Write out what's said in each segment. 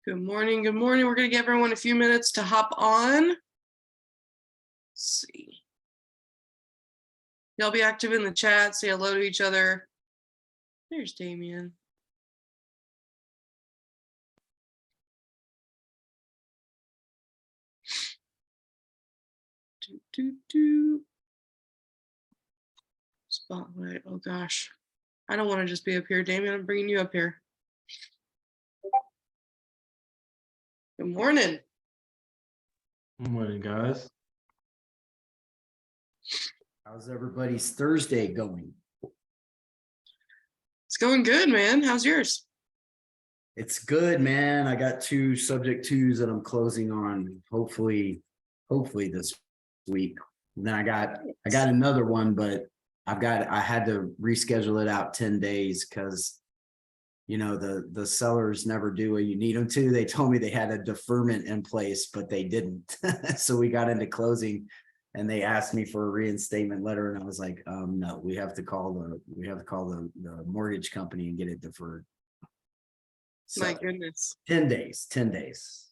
Good morning. Good morning. We're going to give everyone a few minutes to hop on. Let's see. Y'all be active in the chat. Say hello to each other. There's Dameon. Spotlight. Oh gosh. I don't want to just be up here, Dameon. I'm bringing you up here. Good morning. Good morning, guys. How's everybody's Thursday going? It's going good, man. How's yours? It's good, man. I got 2 subject 2s that I'm closing on hopefully this week. And then I got another one, but I had to reschedule it out 10 days because the sellers never do what you need them to. They told me they had a deferment in place, but they didn't. So we got into closing and they asked me for a reinstatement letter, and I was like, no, we have to call the mortgage company and get it deferred. So, My goodness. 10 days.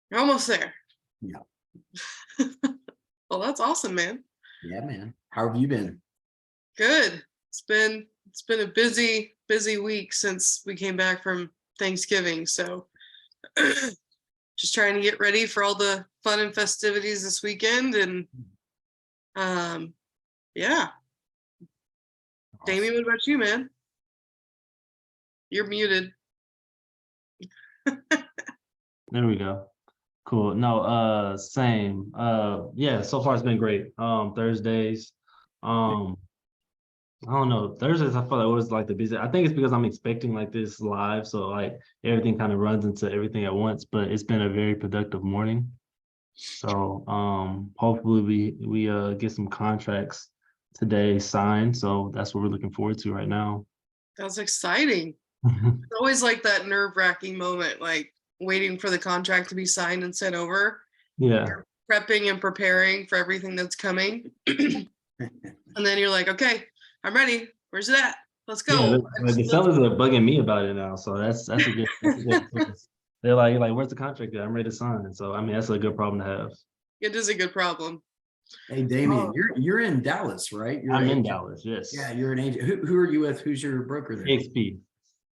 You're almost there. Yeah. Well, that's awesome, man. Yeah, man. How have you been? Good. It's been a busy week since we came back from Thanksgiving. So just trying to get ready for all the fun and festivities this weekend. And yeah. Awesome. Dameon, what about you, man? You're muted. There we go. Cool. No, same. Yeah, so far it's been great. Thursdays. I don't know. Thursdays I felt like it was like the busy. I think it's because I'm expecting like this live, so like everything kind of runs into everything at once, but it's been a very productive morning. So hopefully we get some contracts today signed. So that's what we're looking forward to right now. That's exciting. It's always like that nerve-wracking moment, like waiting for the contract to be signed and sent over. Yeah. You're prepping and preparing for everything that's coming. And then you're like, okay, I'm ready. Where's it at? Let's go. Yeah, like the sellers are bugging me about it now. So that's a good they're like, where's the contract at? I'm ready to sign. So I mean, that's a good problem to have. It is a good problem. Hey, Dameon, you're in Dallas, right? I'm in Dallas, yes. Yeah, you're an agent. Who are you with? Who's your broker there? EXP.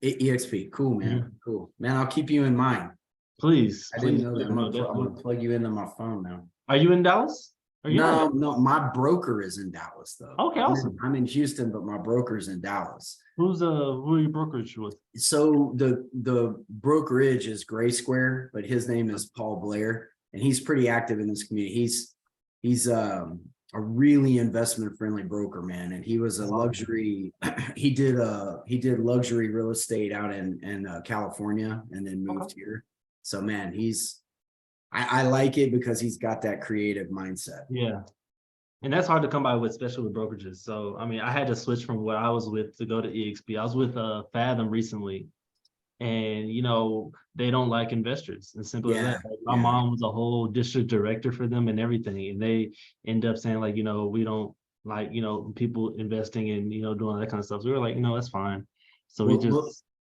EXP. Cool, man. Mm-hmm. Cool. Man, I'll keep you in mind. Please. I didn't know that. I'm gonna plug you into my phone now. Are you in Dallas? No, my broker is in Dallas though. Okay, awesome. I'm in Houston, but my broker's in Dallas. Who are your brokerage with? So the brokerage is Gray Square, but his name is Paul Blair, and he's pretty active in this community. He's a really investment friendly broker, man, and he was a luxury. he did luxury real estate out in California, and then moved here. So man, I like it because he's got that creative mindset. Yeah. And that's hard to come by with, especially with brokerages. So, I mean, I had to switch from what I was with to go to EXP. I was with Fathom recently, and, they don't like investors. As simple as that. Like, my mom was a whole district director for them and everything. And they end up saying like, we don't like, people investing and, doing all that kind of stuff. So we were like, that's fine. So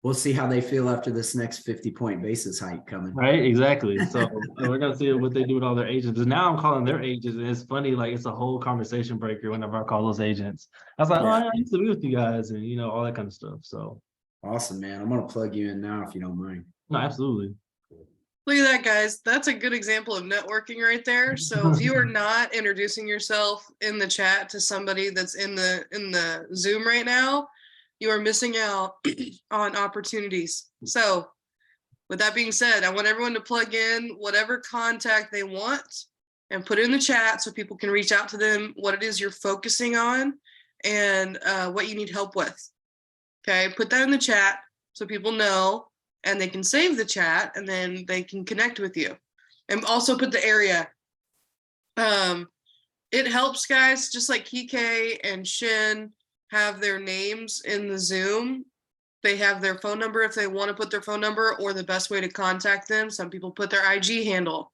we'll see how they feel after this next 50-point basis hike coming. Right, exactly. So we're gonna see what they do with all their agents. And now I'm calling their agents, and it's funny, like it's a whole conversation breaker whenever I call those agents. I was like, I used to be with you guys, and all that kind of stuff. So awesome, man. I'm gonna plug you in now if you don't mind. No, absolutely. Look at that, guys. That's a good example of networking right there. So if you are not introducing yourself in the chat to somebody that's in the Zoom right now, you are missing out on opportunities. So with that being said, I want everyone to plug in whatever contact they want and put it in the chat so people can reach out to them, what it is you're focusing on, and what you need help with. Okay, put that in the chat so people know, and they can save the chat, and then they can connect with you. And also put the area. It helps, guys, just like Kike and Shin have their names in the Zoom. They have their phone number if they want to put their phone number, or the best way to contact them. Some people put their IG handle,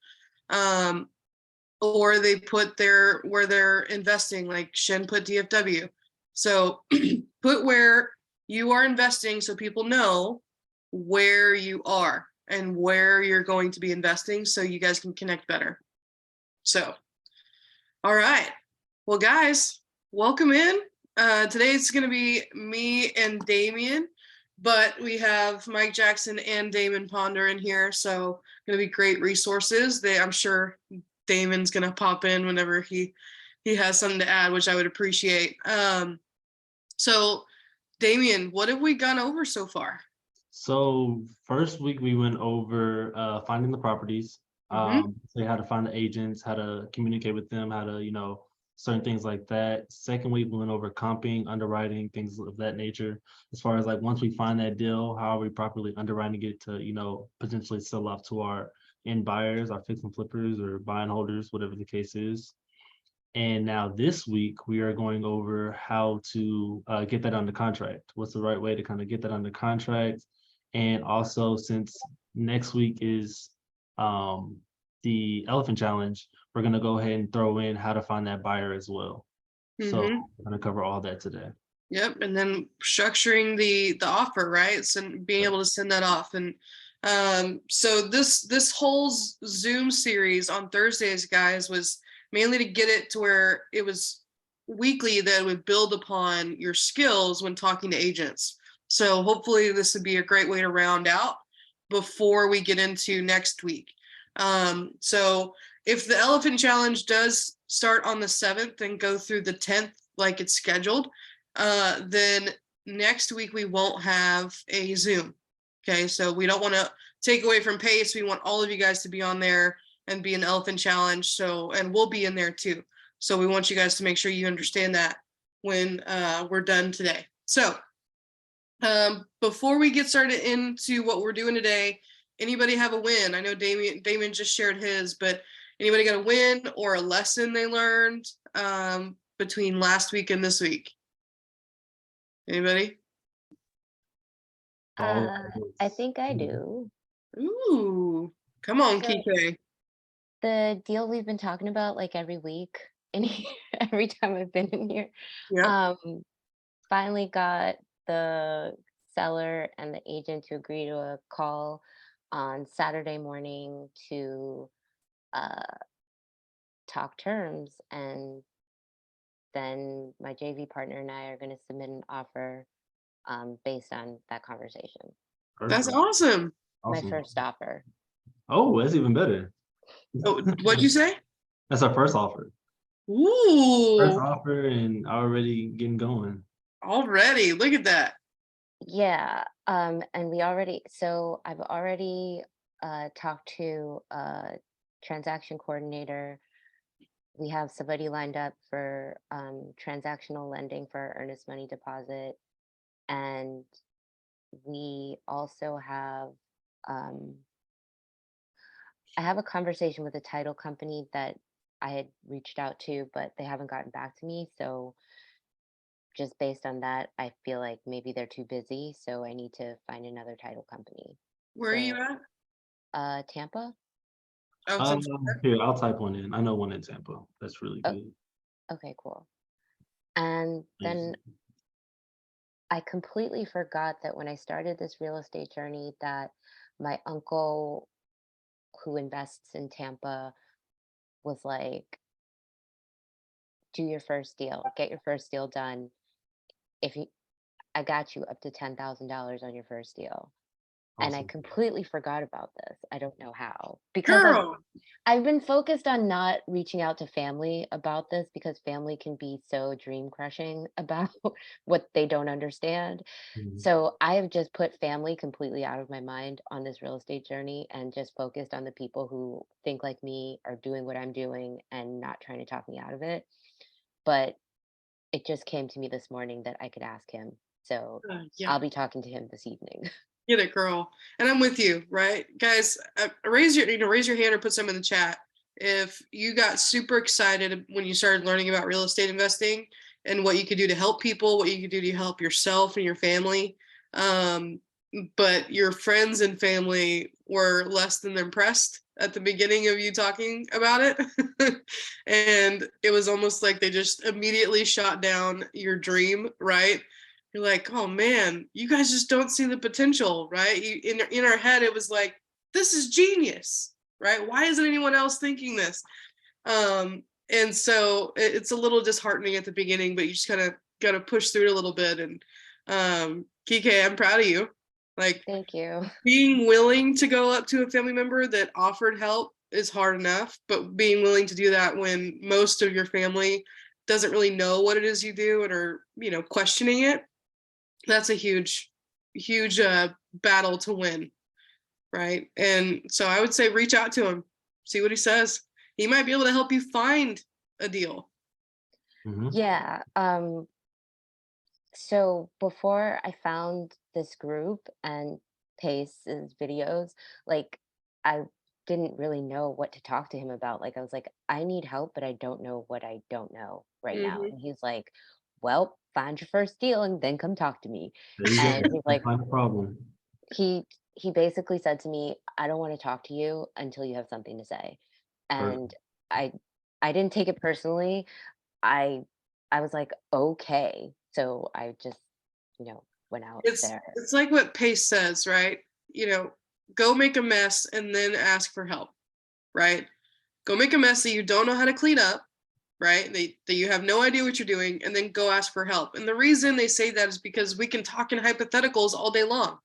or they put where they're investing, like Shin put DFW. So put where you are investing so people know where you are. and where you're going to be investing so you guys can connect better. So, all right. Well, guys, welcome in. Today it's going to be me and Dameon, but we have Mike Jackson and Damon Ponder in here, so going to be great resources. I'm sure Damon's going to pop in whenever he has something to add, which I would appreciate. So, Dameon, what have we gone over so far? So first week we went over finding the properties, say how to find the agents, how to communicate with them, how to, certain things like that. Second week we went over comping, underwriting, things of that nature. As far as like once we find that deal, how are we properly underwriting it to, potentially sell off to our end buyers, our fix and flippers or buy and holders, whatever the case is. And now this week we are going over how to get that under contract. What's the right way to kind of get that under contract? And also, since next week is the Elephant Challenge, we're going to go ahead and throw in how to find that buyer as well. So we're going to cover all that today. Yep, and then structuring the offer, right? So being able to send that off. And so this whole Zoom series on Thursdays, guys, was mainly to get it to where it was weekly that would build upon your skills when talking to agents. So hopefully this would be a great way to round out before we get into next week. So if the Elephant Challenge does start on the 7th and go through the 10th like it's scheduled, then next week we won't have a Zoom. Okay, so we don't want to take away from pace. We want all of you guys to be on there and be an Elephant Challenge. So, and we'll be in there too. So we want you guys to make sure you understand that when we're done today. So before we get started into what we're doing today, anybody have a win? I know Dameon just shared his, but anybody got a win or a lesson they learned between last week and this week? Anybody? I think I do. Ooh, come on, So- Kike. The deal we've been talking about like every week and every time I've been in here. Yeah. Finally got the seller and the agent to agree to a call on Saturday morning to talk terms, and then my JV partner and I are going to submit an offer based on that conversation. That's Perfect. awesome. My Awesome. first offer. Oh, that's even better. Oh, what'd you say? That's our first offer. First Ooh, offer and already getting going. already. Look at that. Yeah, and I've already talked to a transaction coordinator. We have somebody lined up for transactional lending for our earnest money deposit. And we also have, I have a conversation with a title company that I had reached out to, but they haven't gotten back to me. So just based on that, I feel like maybe they're too busy. So I need to find another title company. Where are you at? Tampa. Oh, some- Here, I'll type one in. I know one in Tampa. That's really Oh. good. Okay, cool. And then I completely forgot that when I started this real estate journey that my uncle who invests in Tampa was like, do your first deal, get your first deal done. I got you up to $10,000 on your first deal. And I Awesome. completely forgot about this. I don't know how, because Girl. I've been focused on not reaching out to family about this because family can be so dream crushing about what they don't understand. Mhm. So I have just put family completely out of my mind on this real estate journey and just focused on the people who think like me, are doing what I'm doing and not trying to talk me out of it. But it just came to me this morning that I could ask him. So Yeah. I'll be talking to him this evening. Get it, girl. And I'm with you, right? Guys, raise your hand or put some in the chat if you got super excited when you started learning about real estate investing and what you could do to help people, what you could do to help yourself and your family. But your friends and family were less than impressed at the beginning of you talking about it. And it was almost like they just immediately shot down your dream, right? You're like, oh man, you guys just don't see the potential, right? In our head, it was like, this is genius, right? Why isn't anyone else thinking this? And so it's a little disheartening at the beginning, but you just kind of got to push through it a little bit. And Kike, I'm proud of you. Like, Thank you. being willing to go up to a family member that offered help is hard enough, but being willing to do that when most of your family doesn't really know what it is you do and are, you know, questioning it, that's a huge battle to win, right? And so I would say reach out to him, see what he says. He might be able to help you find a deal. Mhm. Yeah. So before I found this group and Pace's videos, like I didn't really know what to talk to him about. Like I was like, I need help, but I don't know what I don't know right now. Mhm. And he's like, well, find your first deal and then come talk to me. There you And go. he's like, Find a problem. he he basically said to me, I don't want to talk to you until you have something to say. Perfect. And I I didn't take it personally. I I was like, okay. So I just, went out there. It's like what Pace says, right? You know, go make a mess and then ask for help, right? Go make a mess that you don't know how to clean up, right? That you have no idea what you're doing, and then go ask for help. And the reason they say that is because we can talk in hypotheticals all day long,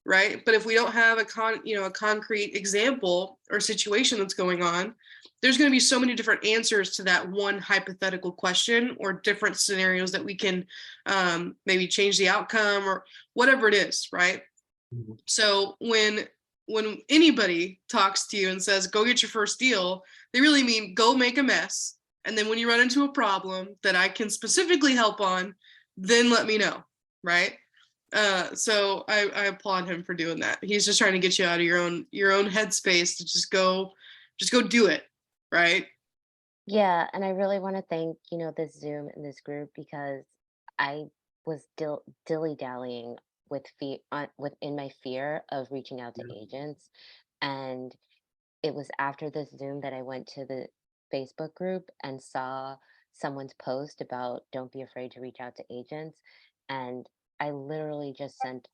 right? But if we don't have a concrete example or situation that's going on, there's going to be so many different answers to that one hypothetical question, or different scenarios that we can maybe change the outcome or whatever it is, right? Mhm. So when anybody talks to you and says go get your first deal, they really mean go make a mess, and then when you run into a problem that I can specifically help on, then let me know, right? So I applaud him for doing that. He's just trying to get you out of your own headspace to just go do it, right? Yeah, and I really want to thank, this Zoom and this group because I was dilly-dallying with fear within my fear of reaching out to Yeah. agents. And it was after this Zoom that I went to the Facebook group and saw someone's post about don't be afraid to reach out to agents. And I literally just sent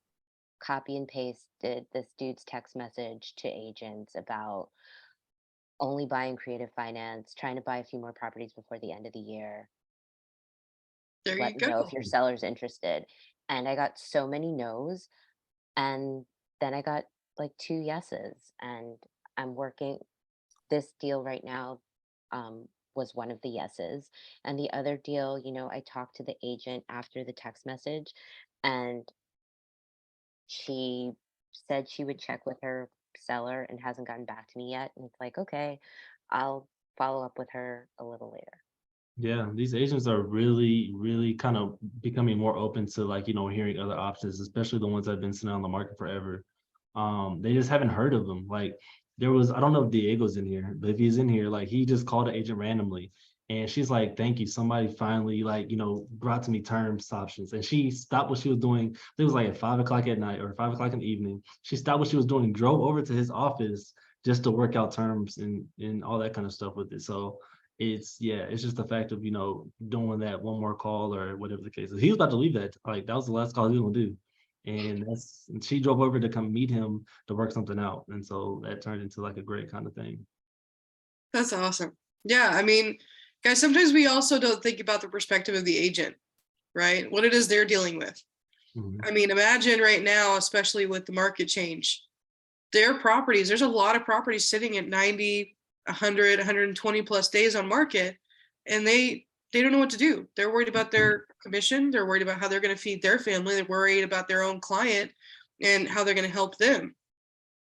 copy and pasted this dude's text message to agents about only buying creative finance, trying to buy a few more properties before the end of the year. There Let you me know if go. your seller's interested. And I got so many no's. And then I got like two yeses. And I'm working this deal right now. Was one of the yeses. And the other deal, I talked to the agent after the text message, and she said she would check with her seller and hasn't gotten back to me yet. And it's like, okay, I'll follow up with her a little later. Yeah, these agents are really, really kind of becoming more open to, like, hearing other options, especially the ones that have been sitting on the market forever. They just haven't heard of them. Like, I don't know if Diego's in here, but if he's in here, like, he just called an agent randomly, and she's like, "Thank you, somebody finally, like, brought to me terms options." And she stopped what she was doing. It was like at 5 o'clock at night or 5 o'clock in the evening. She stopped what she was doing, drove over to his office just to work out terms and all that kind of stuff with it. So it's just the fact of doing that one more call or whatever the case is. He was about to leave that, like, that was the last call he was gonna do, and she drove over to come meet him to work something out, and so that turned into like a great kind of thing. That's awesome. Yeah, I mean, guys, sometimes we also don't think about the perspective of the agent, right? What it is they're dealing with. Mhm. I mean, imagine right now, especially with the market change, there's a lot of properties sitting at 90, 100, 120 plus days on market, and they don't know what to do. They're worried about their commission. They're worried about how they're going to feed their family. They're worried about their own client and how they're going to help them.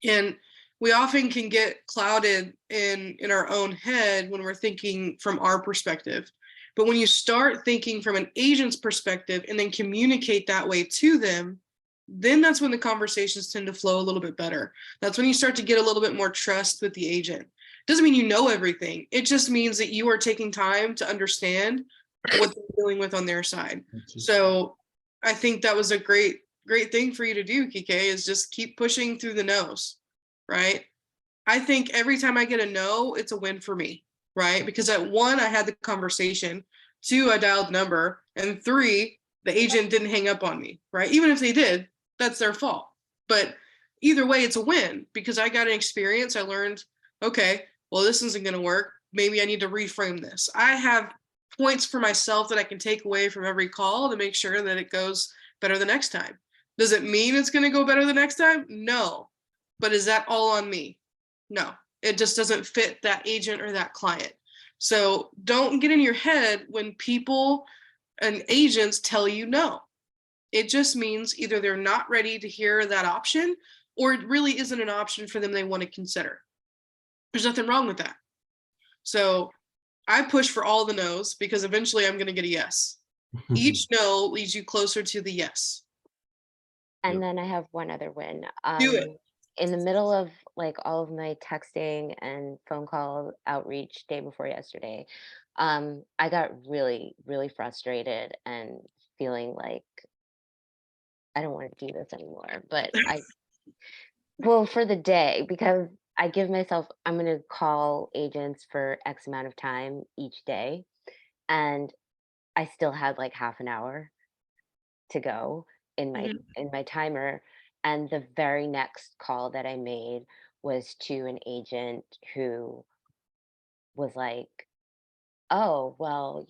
And we often can get clouded in our own head when we're thinking from our perspective. But when you start thinking from an agent's perspective and then communicate that way to them, then that's when the conversations tend to flow a little bit better. That's when you start to get a little bit more trust with the agent. Doesn't mean you know everything. It just means that you are taking time to understand what they're dealing with on their side. So I think that was a great thing for you to do, Kike, is just keep pushing through the no's, right? I think every time I get a no, it's a win for me, right? Because at one, I had the conversation, two, I dialed the number, and three, the agent didn't hang up on me, right? Even if they did, that's their fault. But either way, it's a win because I got an experience. I learned, okay, well, this isn't going to work. Maybe I need to reframe this. I have points for myself that I can take away from every call to make sure that it goes better the next time. Does it mean it's going to go better the next time? No. But is that all on me? No. It just doesn't fit that agent or that client. So don't get in your head when people and agents tell you no. It just means either they're not ready to hear that option or it really isn't an option for them they want to consider. There's nothing wrong with that. So I push for all the no's because eventually I'm going to get a yes. Each no leads you closer to the yes. And then I have one other win. Do it. In the middle of like all of my texting and phone call outreach day before yesterday, I got really, really frustrated and feeling like I don't want to do this anymore. But well, for the day, because I give myself, I'm going to call agents for X amount of time each day. And I still had like half an hour to go in my timer, and the very next call that I made was to an agent who was like, "Oh, well,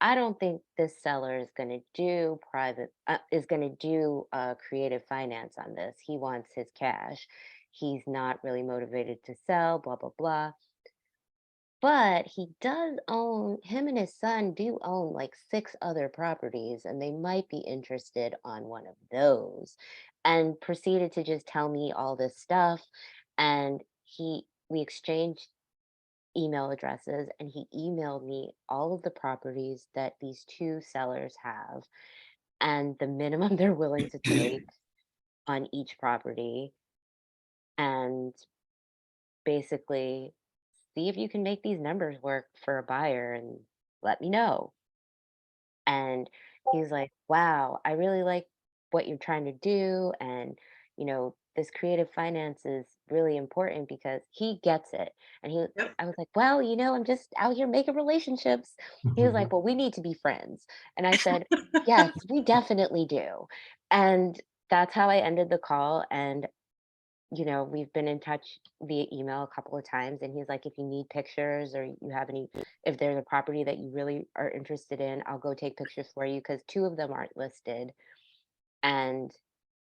I don't think this seller is going to do creative finance on this. He wants his cash. He's not really motivated to sell, blah blah blah." But him and his son do own like 6 other properties, and they might be interested on one of those. And proceeded to just tell me all this stuff. And we exchanged email addresses, and he emailed me all of the properties that these 2 sellers have and the minimum they're willing to take on each property. And basically see if you can make these numbers work for a buyer and let me know. And he's like, wow, I really like what you're trying to do. And, this creative finance is really important because he gets it. And Yep. I was like, well, I'm just out here making relationships. He was like, well, we need to be friends. And I said, yes, we definitely do. And that's how I ended the call. And we've been in touch via email a couple of times, and he's like, if you need pictures or if there's a property that you really are interested in, I'll go take pictures for you because 2 of them aren't listed. And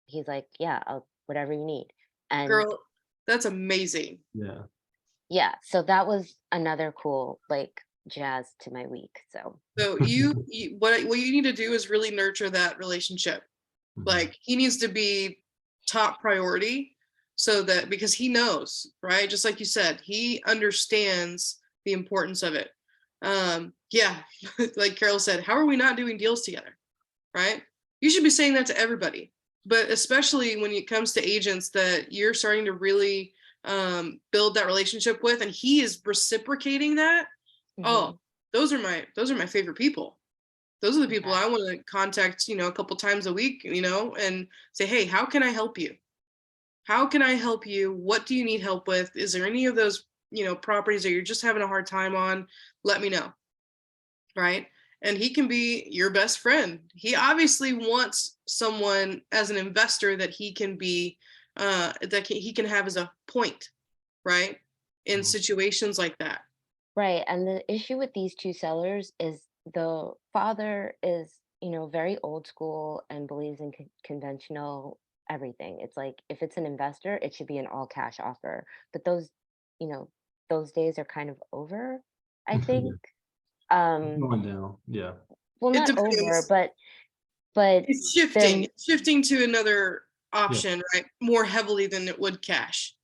he's like, yeah, whatever you need. And Girl, that's amazing. Yeah. yeah, so that was another cool like jazz to my week. So So what you need to do is really nurture that relationship. Like he needs to be top priority so that because he knows, right? Just like you said, he understands the importance of it. Yeah, like Carol said, how are we not doing deals together? Right? You should be saying that to everybody, but especially when it comes to agents that you're starting to really build that relationship with, and he is reciprocating that. Oh, those are my favorite people. Those are the people I want to contact, a couple times a week, and say, hey, how can I help you? How can I help you? What do you need help with? Is there any of those, properties that you're just having a hard time on? Let me know. Right. And he can be your best friend. He wants someone as an investor that he can be, he can have as a point, right? In situations like that. right. And the issue with these 2 sellers is the father is, very old school and believes in conventional everything. It's like if it's an investor, it should be an all cash offer. But you know, those days are kind of over, I think. Going down. Yeah. Well, It not over, depends. but It's they're shifting to another option, right? More heavily than it would cash.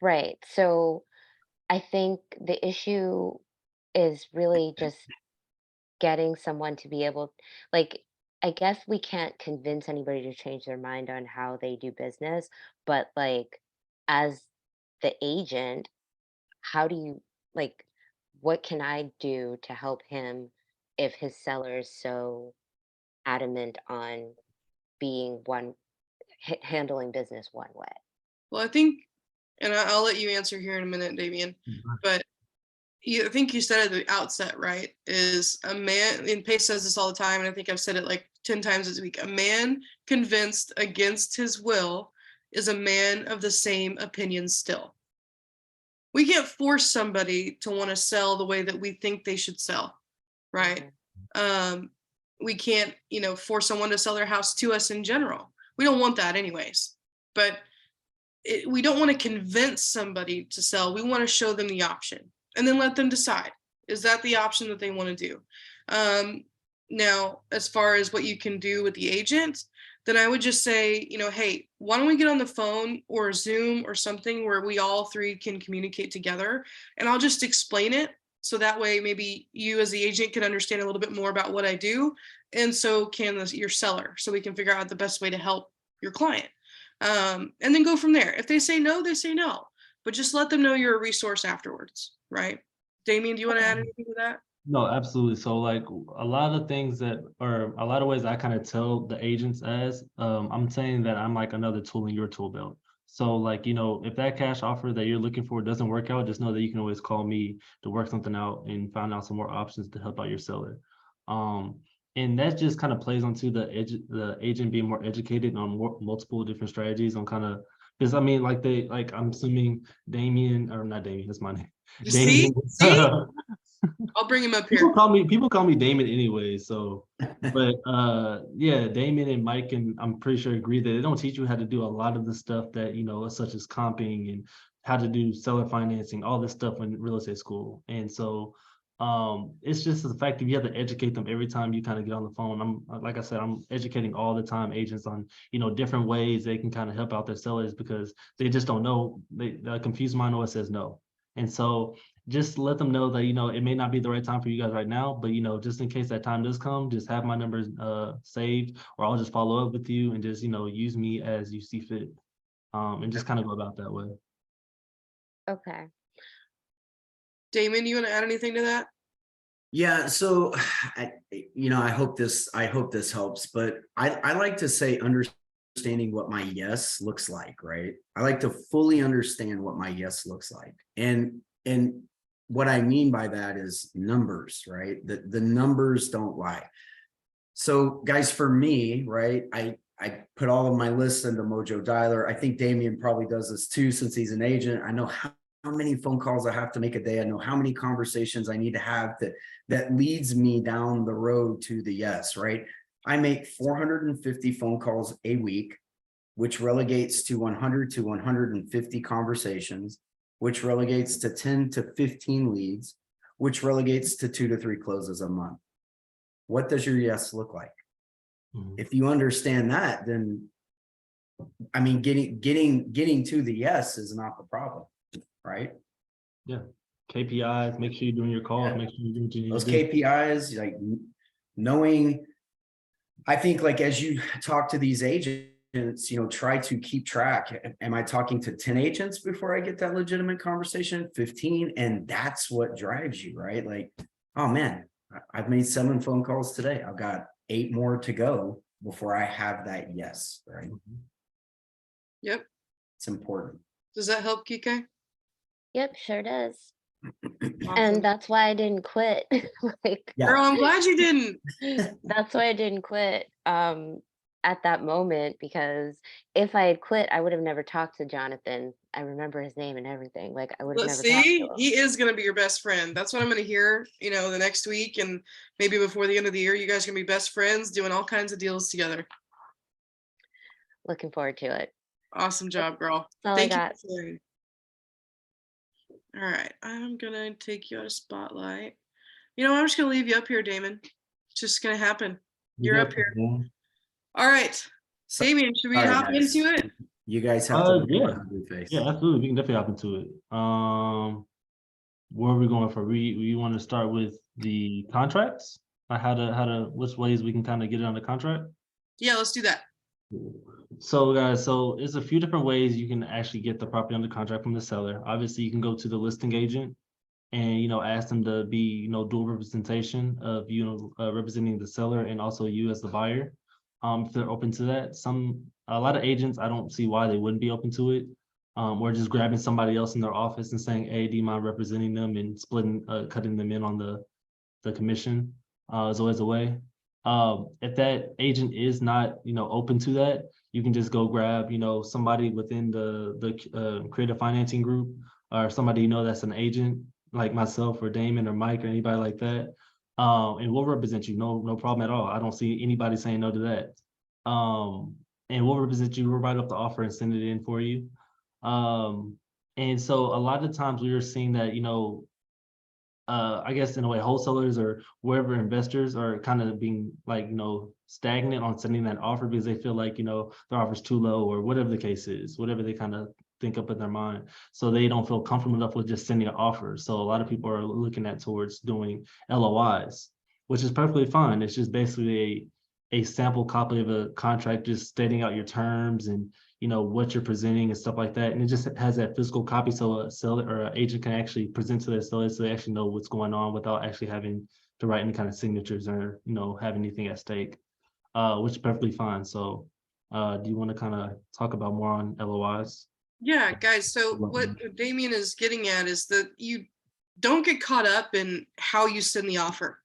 right. So I think the issue is really just getting someone to be able, like, I guess we can't convince anybody to change their mind on how they do business, but like as the agent, how do you like what can I do to help him if his seller is so adamant on being handling business one way? Well, I think, and I'll let you answer here in a minute, Dameon, but I think you said at the outset, right? Is a man, and Pace says this all the time, and I think I've said it like 10 times this week. A man convinced against his will is a man of the same opinion still. We can't force somebody to want to sell the way that we think they should sell, right? We can't, force someone to sell their house to us in general. We don't want that anyways. But we don't want to convince somebody to sell. We want to show them the option and then let them decide. Is that the option that they want to do? Now, as far as what you can do with the agent, then I would just say, hey, why don't we get on the phone or Zoom or something where we all three can communicate together, and I'll just explain it. So that way, maybe you as the agent can understand a little bit more about what I do, and so can your seller, so we can figure out the best way to help your client. And then go from there. If they say no, they say no, but just let them know you're a resource afterwards, right? Dameon, do you want to add anything to that? No, absolutely. So like a lot of things that, or a lot of ways I kind of tell the agents as, I'm saying that I'm like another tool in your tool belt. So like, if that cash offer that you're looking for doesn't work out, just know that you can always call me to work something out and find out some more options to help out your seller. And that just kind of plays onto the agent being more educated on multiple different strategies on kind of, because I mean, like I'm assuming Dameon, or not Dameon, that's my name. See? Dameon, I'll bring him up here. People call me Damon anyway. So, but yeah, Damon and Mike, and I'm pretty sure agree that they don't teach you how to do a lot of the stuff that, such as comping and how to do seller financing, all this stuff in real estate school. And so it's just the fact that you have to educate them every time you kind of get on the phone. Like I said, I'm educating all the time agents on, different ways they can kind of help out their sellers, because they just don't know. The confused mind always says no. And so just let them know that, it may not be the right time for you guys right now, but, just in case that time does come, just have my numbers saved, or I'll just follow up with you and just, use me as you see fit, and just kind of go about that way. Okay. Damon, you want to add anything to that? Yeah, so I hope this helps, but I like to say understanding what my yes looks like, right? I like to fully understand what my yes looks like. And what I mean by that is numbers, right? The numbers don't lie. So guys, for me, right, I put all of my lists into Mojo Dialer. I think Dameon probably does this too, since he's an agent. I know how many phone calls I have to make a day. I know how many conversations I need to have that leads me down the road to the yes, right? I make 450 phone calls a week, which relegates to 100 to 150 conversations, which relegates to 10 to 15 leads, which relegates to 2 to 3 closes a month. What does your yes look like? Mm-hmm. If you understand that, then I mean, getting to the yes is not the problem, right? Yeah. KPIs, make sure you're doing your calls, make sure you're doing what you need those to do. KPIs, like knowing, I think like as you talk to these agents, try to keep track. Am I talking to 10 agents before I get that legitimate conversation? 15? And that's what drives you, right? Like, oh man, I've made 7 phone calls today. I've got 8 more to go before I have that yes, right? Yep. It's important. Does that help, Kike? Yep, sure does. Awesome. And that's why I didn't quit. Girl, I'm glad you didn't. That's why I didn't quit at that moment, because if I had quit, I would have never talked to Jonathan. I remember his name and everything. Like I would have never talked to him. He is going to be your best friend. That's what I'm going to hear, the next week, and maybe before the end of the year, you guys are going to be best friends doing all kinds of deals together. Looking forward to it. Awesome job, girl. Thank you. All right, I'm gonna take you out of spotlight. I'm just gonna leave you up here, Damon. It's just gonna happen. You're up here. All right, Dameon, should we hop into it? You guys have to yeah, absolutely. We can definitely hop into it. Where are we going for? We want to start with the contracts, like which ways we can kind of get it on the contract. Yeah, let's do that. So guys, it's a few different ways you can actually get the property under contract from the seller. Obviously, you can go to the listing agent and ask them to be dual representation of representing the seller and also you as the buyer. If they're open to that. A lot of agents, I don't see why they wouldn't be open to it. Or just grabbing somebody else in their office and saying, hey, do you mind representing them, and cutting them in on the commission is always a way. If that agent is not open to that, you can just go grab, somebody within the creative financing group, or somebody that's an agent like myself or Damon or Mike or anybody like that. And we'll represent you. No problem at all. I don't see anybody saying no to that. And we'll represent you. We'll write up the offer and send it in for you. And so a lot of times we are seeing that, I guess in a way, wholesalers or wherever investors are kind of being like, stagnant on sending that offer because they feel like, their offer's too low or whatever the case is, whatever they kind of think up in their mind. So they don't feel comfortable enough with just sending an offer. So a lot of people are looking at towards doing LOIs, which is perfectly fine. It's just basically a sample copy of a contract, just stating out your terms and what you're presenting and stuff like that. And it just has that physical copy so a seller or an agent can actually present to their seller so they actually know what's going on without actually having to write any kind of signatures or have anything at stake, which is perfectly fine. So do you want to kind of talk about more on LOIs? Yeah, guys. So what Dameon is getting at is that you don't get caught up in how you send the offer,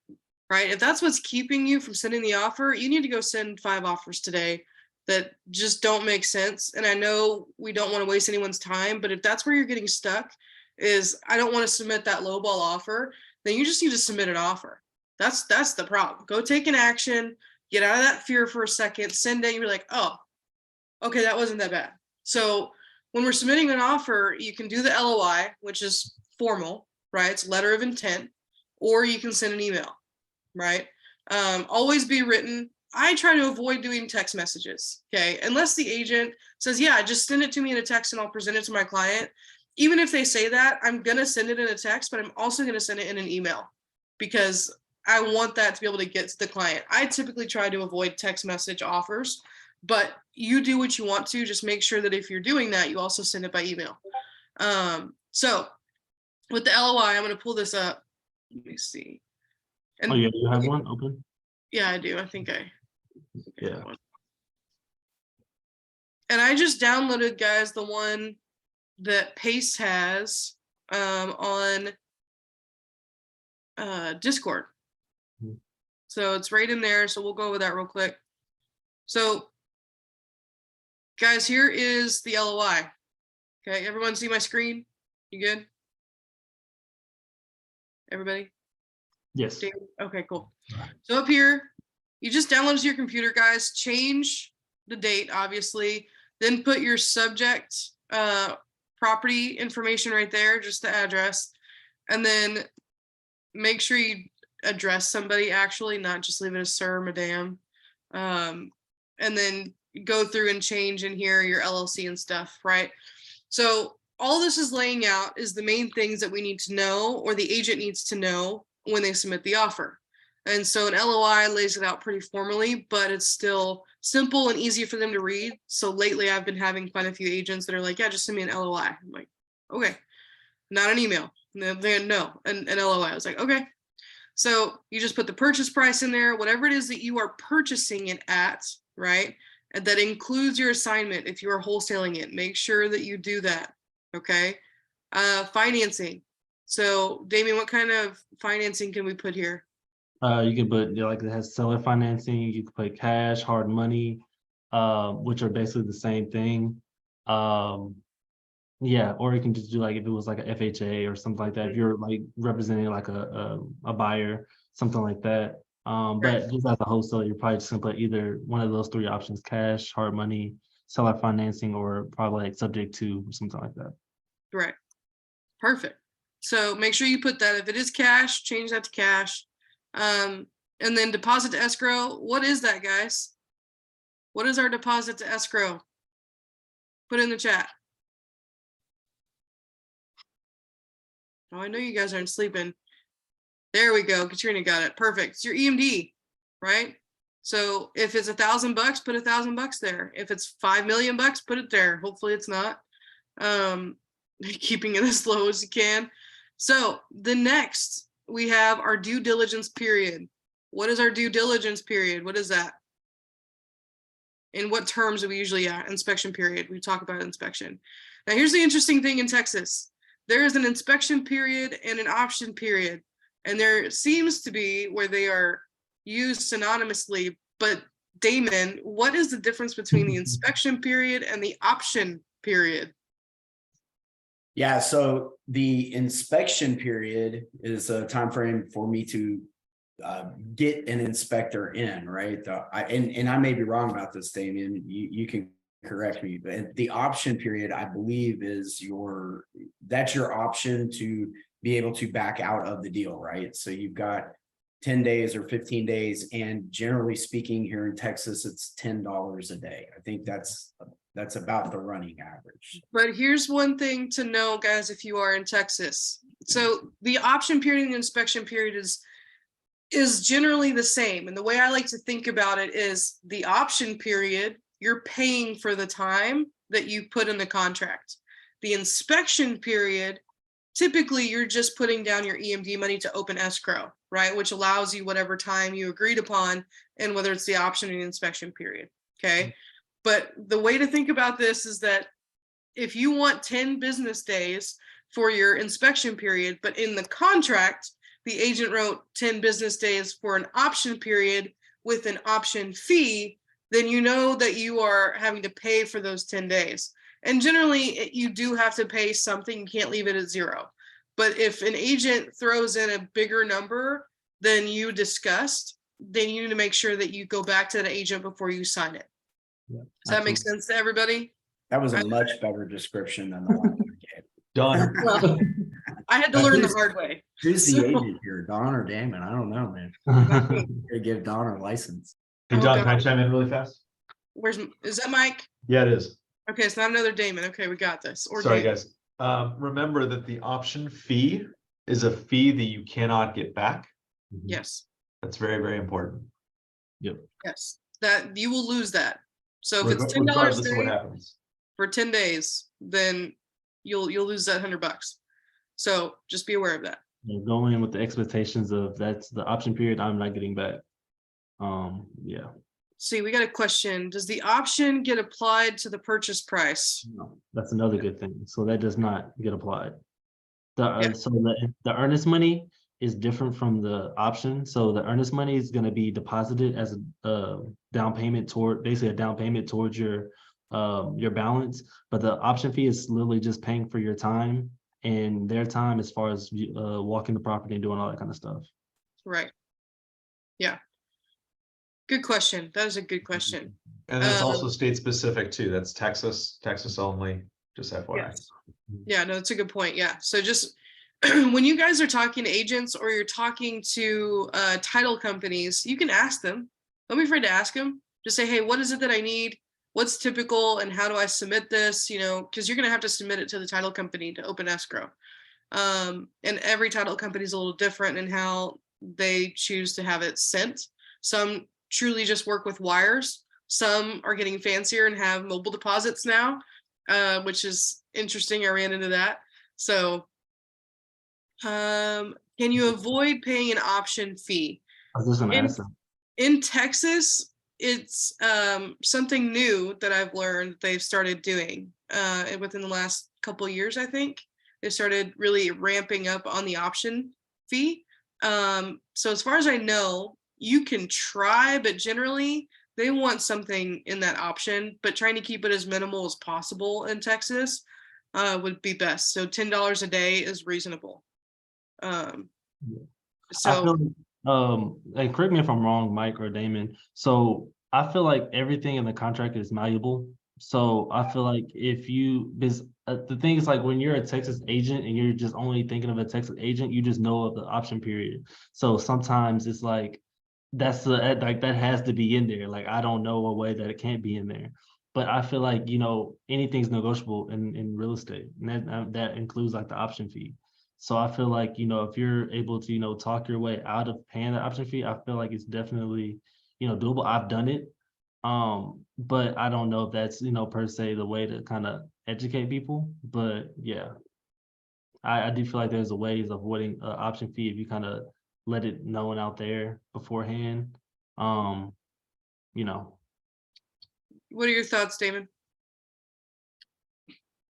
right? If that's what's keeping you from sending the offer, you need to go send 5 offers today that just don't make sense. And I know we don't want to waste anyone's time, but if that's where you're getting stuck is I don't want to submit that lowball offer, then you just need to submit an offer. That's the problem. Go take an action, get out of that fear for a second, send it, you're like, oh, okay, that wasn't that bad. So when we're submitting an offer, you can do the LOI, which is formal, right? It's letter of intent, or you can send an email, right? Always be written. I try to avoid doing text messages, okay? Unless the agent says, yeah, just send it to me in a text and I'll present it to my client. Even if they say that, I'm gonna send it in a text, but I'm also gonna send it in an email because I want that to be able to get to the client. I typically try to avoid text message offers, but you do what you want to. Just make sure that if you're doing that, you also send it by email. So with the LOI, I'm gonna pull this up. Let me see. And oh yeah, you have one open? Yeah, I do. I think I Yeah. And I just downloaded, guys, the one that Pace has on Discord. Mhm. So it's right in there. So we'll go over that real quick. So, guys, here is the LOI. Okay, everyone see my screen? You good? Everybody? Yes. Okay, cool. So up here, you just download it to your computer, guys. Change the date, obviously. Then put your subject property information right there, just the address. And then make sure you address somebody actually, not just leave it as sir, madam. And then go through and change in here your LLC and stuff, right? So all this is laying out is the main things that we need to know or the agent needs to know when they submit the offer. And so an LOI lays it out pretty formally, but it's still simple and easy for them to read. So lately I've been having quite a few agents that are like, yeah, just send me an LOI. I'm like, okay, not an email. No, an LOI. I was like, okay. So you just put the purchase price in there, whatever it is that you are purchasing it at, right? And that includes your assignment. If you are wholesaling it, make sure that you do that, okay? Financing. So Dameon, what kind of financing can we put here? You can put like it has seller financing. You can put cash, hard money, which are basically the same thing. Yeah, or you can just do like if it was like a FHA or something like that. If you're like representing like a buyer, something like that. But just as a wholesaler, you're probably just gonna put either one of those 3 options: cash, hard money, seller financing, or probably like subject to something like that. Right. Perfect. So make sure you put that. If it is cash, change that to cash. And then deposit to escrow. What is that, guys? What is our deposit to escrow? Put it in the chat. Oh, I know you guys aren't sleeping. There we go. Katrina got it. Perfect. It's your EMD, right? So if it's $1,000, put $1,000 there. If it's 5 million bucks, put it there. Hopefully it's not. Keeping it as low as you can. So the next we have our due diligence period. What is our due diligence period? What is that? In what terms do we usually inspection period? We talk about inspection. Now here's the interesting thing in Texas. There is an inspection period and an option period. And there seems to be where they are used synonymously, but Damon, what is the difference between the inspection period and the option period? Yeah, so the inspection period is a time frame for me to get an inspector in, right? And I may be wrong about this, Dameon. You can correct me, but the option period, I believe, is that's your option to be able to back out of the deal, right? So you've got 10 days or 15 days, and generally speaking, here in Texas, it's $10 a day. I think that's about the running average. But here's one thing to know, guys, if you are in Texas. So the option period and the inspection period is generally the same. And the way I like to think about it is the option period, you're paying for the time that you put in the contract. The inspection period, typically you're just putting down your EMD money to open escrow, right? Which allows you whatever time you agreed upon, and whether it's the option or the inspection period, okay? But the way to think about this is that if you want 10 business days for your inspection period, but in the contract, the agent wrote 10 business days for an option period with an option fee, then you know that you are having to pay for those 10 days. And generally, you do have to pay something. You can't leave it at zero. But if an agent throws in a bigger number than you discussed, then you need to make sure that you go back to the agent before you sign it. Yeah, Does that make sense to everybody? That was a much better description than the one you gave. Done. Well, I had to learn the hard way. Who's the So- agent here, Don or Damon? I don't know, man. Gotta give Don a license. Hey, Oh, Don, God. can I chime in really fast? Is that Mike? Yeah, it is. Okay, it's not another Damon. Okay, we got this. Or Sorry, Damon. guys. Remember that the option fee is a fee that you cannot get back. Yes, That's very, very important. yes. That you will lose that. So if it's $10 Regardless a of what day happens. for 10 days, then you'll lose that $100. So just be aware of that. Yeah, go in with the expectations of that's the option period, I'm not getting back. Yeah. See, we got a question. Does the option get applied to the purchase price? No, that's another good thing. So that does not get applied. Yeah. So the earnest money is different from the option. So the earnest money is going to be deposited as a down payment basically a down payment towards your balance. But the option fee is literally just paying for your time and their time as far as walking the property and doing all that kind of stuff. Right. Yeah. Good question. That is a good question. And that's also Um, state specific too. That's Texas only, just FYI. Yes. Yeah, no, it's a good point. Yeah. So just when you guys are talking to agents or you're talking to title companies, you can ask them. Don't be afraid to ask them. Just say, hey, what is it that I need? What's typical and how do I submit this? You know, because you're going to have to submit it to the title company to open escrow. And every title company is a little different in how they choose to have it sent. Some truly just work with wires. Some are getting fancier and have mobile deposits now, which is interesting. I ran into that. So can you avoid paying an option fee? I was just going to In- ask them. In Texas, it's something new that I've learned they've started doing within the last couple of years, I think. They started really ramping up on the option fee. So as far as I know, you can try, but generally they want something in that option, but trying to keep it as minimal as possible in Texas would be best. So $10 a day is reasonable. I So feel, and correct me if I'm wrong, Mike or Damon. So I feel like everything in the contract is malleable. So I feel like because the thing is like when you're a Texas agent and you're just only thinking of a Texas agent, you just know of the option period. So sometimes it's like, that has to be in there. Like, I don't know a way that it can't be in there. But I feel like, anything's negotiable in real estate, and that includes like the option fee. So I feel like, if you're able to, talk your way out of paying the option fee, I feel like it's definitely, doable. I've done it. But I don't know if that's, per se the way to kind of educate people. But yeah, I do feel like there's a ways of avoiding option fee if you kind of let it known out there beforehand. what are your thoughts, Damon?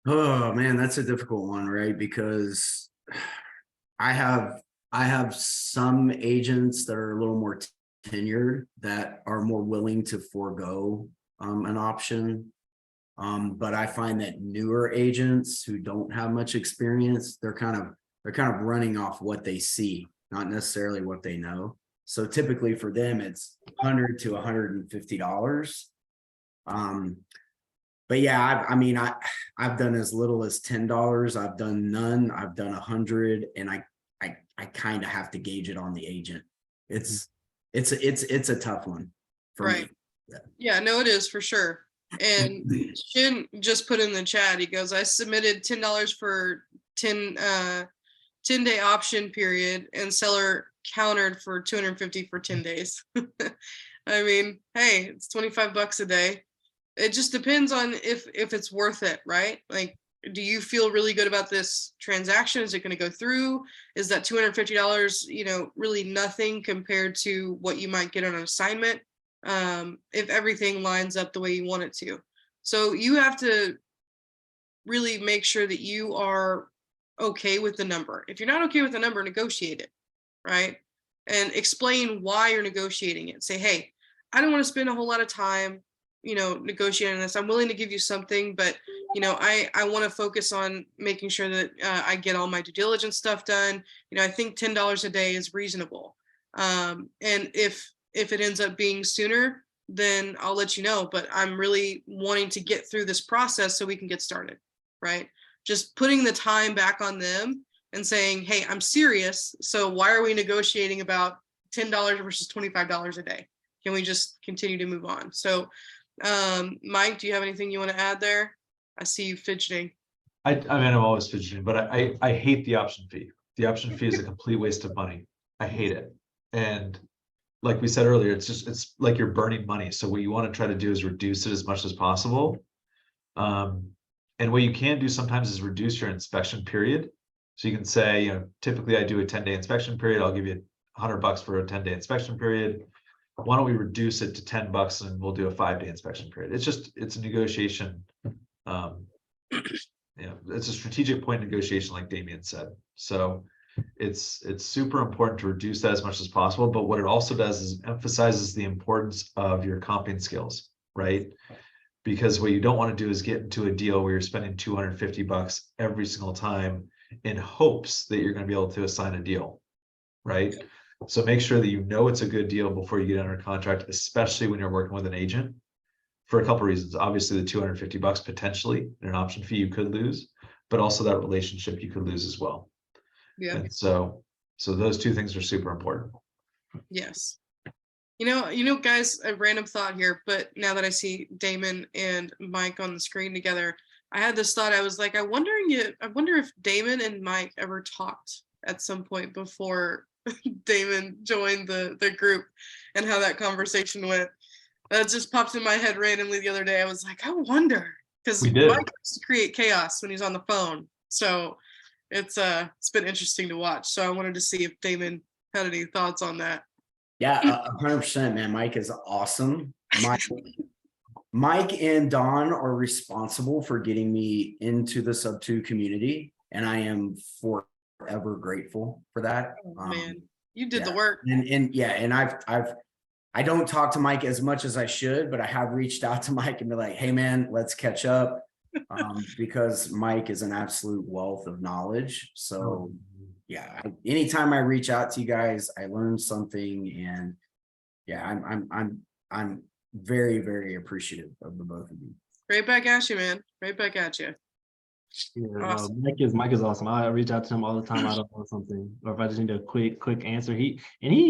Oh man, that's a difficult one, right? Because I have some agents that are a little more tenured that are more willing to forego an option. But I find that newer agents who don't have much experience, they're kind of running off what they see, not necessarily what they know. So typically for them, it's $100 to $150. But yeah, I've done as little as $10. I've done none. I've done 100, and I kind of have to gauge it on the agent. It's a tough one for Right. me. Yeah, no, it is for sure. And Shin just put in the chat, he goes, I submitted $10 for 10-day option period, and seller countered for 250 for 10 days. I mean, hey, it's 25 bucks a day. It just depends on if it's worth it, right? Like, do you feel really good about this transaction? Is it going to go through? Is that $250, really nothing compared to what you might get on an assignment? If everything lines up the way you want it to. So you have to really make sure that you are okay with the number. If you're not okay with the number, negotiate it, right? And explain why you're negotiating it. Say, hey, I don't want to spend a whole lot of time, negotiating this. I'm willing to give you something, but I want to focus on making sure that I get all my due diligence stuff done. I think $10 a day is reasonable. And if it ends up being sooner, then I'll let you know. But I'm really wanting to get through this process so we can get started, right? Just putting the time back on them and saying, hey, I'm serious. So why are we negotiating about $10 versus $25 a day? Can we just continue to move on? So, Mike, do you have anything you want to add there? I see you fidgeting. I mean, I'm always fidgeting, but I hate the option fee. The option fee is a complete waste of money. I hate it. And like we said earlier, it's like you're burning money. So what you want to try to do is reduce it as much as possible. And what you can do sometimes is reduce your inspection period. So you can say, typically I do a 10-day inspection period. I'll give you $100 for a 10-day inspection period. Why don't we reduce it to $10 and we'll do a 5-day inspection period? It's a negotiation. It's a strategic point negotiation, like Dameon said. So it's super important to reduce that as much as possible. But what it also does is emphasizes the importance of your comping skills, right? Because what you don't want to do is get into a deal where you're spending $250 every single time in hopes that you're going to be able to assign a deal, right? So make sure that you know it's a good deal before you get under contract, especially when you're working with an agent, for a couple of reasons. Obviously, the $250 potentially in an option fee you could lose, but also that relationship you could lose as well. Yeah. And so those two things are super important. Yes. Guys, a random thought here, but now that I see Damon and Mike on the screen together, I had this thought. I was like, I wonder if Damon and Mike ever talked at some point before Damon joined the group, and how that conversation went. That just popped in my head randomly the other day. I was like, I wonder, because Mike likes to create chaos when he's on the phone. So it's been interesting to watch. So I wanted to see if Damon had any thoughts on that. Yeah, 100%, man. Mike is awesome. Mike and Don are responsible for getting me into the sub-2 community, and I am forever grateful for that. Oh, man, you did the work. And I don't talk to Mike as much as I should, but I have reached out to Mike and be like, hey man, let's catch up. Because Mike is an absolute wealth of knowledge. So yeah, anytime I reach out to you guys, I learn something, and yeah, I'm very, very appreciative of the both of you. Right back at you, man. Right back at you. Yeah, Awesome. Mike is awesome. I reach out to him all the time. I don't know something, or if I just need a quick answer, he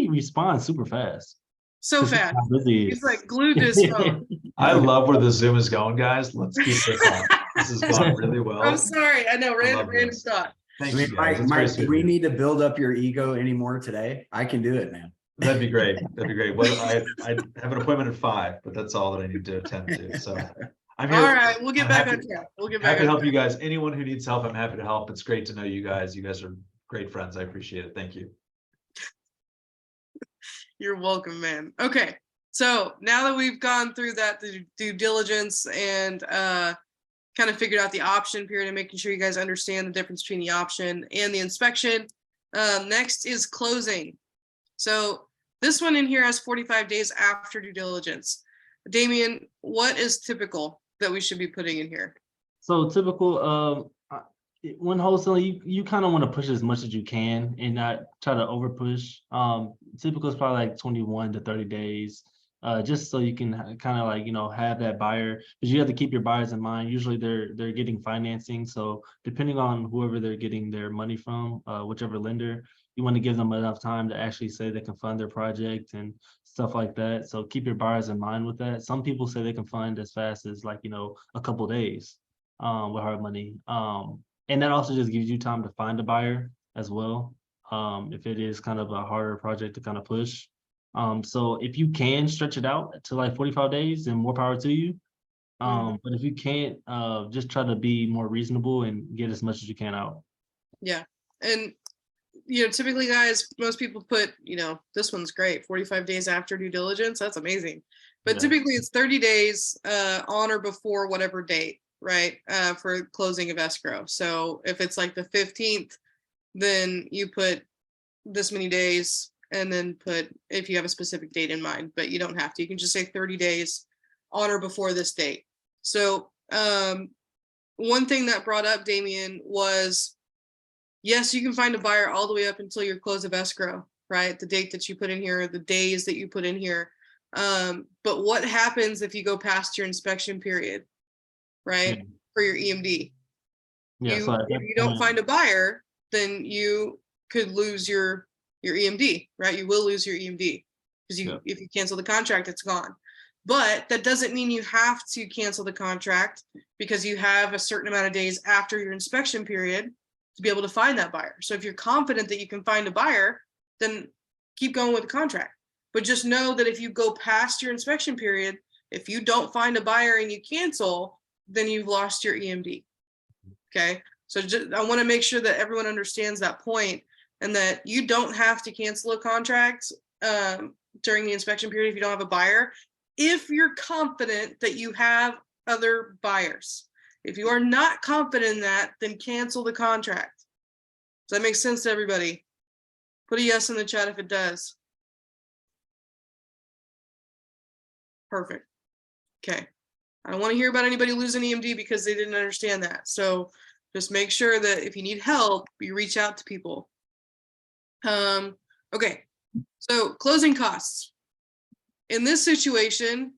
responds super fast. So fast. He's like glued to his phone. I love where the Zoom is going, guys. Let's keep this up. This has gone really well. I'm sorry. I know, random thought. Thank you, guys. Mike, do we need to build up your ego anymore today? I can do it, man. That'd be great. That'd be great. Well, I have an appointment at 5, but that's all that I need to attend to. So I'm here. All right, we'll get back on track. We'll get back. Happy to help you guys. Anyone who needs help, I'm happy to help. It's great to know you guys. You guys are great friends. I appreciate it. Thank you. You're welcome, man. Okay, so now that we've gone through that due diligence and kind of figured out the option period and making sure you guys understand the difference between the option and the inspection, next is closing. So This one in here has 45 days after due diligence. Dameon, what is typical that we should be putting in here? So typical, when wholesaling, you kind of want to push as much as you can and not try to over push. Typical is probably like 21 to 30 days, just so you can kind of like, have that buyer, because you have to keep your buyers in mind. Usually they're getting financing. So depending on whoever they're getting their money from, whichever lender, you want to give them enough time to actually say they can fund their project and stuff like that. So keep your buyers in mind with that. Some people say they can fund as fast as like, a couple days with hard money. And that also just gives you time to find a buyer as well. If it is kind of a harder project to kind of push. So if you can stretch it out to like 45 days, then more power to you. But if you can't, just try to be more reasonable and get as much as you can out. Yeah. And typically, guys, most people put, this one's great, 45 days after due diligence. That's amazing. But Yeah. typically it's 30 days on or before whatever date, right? For closing of escrow. So if it's like the 15th, then you put this many days and then put, if you have a specific date in mind, but you don't have to. You can just say 30 days on or before this date. So one thing that brought up, Dameon, was yes, you can find a buyer all the way up until your close of escrow, right? The date that you put in here, the days that you put in here. But what happens if you go past your inspection period, right? Yeah. For your EMD? Yeah. So at If that you don't point, find a buyer, then you could lose your EMD, right? You will lose your EMD because if you cancel the contract, it's gone. But that doesn't mean you have to cancel the contract because you have a certain amount of days after your inspection period to be able to find that buyer. So if you're confident that you can find a buyer, then keep going with the contract. But just know that if you go past your inspection period, if you don't find a buyer and you cancel, then you've lost your EMD. Okay. So I want to make sure that everyone understands that point and that you don't have to cancel a contract during the inspection period if you don't have a buyer, if you're confident that you have other buyers. If you are not confident in that, then cancel the contract. Does that make sense to everybody? Put a yes in the chat if it does. Perfect. Okay. I don't want to hear about anybody losing EMD because they didn't understand that. So just make sure that if you need help, you reach out to people. Okay. So closing costs. In this situation,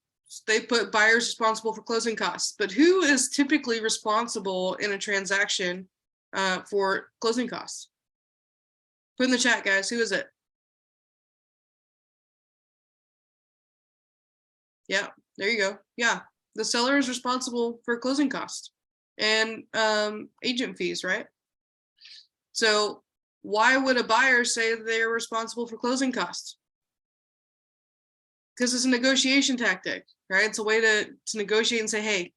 they put buyers responsible for closing costs, but who is typically responsible in a transaction for closing costs? Put in the chat, guys. Who is it? Yeah, there you go. Yeah, the seller is responsible for closing costs and agent fees, right? So why would a buyer say they're responsible for closing costs? Because it's a negotiation tactic, right? It's a way to negotiate and say, hey,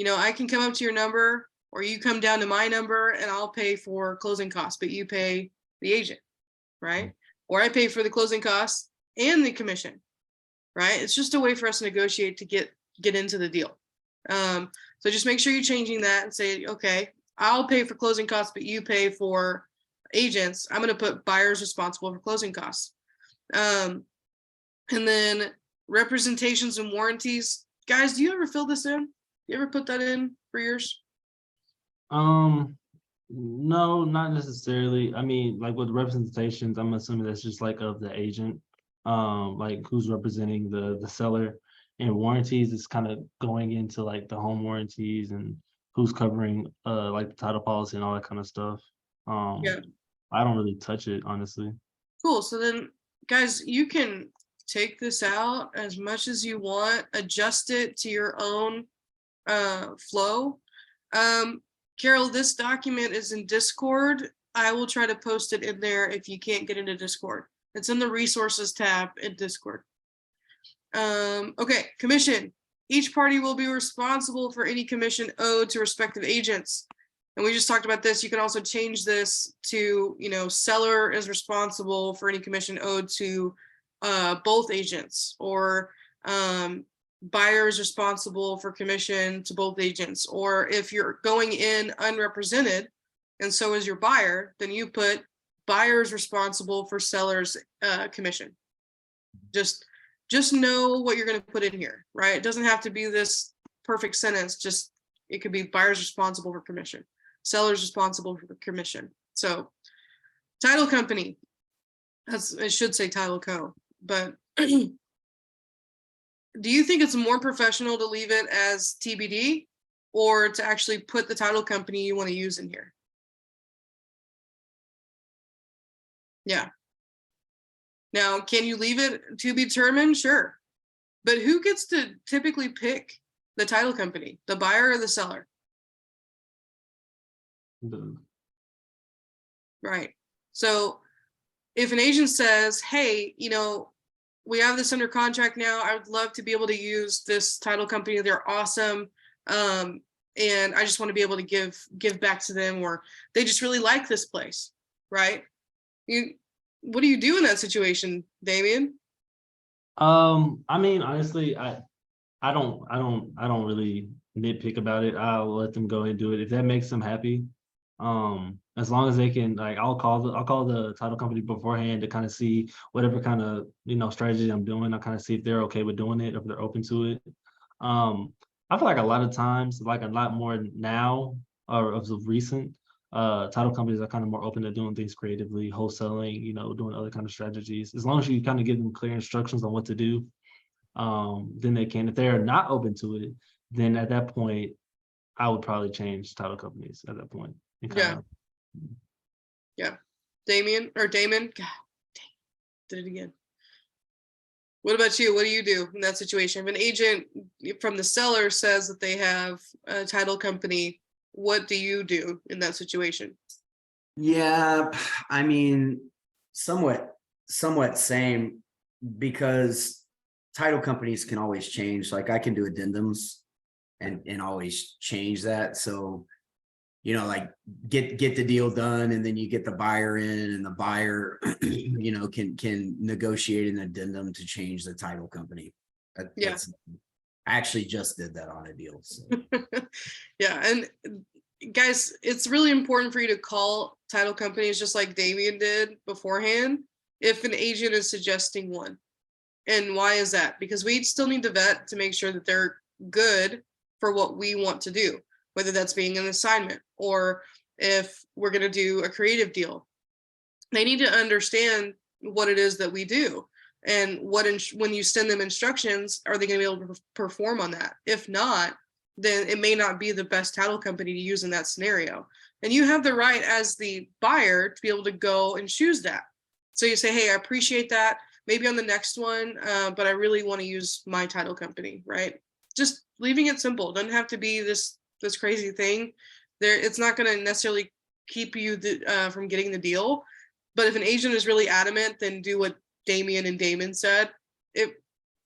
I can come up to your number or you come down to my number and I'll pay for closing costs, but you pay the agent, right? Or I pay for the closing costs and the commission, right? It's just a way for us to negotiate to get into the deal. So just make sure you're changing that and say, okay, I'll pay for closing costs, but you pay for agents. I'm going to put buyers responsible for closing costs. And then representations and warranties. Guys, do you ever fill this in? You ever put that in for yours? no, not necessarily. I mean, like with representations, I'm assuming that's just like of the agent, like who's representing the seller. And warranties is kind of going into like the home warranties and who's covering like the title policy and all that kind of stuff. Yeah. I don't really touch it, honestly. Cool. So then, guys, you can take this out as much as you want, adjust it to your own flow. Carol, this document is in Discord. I will try to post it in there if you can't get into Discord. It's in the resources tab in Discord. Okay, commission. Each party will be responsible for any commission owed to respective agents. And we just talked about this. You can also change this to, seller is responsible for any commission owed to both agents, or buyer is responsible for commission to both agents. Or if you're going in unrepresented and so is your buyer, then you put buyers responsible for seller's commission. Just know what you're going to put in here, right? It doesn't have to be this perfect sentence. Just it could be buyer's responsible for commission, seller's responsible for the commission. So title company, it should say title co, but do you think it's more professional to leave it as TBD or to actually put the title company you want to use in here? Yeah. Now, can you leave it to be determined? Sure. But who gets to typically pick the title company, the buyer or the seller? Right. So if an agent says, hey, we have this under contract now, I would love to be able to use this title company. They're awesome. And I just want to be able to give back to them, or they just really like this place, right? What do you do in that situation, Dameon? I mean, honestly, I don't really nitpick about it. I'll let them go and do it if that makes them happy. As long as they can, like, I'll call the title company beforehand to kind of see whatever kind of strategy I'm doing. I'll kind of see if they're okay with doing it, if they're open to it. I feel like a lot of times, like a lot more now, or of recent, title companies are kind of more open to doing things creatively, wholesaling, doing other kind of strategies. As long as you kind of give them clear instructions on what to do, then they can. If they're not open to it, then at that point, I would probably change title companies at that point. Yeah. Damon. God, dang, did it again. What about you? What do you do in that situation? If an agent from the seller says that they have a title company, what do you do in that situation? Yeah, I mean, somewhat same, because title companies can always change. Like I can do addendums and always change that. So, like get the deal done, and then you get the buyer in, and the buyer, can negotiate an addendum to change the title company. Yeah. I actually just did that on a deal. So. Yeah, and guys, it's really important for you to call title companies just like Dameon did beforehand if an agent is suggesting one. And why is that? Because we still need to vet to make sure that they're good for what we want to do, whether that's being an assignment or if we're going to do a creative deal. They need to understand what it is that we do, and when you send them instructions, are they going to be able to perform on that? If not, then it may not be the best title company to use in that scenario. And you have the right as the buyer to be able to go and choose that. So you say, hey, I appreciate that. Maybe on the next one, but I really want to use my title company, right? Just leaving it simple. It doesn't have to be this crazy thing. It's not going to necessarily keep you from getting the deal. But if an agent is really adamant, then do what Dameon and Damon said. If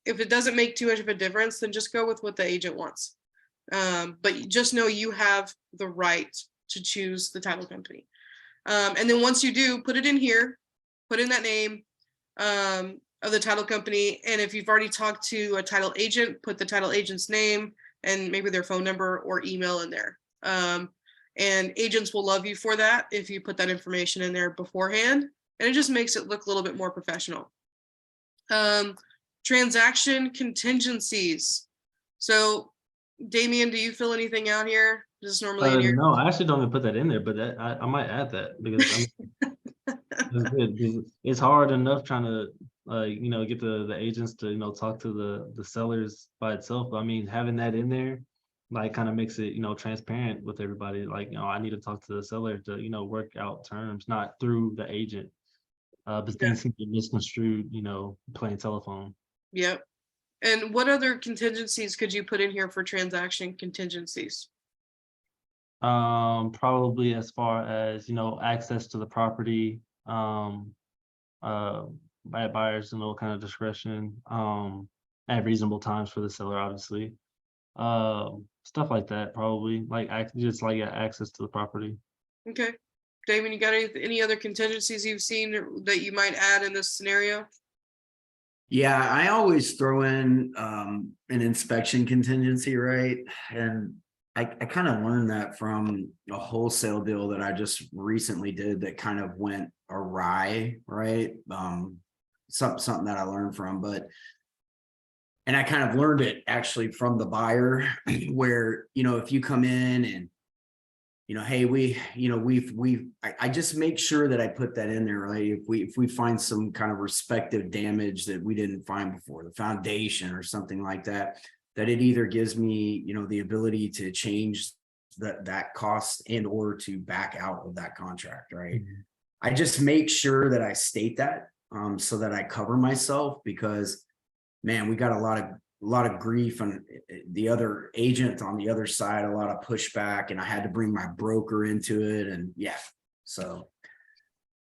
it doesn't make too much of a difference, then just go with what the agent wants. But just know you have the right to choose the title company. And then once you do, put it in here, put in that name of the title company. And if you've already talked to a title agent, put the title agent's name and maybe their phone number or email in there. And agents will love you for that if you put that information in there beforehand. And it just makes it look a little bit more professional. Transaction contingencies. So, Dameon, do you fill anything out here? Is this normally in your... No, I actually don't even put that in there, but I might add that because it's hard enough trying to get the agents to talk to the sellers by itself. I mean, having that in there like kind of makes it transparent with everybody. Like I need to talk to the seller to work out terms, not through the agent. But things can be misconstrued, playing telephone. Yep. And what other contingencies could you put in here for transaction contingencies? Probably as far as access to the property, by buyers, kind of discretion, at reasonable times for the seller, obviously. Stuff like that, probably like just like access to the property. Okay. Damon, you got any other contingencies you've seen that you might add in this scenario? Yeah, I always throw in an inspection contingency, right? And I kind of learned that from a wholesale deal that I just recently did that kind of went awry, right? something that I learned from, and I kind of learned it actually from the buyer where, if you come in and, hey, I just make sure that I put that in there, right? If we find some kind of respective damage that we didn't find before, the foundation or something like that, that it either gives me, the ability to change that cost and or to back out of that contract, right? I just make sure that I state that so that I cover myself, because man, we got a lot of grief on the other agent on the other side, a lot of pushback, and I had to bring my broker into it. And yeah, so.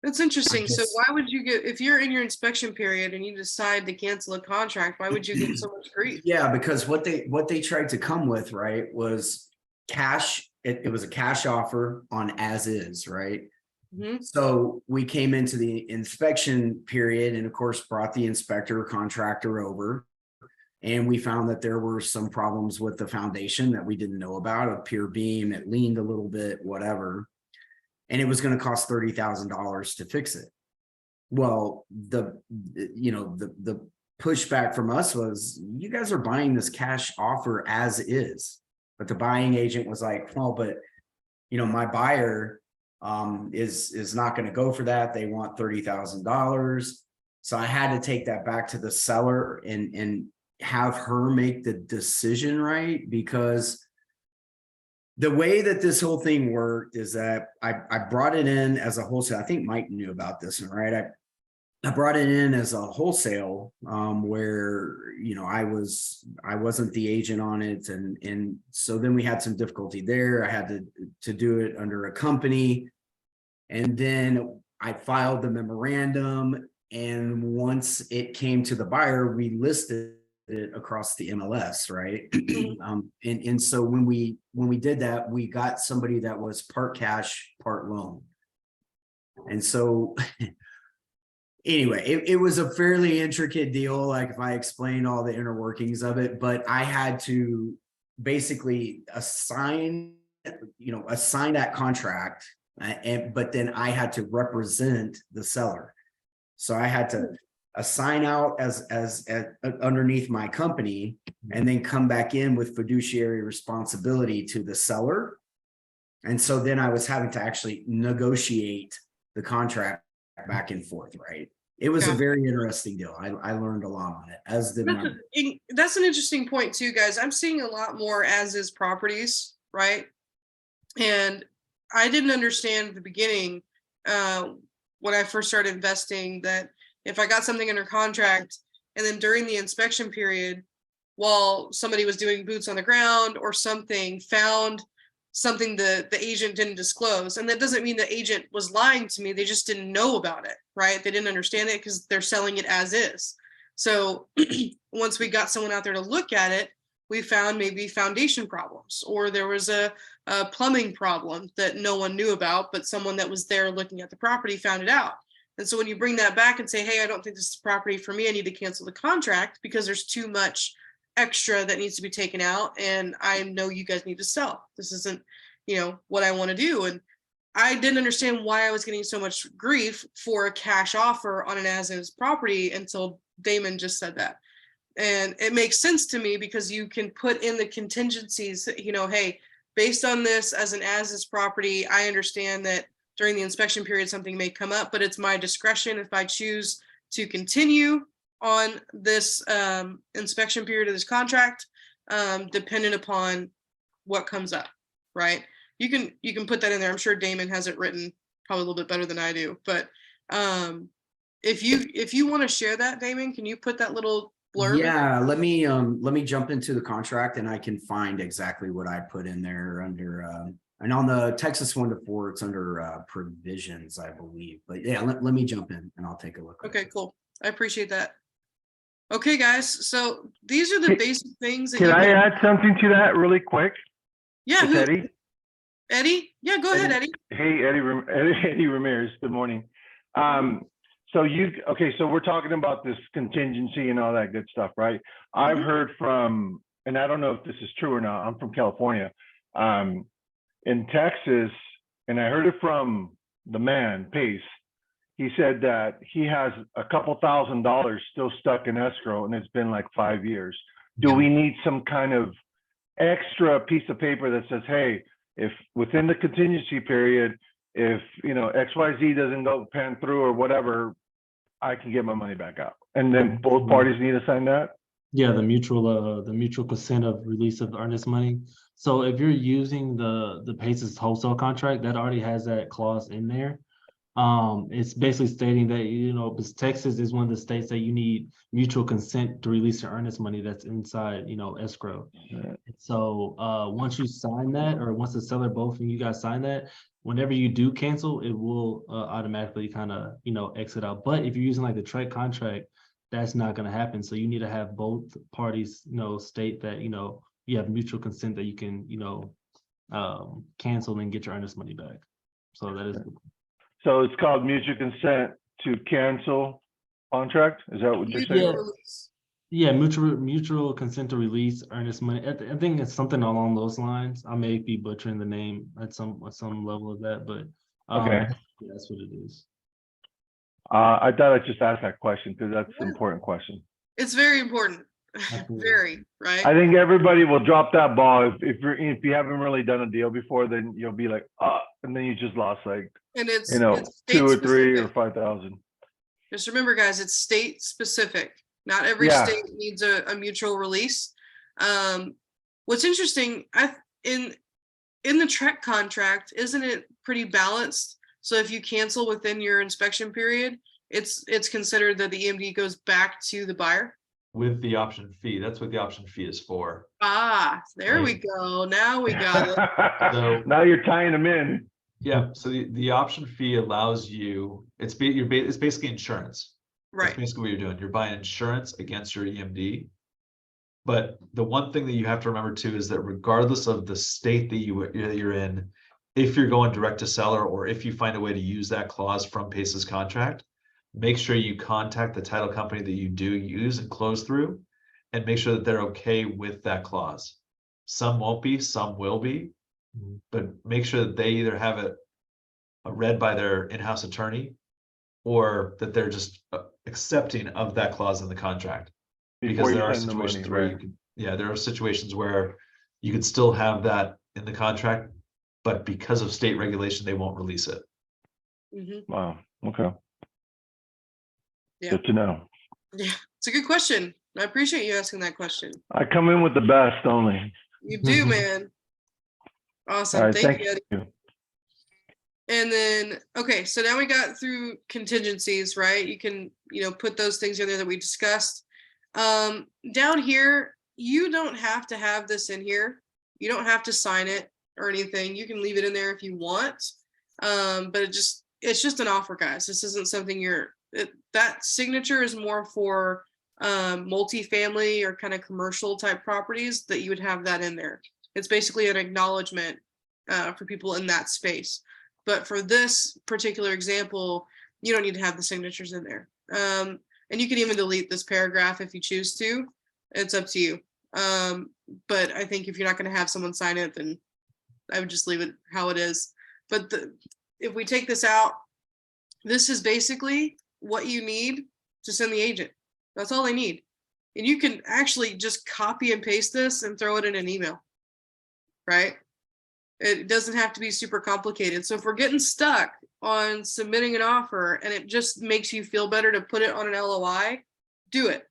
That's interesting. So just- why would you get, if you're in your inspection period and you decide to cancel a contract, why would you get so much grief? Yeah, because what they tried to come with, right, was cash. It was a cash offer on as is, right? Mhm. So we came into the inspection period and of course brought the inspector contractor over. And we found that there were some problems with the foundation that we didn't know about, a pier beam, it leaned a little bit, whatever. And it was going to cost $30,000 to fix it. Well, the pushback from us was, you guys are buying this cash offer as is. But the buying agent was like, well, but my buyer is not going to go for that. They want $30,000. So I had to take that back to the seller and have her make the decision, right? Because the way that this whole thing worked is that I brought it in as a wholesale. I think Mike knew about this, right? I brought it in as a wholesale where I wasn't the agent on it, and so then we had some difficulty there. I had to do it under a company, and then I filed the memorandum, and once it came to the buyer, we listed it across the MLS, right? And so when we did that, we got somebody that was part cash, part loan, and so. Anyway, it was a fairly intricate deal, like if I explained all the inner workings of it, but I had to basically assign that contract, but then I had to represent the seller. So I had to assign out as underneath my company, and then come back in with fiduciary responsibility to the seller. And so then I was having to actually negotiate the contract back and forth, right? It was a very interesting deal. I learned a lot on it, as did my. That's an interesting point too, guys. I'm seeing a lot more as is properties, right? And I didn't understand at the beginning when I first started investing that if I got something under contract and then during the inspection period, while somebody was doing boots on the ground or something, found something the agent didn't disclose. And that doesn't mean the agent was lying to me. They just didn't know about it, right? They didn't understand it because they're selling it as is. So once we got someone out there to look at it, we found maybe foundation problems, or there was a plumbing problem that no one knew about, but someone that was there looking at the property found it out. And so when you bring that back and say, hey, I don't think this is property for me, I need to cancel the contract because there's too much extra that needs to be taken out, and I know you guys need to sell. This isn't, what I want to do. And I didn't understand why I was getting so much grief for a cash offer on an as-is property until Dameon just said that. And it makes sense to me because you can put in the contingencies, hey, based on this as an as-is property, I understand that during the inspection period something may come up, but it's my discretion if I choose to continue on this inspection period of this contract, dependent upon what comes up, right? You can put that in there. I'm sure Dameon has it written probably a little bit better than I do, but if you want to share that, Dameon, can you put that little blurb? Yeah, let me jump into the contract and I can find exactly what I put in there under and on the Texas 1-4, it's under provisions, I believe. But yeah, let me jump in and I'll take a look. Okay, cool. I appreciate that. Okay, guys. So these are the basic things. Can I add something to that really quick? Yeah, It's Eddie. Eddie? Yeah, go ahead, Eddie. Hey, Eddie Ramirez. Good morning. So we're talking about this contingency and all that good stuff, right? I've heard from, and I don't know if this is true or not, I'm from California, in Texas, and I heard it from the man, Pace. he said that he has a couple $1,000s still stuck in escrow, and it's been like 5 years. Do we need some kind of extra piece of paper that says, hey, if within the contingency period, if XYZ doesn't go pan through or whatever, I can get my money back out? And then both parties need to sign that? Yeah, the mutual consent of release of earnest money. So if you're using the Paces wholesale contract, that already has that clause in there. It's basically stating that, because Texas is one of the states that you need mutual consent to release your earnest money that's inside, escrow. So once you sign that, or once the seller, both of you guys sign that, whenever you do cancel, it will automatically kind of, exit out. But if you're using like the trade contract, that's not going to happen. So you need to have both parties, state that, you have mutual consent that you can, cancel and get your earnest money back. So that is. So it's called mutual consent to cancel contract? Is that what you're saying? Yeah. Yeah, mutual consent to release earnest money. I think it's something along those lines. I may be butchering the name at some level of that, but Okay. that's what it is. I thought I'd just ask that question because that's an important question. It's very important. Absolutely. Very, right? I think everybody will drop that ball if you haven't really done a deal before, then you'll be like, and then you just lost like And it's 2 or 3 or state-specific. 5,000. Just remember, guys, it's state specific. Not every Yeah. state needs a mutual release. What's interesting, in the Trek contract, isn't it pretty balanced? So if you cancel within your inspection period, it's considered that the EMD goes back to the buyer. With the option fee, that's what the option fee is for. There we Right. go. Now we got it. So Now you're tying them in. yeah, so the option fee allows you, it's basically insurance. That's Right. basically what you're doing. You're buying insurance against your EMD. But the one thing that you have to remember too is that regardless of the state that you're in, if you're going direct to seller, or if you find a way to use that clause from Pace's contract, make sure you contact the title company that you do use and close through, and make sure that they're okay with that clause. Some won't be, some will be, but make sure that they either have it read by their in-house attorney, or that they're just accepting of that clause in the contract. Before Because you there are send the situations money, where there are situations where you could still have that in the contract, but because of state regulation, they won't release it. Mhm. Wow. Okay. Yeah. Good to know. Yeah, it's a good question. I appreciate you asking that question. I come in with the best only. You do, man. Awesome. All right. Thank Thank you, Eddie. you. And then, okay, so now we got through contingencies, right? You can, put those things in there that we discussed. Down here, you don't have to have this in here. You don't have to sign it or anything. You can leave it in there if you want. But it's just an offer, guys. This isn't something that signature is more for multifamily or kind of commercial type properties that you would have that in there. It's basically an acknowledgement for people in that space. But for this particular example, you don't need to have the signatures in there. And you can even delete this paragraph if you choose to. It's up to you. But I think if you're not going to have someone sign it, then I would just leave it how it is. But if we take this out, this is basically what you need to send the agent. That's all they need. And you can actually just copy and paste this and throw it in an email, right? It doesn't have to be super complicated. So if we're getting stuck on submitting an offer and it just makes you feel better to put it on an LOI, do it,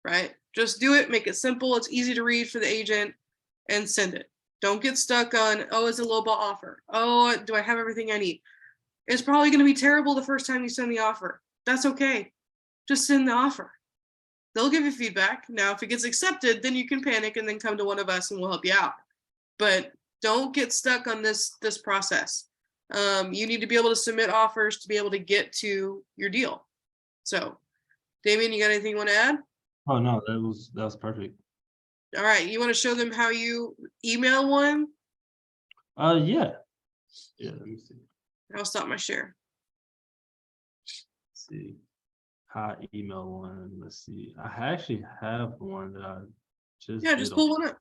right? Just do it, make it simple. It's easy to read for the agent and send it. Don't get stuck on, it's a lowball offer. Oh, do I have everything I need? It's probably going to be terrible the first time you send the offer. That's okay. Just send the offer. They'll give you feedback. Now, if it gets accepted, then you can panic and then come to one of us and we'll help you out. But don't get stuck on this process. You need to be able to submit offers to be able to get to your deal. So, Dameon, you got anything you want to add? Oh no, that was perfect. All right, you want to show them how you email one? Yeah. Let me see. I'll stop my share. Let's see. How I email one. Let's see. I actually have one that I just Yeah, just pull one up.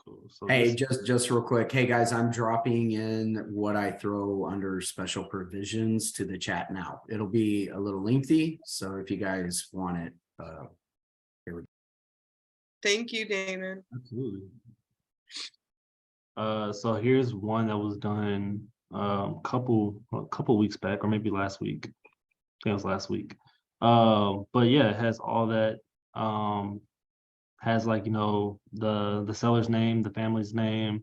Cool. So Hey, this, just real quick. Hey guys, I'm dropping in what I throw under special provisions to the chat now. It'll be a little lengthy, so if you guys want it, Thank you, Damon. absolutely. So here's one that was done a couple weeks back, or maybe last week. I think it was last week. But yeah, it has all that. Has like, you know, the seller's name, the family's name,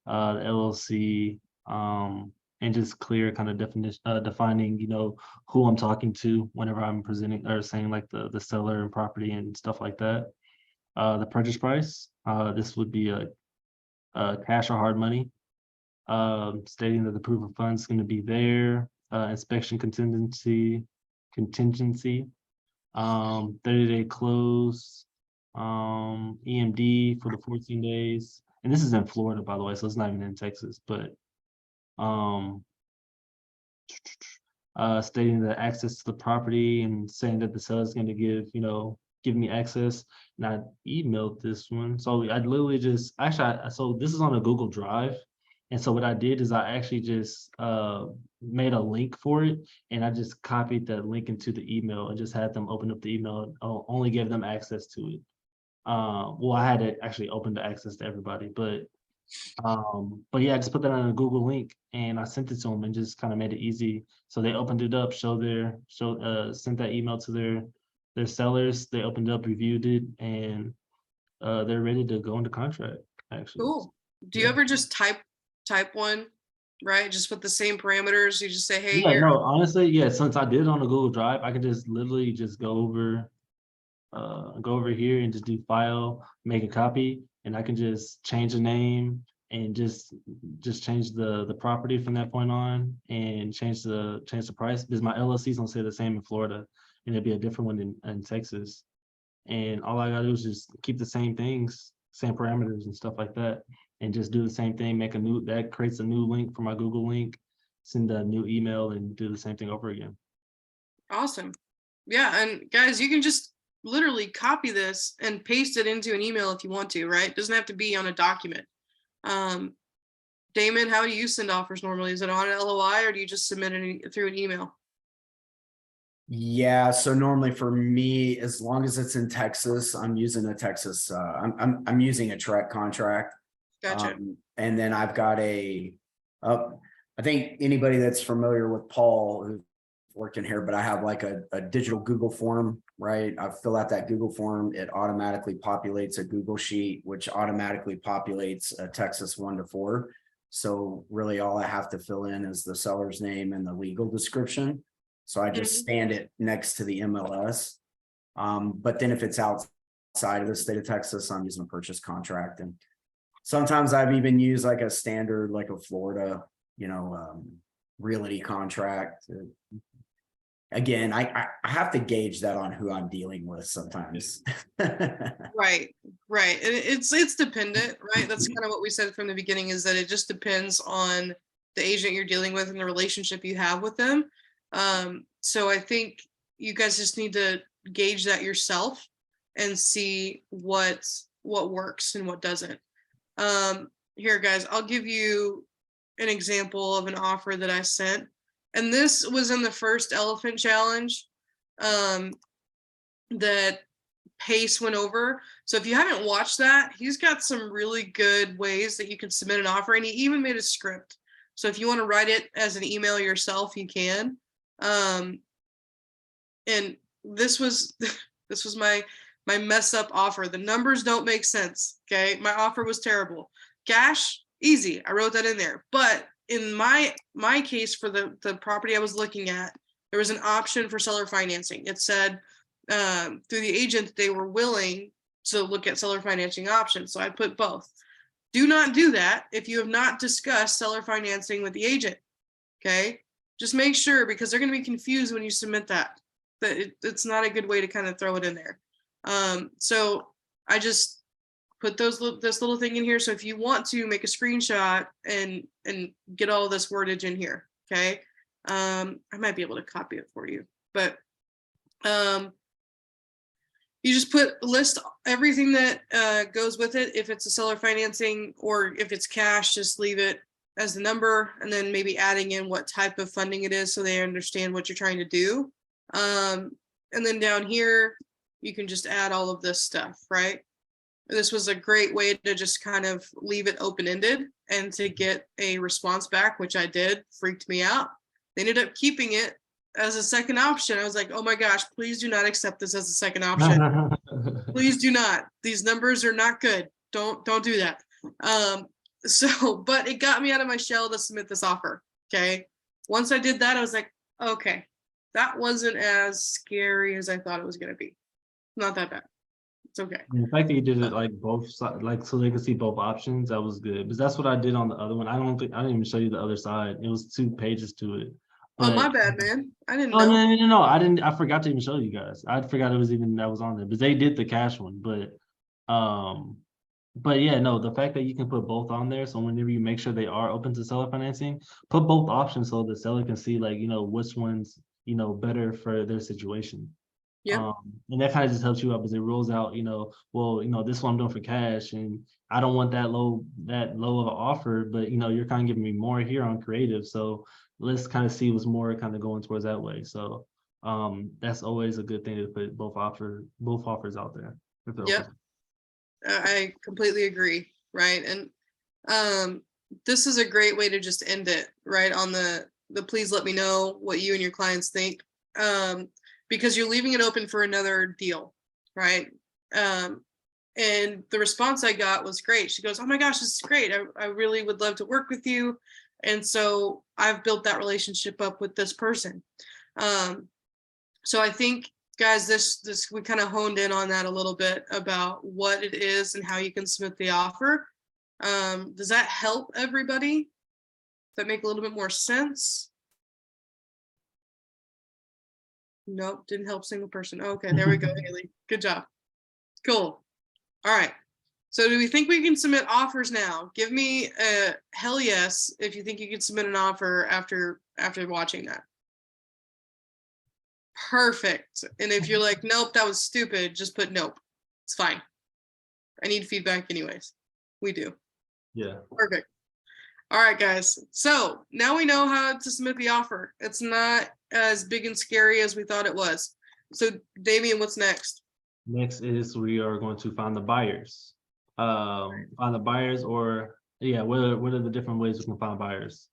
the LLC, and just clear kind of definition, defining, you know, who I'm talking to whenever I'm presenting or saying like the seller and property and stuff like that. The purchase price, this would be a cash or hard money, stating that the proof of funds is going to be there, inspection contingency, 30-day close, EMD for the 14 days. And this is in Florida, by the way, so it's not even in Texas, but stating that access to the property and saying that the seller is going to give, you know, give me access. And I emailed this one. So I literally just, so this is on a Google Drive. And so what I did is I actually just made a link for it, and I just copied that link into the email and just had them open up the email and only gave them access to it. Well, I had it actually open to access to everybody, but yeah, I just put that on a Google link and I sent it to them and just kind of made it easy. So they opened it up, sent that email to their sellers. They opened it up, reviewed it, and they're ready to go into contract, actually. Cool. Do you Yeah. ever just type one, right? Just with the same parameters. You just say, hey, Yeah, here. no, honestly, yeah, since I did it on a Google Drive, I can just literally just go over here and just do file, make a copy, and I can just change the name and just change the property from that point on, and change the price, because my LLCs don't say the same in Florida, and it'd be a different one in Texas. And all I gotta do is just keep the same things, same parameters and stuff like that, and just do the same thing, that creates a new link for my Google link, send a new email, and do the same thing over again. Awesome. Yeah, and guys, you can just literally copy this and paste it into an email if you want to, right? It doesn't have to be on a document. Damon, how do you send offers normally? Is it on an LOI, or do you just submit it through an email? yeah. So normally for me, as long as it's in Texas, I'm using a Texas. I'm using a Trek contract. Gotcha. And then I've got I think anybody that's familiar with Paul who's working here, but I have like a digital Google form, right? I fill out that Google form. It automatically populates a Google sheet, which automatically populates a Texas 1 to 4. So really all I have to fill in is the seller's name and the legal description. So I just stand it next to the MLS. But then if it's outside of the state of Texas, I'm using a purchase contract. And sometimes I've even used like a standard, like a Florida, realty contract. Again, I have to gauge that on who I'm dealing with sometimes. Right. And it's dependent, right? That's kind of what we said from the beginning, is that it just depends on the agent you're dealing with and the relationship you have with them. So I think you guys just need to gauge that yourself and see what works and what doesn't. Here, guys, I'll give you an example of an offer that I sent. And this was in the first Elephant Challenge that Pace went over. So if you haven't watched that, he's got some really good ways that you can submit an offer, and he even made a script. So if you want to write it as an email yourself, you can. And this was my mess up offer. The numbers don't make sense. Okay, my offer was terrible. Cash, easy. I wrote that in there. But in my case, for the property I was looking at, there was an option for seller financing. It said through the agent they were willing to look at seller financing options. So I put both. Do not do that if you have not discussed seller financing with the agent. Okay, just make sure, because they're going to be confused when you submit that it's not a good way to kind of throw it in there. So I just put this little thing in here. So if you want to make a screenshot and get all this wordage in here, okay, I might be able to copy it for you, but you just list everything that goes with it. If it's a seller financing or if it's cash, just leave it as the number, and then maybe adding in what type of funding it is so they understand what you're trying to do. And then down here, you can just add all of this stuff, right? This was a great way to just kind of leave it open-ended and to get a response back, which I did. Freaked me out. They ended up keeping it as a second option. I was like, oh my gosh, please do not accept this as a second option. Please do not. These numbers are not good. Don't do that. But it got me out of my shell to submit this offer. Okay. Once I did that, I was like, okay, that wasn't as scary as I thought it was going to be. Not that bad. It's okay. And the fact that you did it like both sides, like so they could see both options, that was good. Because that's what I did on the other one. I didn't even show you the other side. It was 2 pages to it. Oh, my But bad, man. I didn't oh know. no, I forgot to even show you guys. I forgot it was even that was on there. But they did the cash one. But yeah, no, the fact that you can put both on there, so whenever you make sure they are open to seller financing, put both options so the seller can see like, which one's, better for their situation. Yeah. And that kind of just helps you out because it rules out, well, this one I'm doing for cash and I don't want that low of an offer, but you're kind of giving me more here on creative. So let's kind of see what's more kind of going towards that way. So that's always a good thing to put both offers out there. Yep. I completely agree. Right. And this is a great way to just end it right on the please let me know what you and your clients think. Because you're leaving it open for another deal, right? And the response I got was great. She goes, oh my gosh, this is great. I really would love to work with you. And so I've built that relationship up with this person. So I think, guys, this we kind of honed in on that a little bit about what it is and how you can submit the offer. Does that help everybody? Does that make a little bit more sense? Nope, didn't help single person. Okay, there we go, Haley. Good job. Cool. All right. So do we think we can submit offers now? Give me a hell yes if you think you can submit an offer after watching that. Perfect. And if you're like, nope, that was stupid, just put nope. It's fine. I need feedback anyways. We do. Yeah. Perfect. All right, guys. So now we know how to submit the offer. It's not as big and scary as we thought it was. So Dameon, what's next? Next is we are going to find the buyers. Find the buyers or what are the different ways we can find buyers?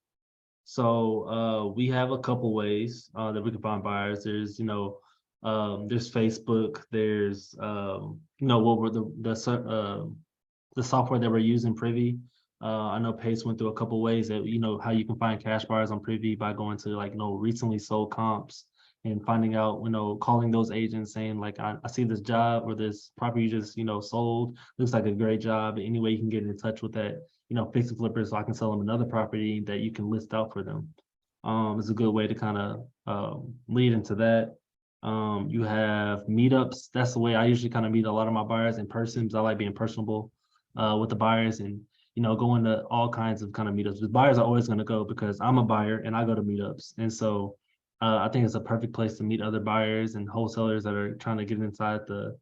So we have a couple ways that we can find buyers. There's there's Facebook, there's what were the software that we're using, Privy. I know Pace went through a couple ways that how you can find cash buyers on Privy by going to recently sold comps and finding out, calling those agents saying like, I see this job or this property you just sold, looks like a great job. Any way you can get in touch with that fix and flippers so I can sell them another property that you can list out for them. It's a good way to kind of lead into that. You have meetups. That's the way I usually kind of meet a lot of my buyers in person because I like being personable with the buyers and going to all kinds of kind of meetups. The buyers are always going to go because I'm a buyer and I go to meetups. And so I think it's a perfect place to meet other buyers and wholesalers that are trying to get inside the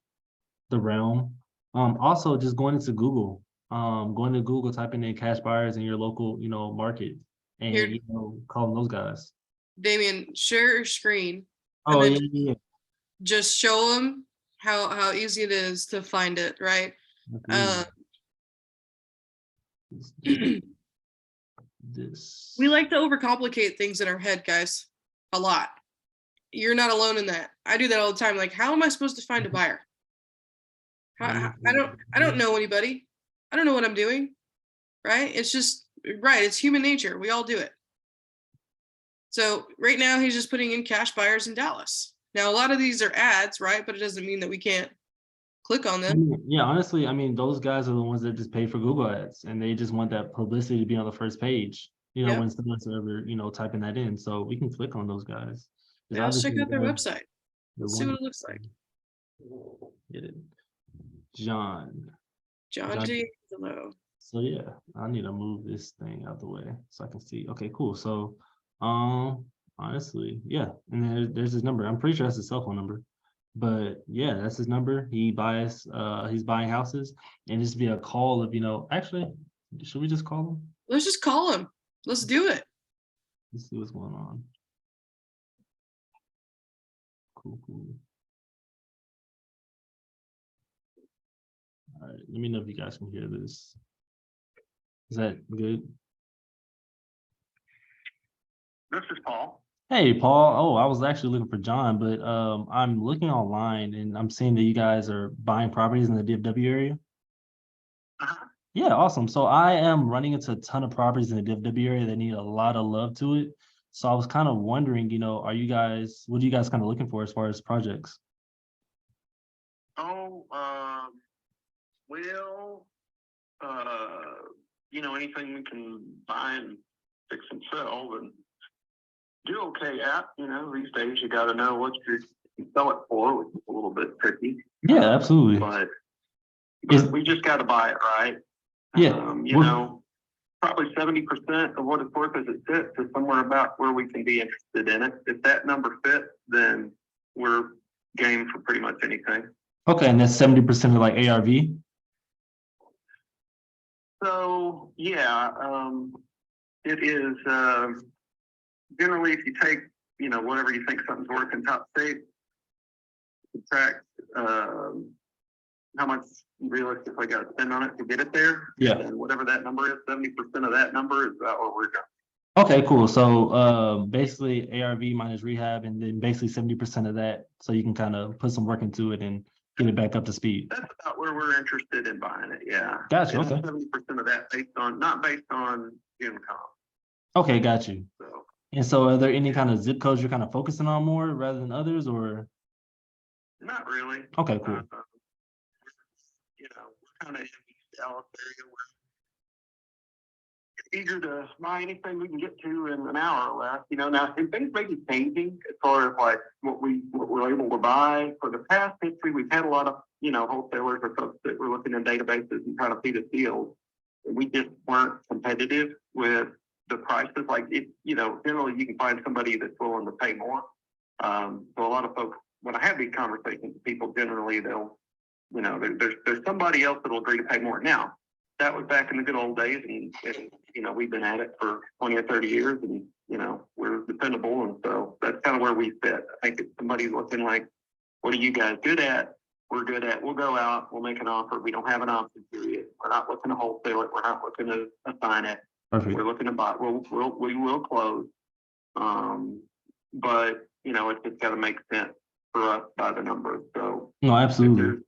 realm. Also just going into Google, typing in cash buyers in your local, market and, Here, calling those guys. Dameon, share your screen. Oh, and yeah. Just show them how easy it is to find it, right? This. We like to overcomplicate things in our head, guys, a lot. You're not alone in that. I do that all the time. Like, how am I supposed to find a buyer? I don't know anybody. I don't know what I'm doing, right? It's just, right, it's human nature. We all do it. So right now he's just putting in cash buyers in Dallas. Now, a lot of these are ads, right? But it doesn't mean that we can't click on them. Yeah, honestly, I mean, those guys are the ones that just pay for Google ads and they just want that publicity to be on the first page, Yep. when someone's ever, typing that in. So we can click on those guys. Yeah, let's check out their website. Let's see what it looks like. Get it. John G. Hello. So yeah, I need to move this thing out the way so I can see. Okay, cool. So honestly, yeah. And there's his number. I'm pretty sure that's his cell phone number. But yeah, that's his number. He's buying houses, and just be a call of, actually, should we just call him? Let's just call him. Let's do it. Let's see what's going on. Cool. All right, let me know if you guys can hear this. Is that good? This is Paul. Hey, Paul. Oh, I was actually looking for John, but I'm looking online and I'm seeing that you guys are buying properties in the DFW area. Uh-huh. Yeah, awesome. So I am running into a ton of properties in the DFW area that need a lot of love to it. So I was kind of wondering, what are you guys kind of looking for as far as projects? Oh, well, anything we can buy and fix and sell and do okay at, these days you got to know what you sell it for, which is a little bit tricky. Yeah, absolutely. But Is- we just got to buy it right. Yeah. Probably 70% of what it's worth as it sits is somewhere about where we can be interested in it. If that number fits, then we're game for pretty much anything. Okay, and that's 70% of like ARV? So yeah, it is generally if you take whatever you think something's worth in top state, subtract how much you realistically got to spend on it to get it there. Yeah. And whatever that number is, 70% of that number is about where we're going. Okay, cool. So basically ARV minus rehab, and then basically 70% of that, so you can kind of put some work into it and get it back up to speed. That's about where we're interested in buying it. Yeah. Gotcha. And Okay. 70% of that not based on income. Okay, got you. So And so are there any kind of zip codes you're kind of focusing on more rather than others, or? not really. Okay, cool. We're kind of in the Dallas area. We're eager to buy anything we can get to in an hour or less. Now and things may be changing as far as like what we're able to buy. For the past history, we've had a lot of wholesalers or folks that were looking in databases and trying to feed us deals. And we just weren't competitive with the prices. Like generally you can find somebody that's willing to pay more. So a lot of folks, when I have these conversations with people, generally they'll, there's somebody else that'll agree to pay more. Now, that was back in the good old days, and we've been at it for 20 or 30 years, and we're dependable, and so that's kind of where we fit. I think if somebody's looking like, what are you guys good at? We're good at. We'll go out, we'll make an offer. We don't have an option period. We're not looking to wholesale it. We're not looking to assign it. Perfect. We're looking to buy. We will close. But it's just got to make sense for us by the numbers. So No, if absolutely. there's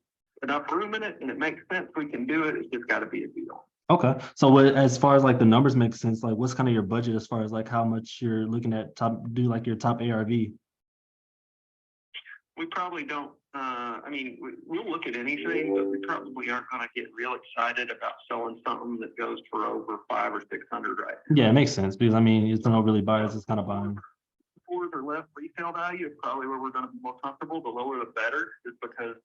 enough room in it and it makes sense, we can do it. It's just got to be a deal. Okay. So as far as like the numbers make sense, like what's kind of your budget as far as like how much you're looking at your top ARV? We probably don't. We'll look at anything, but we probably aren't going to get real excited about selling something that goes for over 500 or 600 right now. Yeah, it makes sense because it's not really buyers, it's kind of buying. Or less retail value is probably where we're going to be more comfortable. The lower the better, just because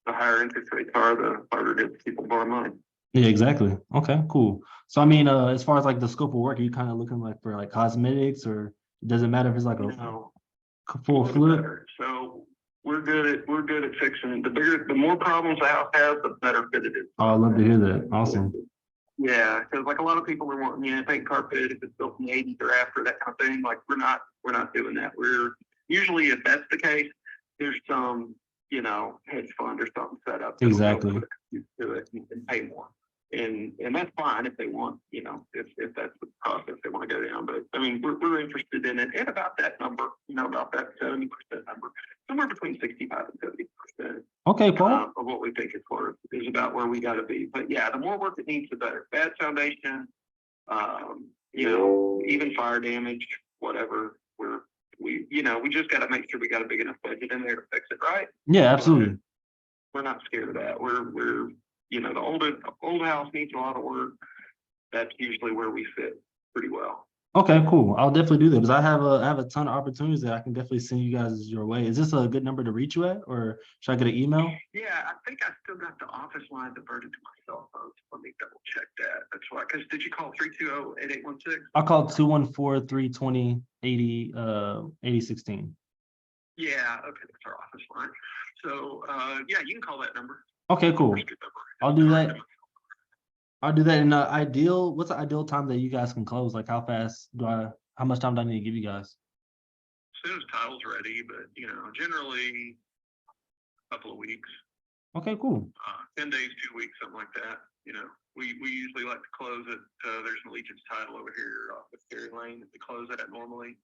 the higher interest rates are, the harder it is for people to borrow money. Yeah, exactly. Okay, cool. So as far as like the scope of work, are you kind of looking like for like cosmetics, or does it matter if it's like a full flip? So we're good at fixing. The more problems the house has, the better fit it is. Oh, I'd love to hear that. Awesome. Yeah, because like a lot of people are wanting, paint carpet if it's built in the 80s or after, that kind of thing. Like we're not doing that. We're usually, if that's the case, there's some hedge fund or something set up. Exactly. Do it and pay more. And that's fine if they want, if that's the process they want to go down. But we're interested in it at about that number, about that 70% number, somewhere between 65 and 70%. Okay, Paul. Of what we think it's worth is about where we got to be. But yeah, the more work it needs, the better. Bad foundation, even fire damage, whatever. We just got to make sure we got a big enough budget in there to fix it right. Yeah, absolutely. We're not scared of that. We're the old house needs a lot of work. That's usually where we fit pretty well. Okay, cool. I'll definitely do that because I have a ton of opportunities that I can definitely send you guys your way. Is this a good number to reach you at, or should I get an email? Yeah, I think I still got the office line diverted to my cell phone. So let me double check that. That's why. Because did you call 320-8816? I called 214-320-8016. Yeah, okay, that's our office line. So, yeah, you can call that number. Okay, cool. Good number. I'll do that. I'll do that in the ideal. What's the ideal time that you guys can close? Like how fast how much time do I need to give you guys? As soon as title's ready, but generally a couple of weeks, Okay, cool. 10 days, 2 weeks, something like that. We usually like to close it. There's an Allegiance title over here off of Ferry Lane that we close it at normally.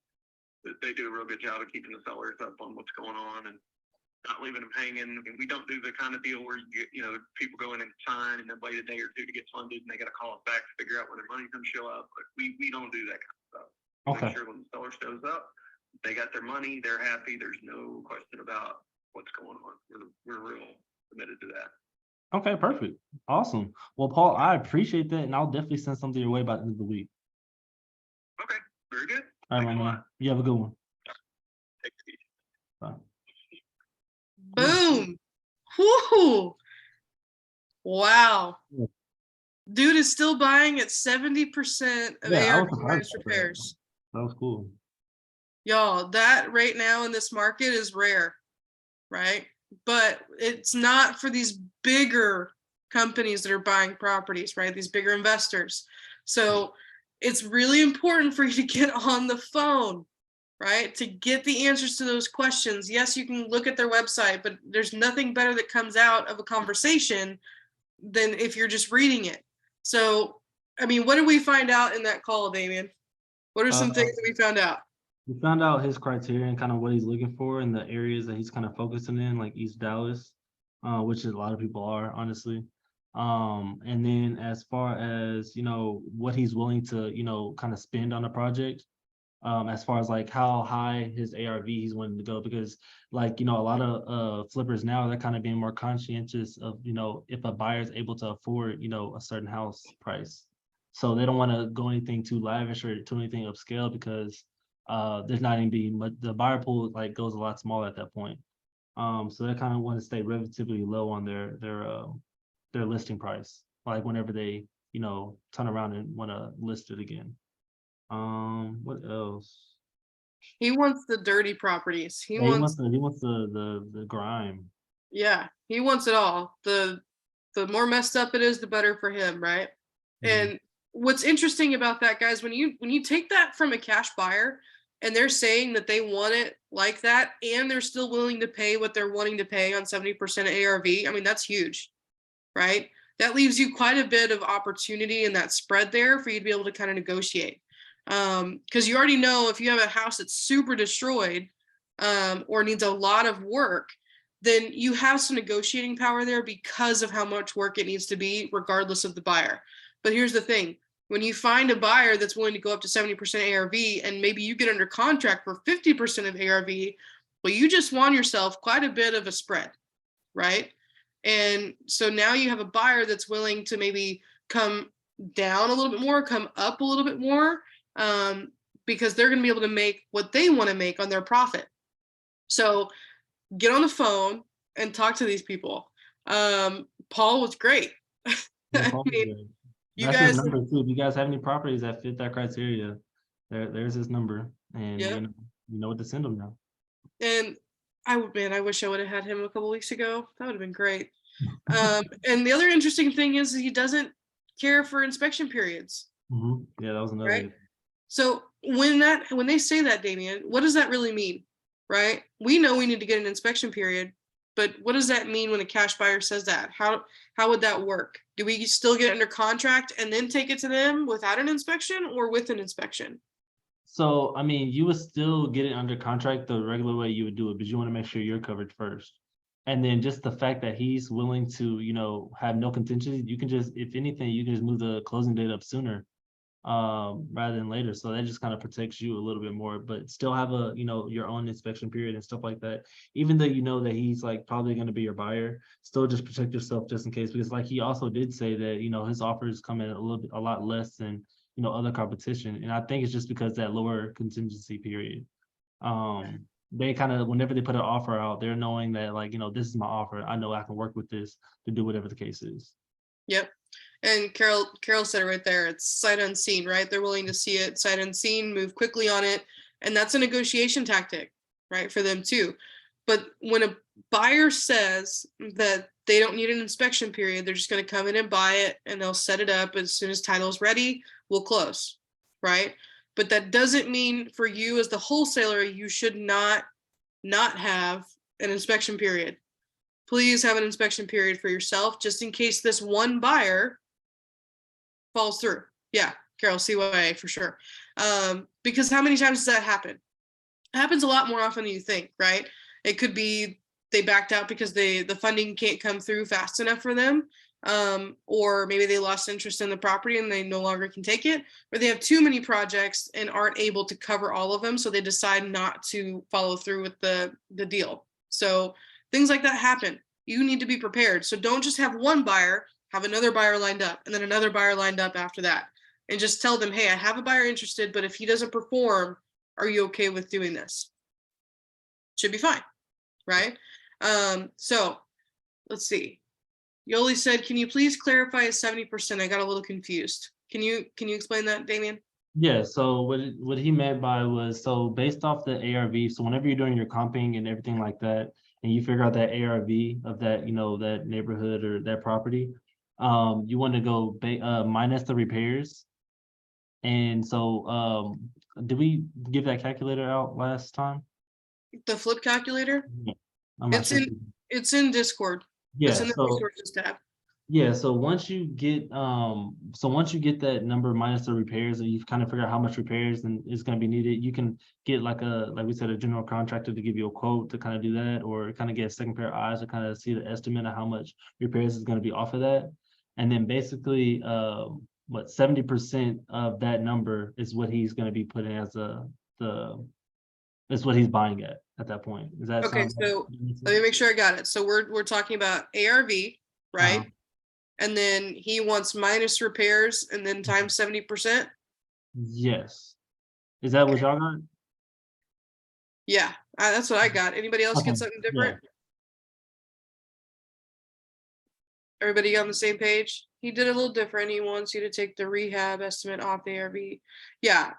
They do a real good job of keeping the sellers up on what's going on and not leaving them hanging. And we don't do the kind of deal where people go in and sign and then wait a day or two to get funded and they got to call us back to figure out when their money's going to show up. But we don't do that kind of stuff. Okay. Make sure when the seller shows up, they got their money, they're happy. There's no question about what's going on. We're real committed to that. Okay, perfect. Awesome. Well, Paul, I appreciate that, and I'll definitely send something your way by the end of the week. Okay, very good. All right, Thanks a my man. lot. You have a good one. Take it easy. Bye. Boom. Whoo. Wow. Yeah. Dude is still buying at 70% of Yeah, I was ARV surprised minus about that. repairs. That was cool. Y'all, that right now in this market is rare, right? But it's not for these bigger companies that are buying properties, right? These bigger investors. So it's really important for you to get on the phone, right? To get the answers to those questions. Yes, you can look at their website, but there's nothing better that comes out of a conversation than if you're just reading it. So, I mean, what did we find out in that call, Dameon? What are some things that we found out? We found out his criteria and kind of what he's looking for in the areas that he's kind of focusing in, like East Dallas, which a lot of people are, honestly. And then as far as, what he's willing to, kind of spend on a project, as far as like how high his ARV he's willing to go, because like, a lot of flippers now, they're kind of being more conscientious of, if a buyer is able to afford, a certain house price. So they don't want to go anything too lavish or to anything upscale because there's not even being much, the buyer pool like goes a lot smaller at that point. So they kind of want to stay relatively low on their listing price, like whenever they, turn around and want to list it again. What else? He wants the dirty properties. He Yeah, wants the grime. yeah, he wants it all. The more messed up it is, the better for him, right? Mhm. And what's interesting about that, guys, when you take that from a cash buyer and they're saying that they want it like that and they're still willing to pay what they're wanting to pay on 70% ARV, I mean, that's huge, right? That leaves you quite a bit of opportunity in that spread there for you to be able to kind of negotiate. Because you already know if you have a house that's super destroyed or needs a lot of work, then you have some negotiating power there because of how much work it needs to be, regardless of the buyer. But here's the thing. When you find a buyer that's willing to go up to 70% ARV and maybe you get under contract for 50% of ARV, well, you just won yourself quite a bit of a spread, right? And so now you have a buyer that's willing to maybe come down a little bit more, come up a little bit more, because they're going to be able to make what they want to make on their profit. So get on the phone and talk to these people. Paul was great. Yeah, I mean, you that's his guys, number too. If you guys have any properties that fit that criteria, there's his number, and yeah. you know what to send them now. And I wish I would have had him a couple weeks ago. That would have been great. And the other interesting thing is he doesn't care for inspection periods. Yeah, that was another. Right. So when they say that, Dameon, what does that really mean? Right? We know we need to get an inspection period, but what does that mean when a cash buyer says that? How would that work? Do we still get under contract and then take it to them without an inspection or with an inspection? So, I mean, you would still get it under contract the regular way you would do it, but you want to make sure you're covered first. And then just the fact that he's willing to, have no contingency, you can just, if anything, you can just move the closing date up sooner rather than later. So that just kind of protects you a little bit more, but still have your own inspection period and stuff like that. Even though you know that he's like probably going to be your buyer, still just protect yourself just in case, because like he also did say that, his offers come in a lot less than, other competition. And I think it's just because that lower contingency period. They kind of, whenever they put an offer out, they're knowing that like, this is my offer. I know I can work with this to do whatever the case is. Yep. And Carol said it right there. It's sight unseen, right? They're willing to see it sight unseen, move quickly on it. And that's a negotiation tactic. right, for them too. But when a buyer says that they don't need an inspection period, they're just going to come in and buy it and they'll set it up as soon as title's ready, we'll close, right? But that doesn't mean for you as the wholesaler, you should not have an inspection period. Please have an inspection period for yourself, just in case this one buyer falls through. Yeah, Carol, CYA for sure. Because how many times does that happen? It happens a lot more often than you think, right? It could be they backed out because the funding can't come through fast enough for them. Or maybe they lost interest in the property and they no longer can take it, or they have too many projects and aren't able to cover all of them, so they decide not to follow through with the deal. So things like that happen. You need to be prepared. So don't just have one buyer, have another buyer lined up and then another buyer lined up after that, and just tell them, hey, I have a buyer interested, but if he doesn't perform, are you okay with doing this? Should be fine, right? So let's see. Yoli said, can you please clarify 70%? I got a little confused. Can you explain that, Dameon? Yeah, so what he meant by was, so based off the ARV, so whenever you're doing your comping and everything like that, and you figure out that ARV of that, you know, that neighborhood or that property, you want to go minus the repairs. And so did we give that calculator out last time? The flip calculator? Yeah. I'm not sure. It's in Discord. Yeah, It's in the so resources tab. yeah, so once you get that number minus the repairs, and you've kind of figured out how much repairs and is going to be needed, you can get like we said, a general contractor to give you a quote to kind of do that, or kind of get a second pair of eyes to kind of see the estimate of how much repairs is going to be off of that. And then basically 70% of that number is what he's going to be putting as is what he's buying at that point. Is that Okay, so let me make sure I got it. So we're talking about ARV, right? Uh-huh. And then he wants minus repairs and then times 70%. Yes. Is that what y'all got? Yeah, that's what I got. Anybody else Okay, get something different? Everybody on the same page? He did a little different. He wants you to take the rehab estimate off the ARV. Yeah,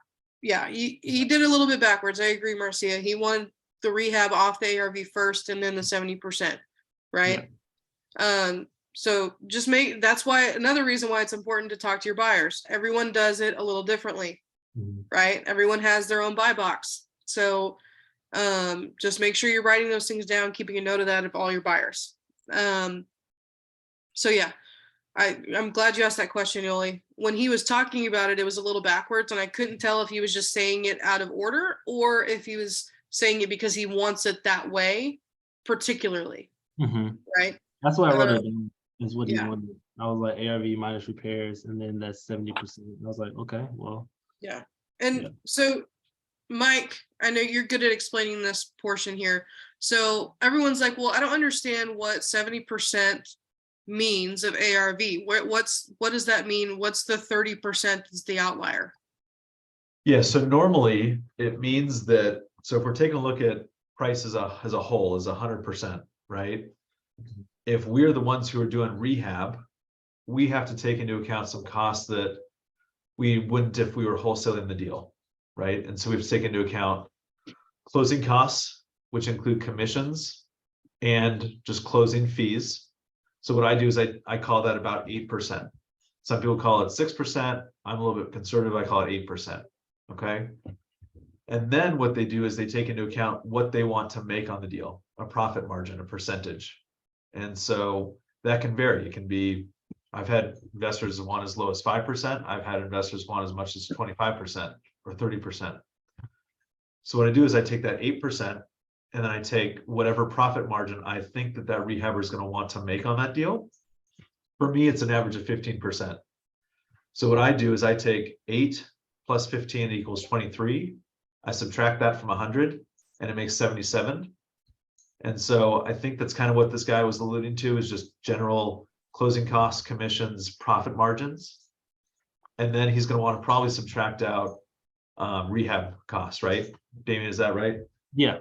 he did a little bit backwards. I agree, Marcia. He wanted the rehab off the ARV first and then the 70%, right? Yeah. So just that's why another reason why it's important to talk to your buyers. Everyone does it a little differently, right? Everyone has their own buy box. So just make sure you're writing those things down, keeping a note of that of all your buyers. So yeah, I'm glad you asked that question, Yoli. When he was talking about it, it was a little backwards, and I couldn't tell if he was just saying it out of order or if he was saying it because he wants it that way, particularly. Right? That's what I wrote it down, is what he yeah. wanted. I was like ARV minus repairs, and then that's 70%. I was like, okay, well. Yeah. And so, Mike, I know you're good at explaining this portion here. So everyone's like, well, I don't understand what 70% means of ARV. What does that mean? What's the 30% is the outlier? Yeah, so normally it means that, so if we're taking a look at price as a whole is 100%, right? If we're the ones who are doing rehab, we have to take into account some costs that we wouldn't if we were wholesaling the deal, right? And so we have to take into account closing costs, which include commissions and just closing fees. So what I do is I call that about 8%. Some people call it 6%. I'm a little bit conservative. I call it 8%. Okay. And then what they do is they take into account what they want to make on the deal, a profit margin, a percentage. And so that can vary. It can be, I've had investors want as low as 5%. I've had investors want as much as 25% or 30%. So what I do is I take that 8% and then I take whatever profit margin I think that rehabber is going to want to make on that deal. For me, it's an average of 15%. So what I do is I take 8 plus 15 equals 23. I subtract that from 100 and it makes 77. And so I think that's kind of what this guy was alluding to, is just general closing costs, commissions, profit margins. And then he's going to want to probably subtract out rehab costs, right? Dameon, is that right? Yeah.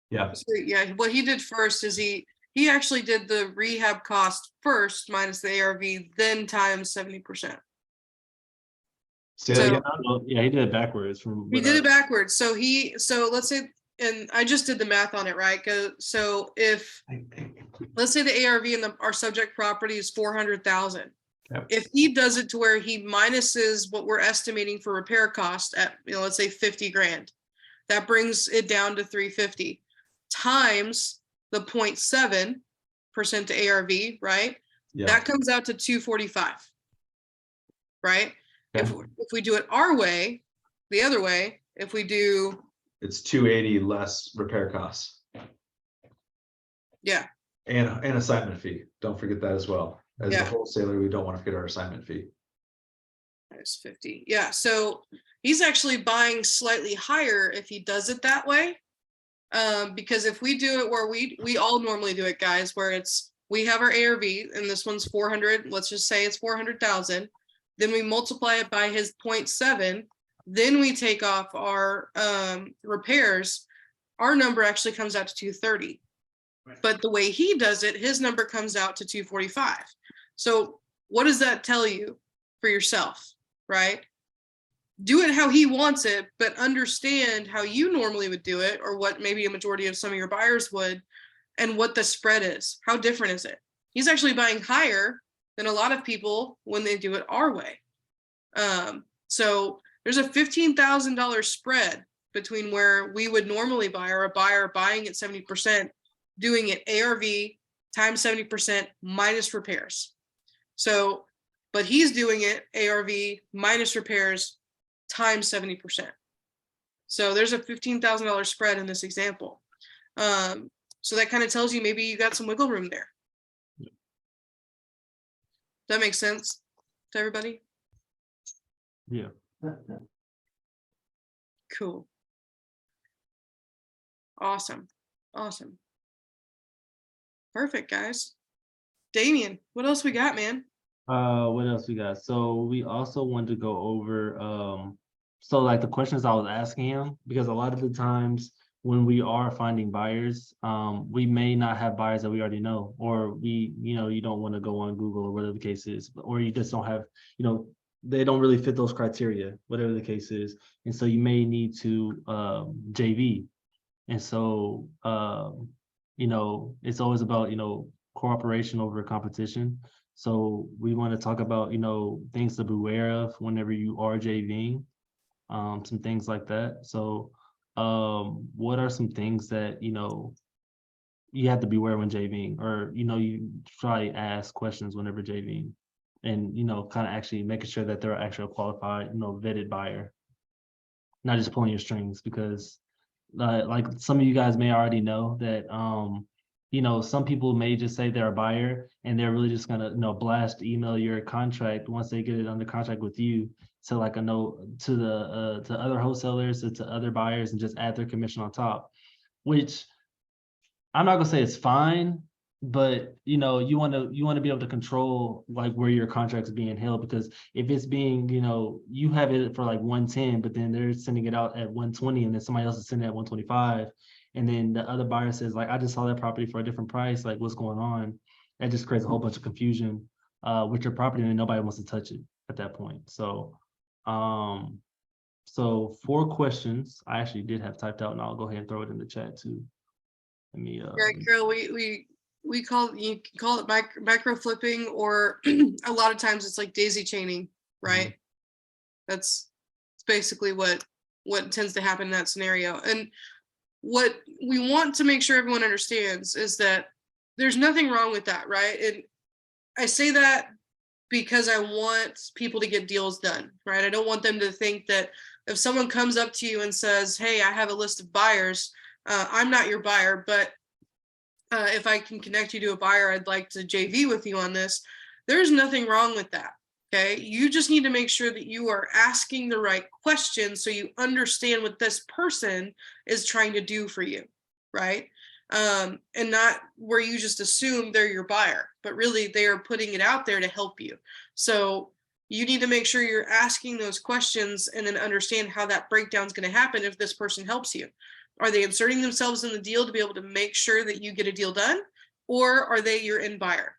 Yeah. So, yeah. What he did first is he actually did the rehab cost first minus the ARV, then times 70%. So, yeah, he did it backwards. He did it backwards. So let's say and I just did the math on it, right? So if, let's say the ARV in our subject property is 400,000. Yep. If he does it to where he minuses what we're estimating for repair cost at, let's say 50 grand, that brings it down to 350 times the 0.7% to ARV, right? Yeah. That comes out to 245, right? Okay. If we do it our way, the other way, if we do, It's 280 less repair costs yeah, and assignment fee. Don't forget that as well. As a Yeah. wholesaler, we don't want to forget our assignment fee. minus 50. Yeah, so he's actually buying slightly higher if he does it that way. Because if we do it where we all normally do it, guys, where it's we have our ARV and this one's 400, let's just say it's 400,000, then we multiply it by his 0.7, then we take off our repairs, our number actually comes out to 230. But the way he does it, his number comes out to 245. So what does that tell you for yourself, right? Do it how he wants it, but understand how you normally would do it, or what maybe a majority of some of your buyers would, and what the spread is. How different is it? He's actually buying higher than a lot of people when they do it our way. So there's a $15,000 spread between where we would normally buy, or a buyer buying at 70%, doing it ARV times 70% minus repairs. So, but he's doing it ARV minus repairs times 70%. So there's a $15,000 spread in this example. So that kind of tells you maybe you got some wiggle room there. That makes sense to everybody? Yeah. Cool. Awesome. Awesome. Perfect, guys. Dameon, what else we got, man? What else we got? So we also wanted to go over so like the questions I was asking him, because a lot of the times when we are finding buyers, we may not have buyers that we already know, or we, you don't want to go on Google or whatever the case is, or you just don't have, they don't really fit those criteria, whatever the case is. And so you may need to JV. And so it's always about, cooperation over competition. So we want to talk about, things to beware of whenever you are JVing, some things like that. So what are some things that, you have to beware when JVing, or, you try to ask questions whenever JVing, and, kind of actually making sure that they're actually a qualified, vetted buyer, not just pulling your strings, because like some of you guys may already know that, some people may just say they're a buyer and they're really just gonna, blast email your contract once they get it under contract with you to like a note to the to other wholesalers, to other buyers, and just add their commission on top, which I'm not gonna say it's fine, but you want to be able to control like where your contract's being held, because if it's being, you have it for like 110, but then they're sending it out at 120, and then somebody else is sending it at 125, and then the other buyer says like, I just saw that property for a different price, like what's going on? That just creates a whole bunch of confusion with your property, and nobody wants to touch it at that point. So 4 questions I actually did have typed out, and I'll go ahead and throw it in the chat too. Let me Yeah, Carol, we call it micro flipping, or a lot of times it's like daisy chaining, right? That's basically what tends to happen in that scenario. And what we want to make sure everyone understands is that there's nothing wrong with that, right? And I say that because I want people to get deals done, right? I don't want them to think that if someone comes up to you and says, hey, I have a list of buyers, I'm not your buyer, but if I can connect you to a buyer, I'd like to JV with you on this. There's nothing wrong with that. Okay. You just need to make sure that you are asking the right questions so you understand what this person is trying to do for you. Right. And not where you just assume they're your buyer, but really they are putting it out there to help you. So you need to make sure you're asking those questions and then understand how that breakdown is going to happen if this person helps you. Are they inserting themselves in the deal to be able to make sure that you get a deal done, or are they your end buyer?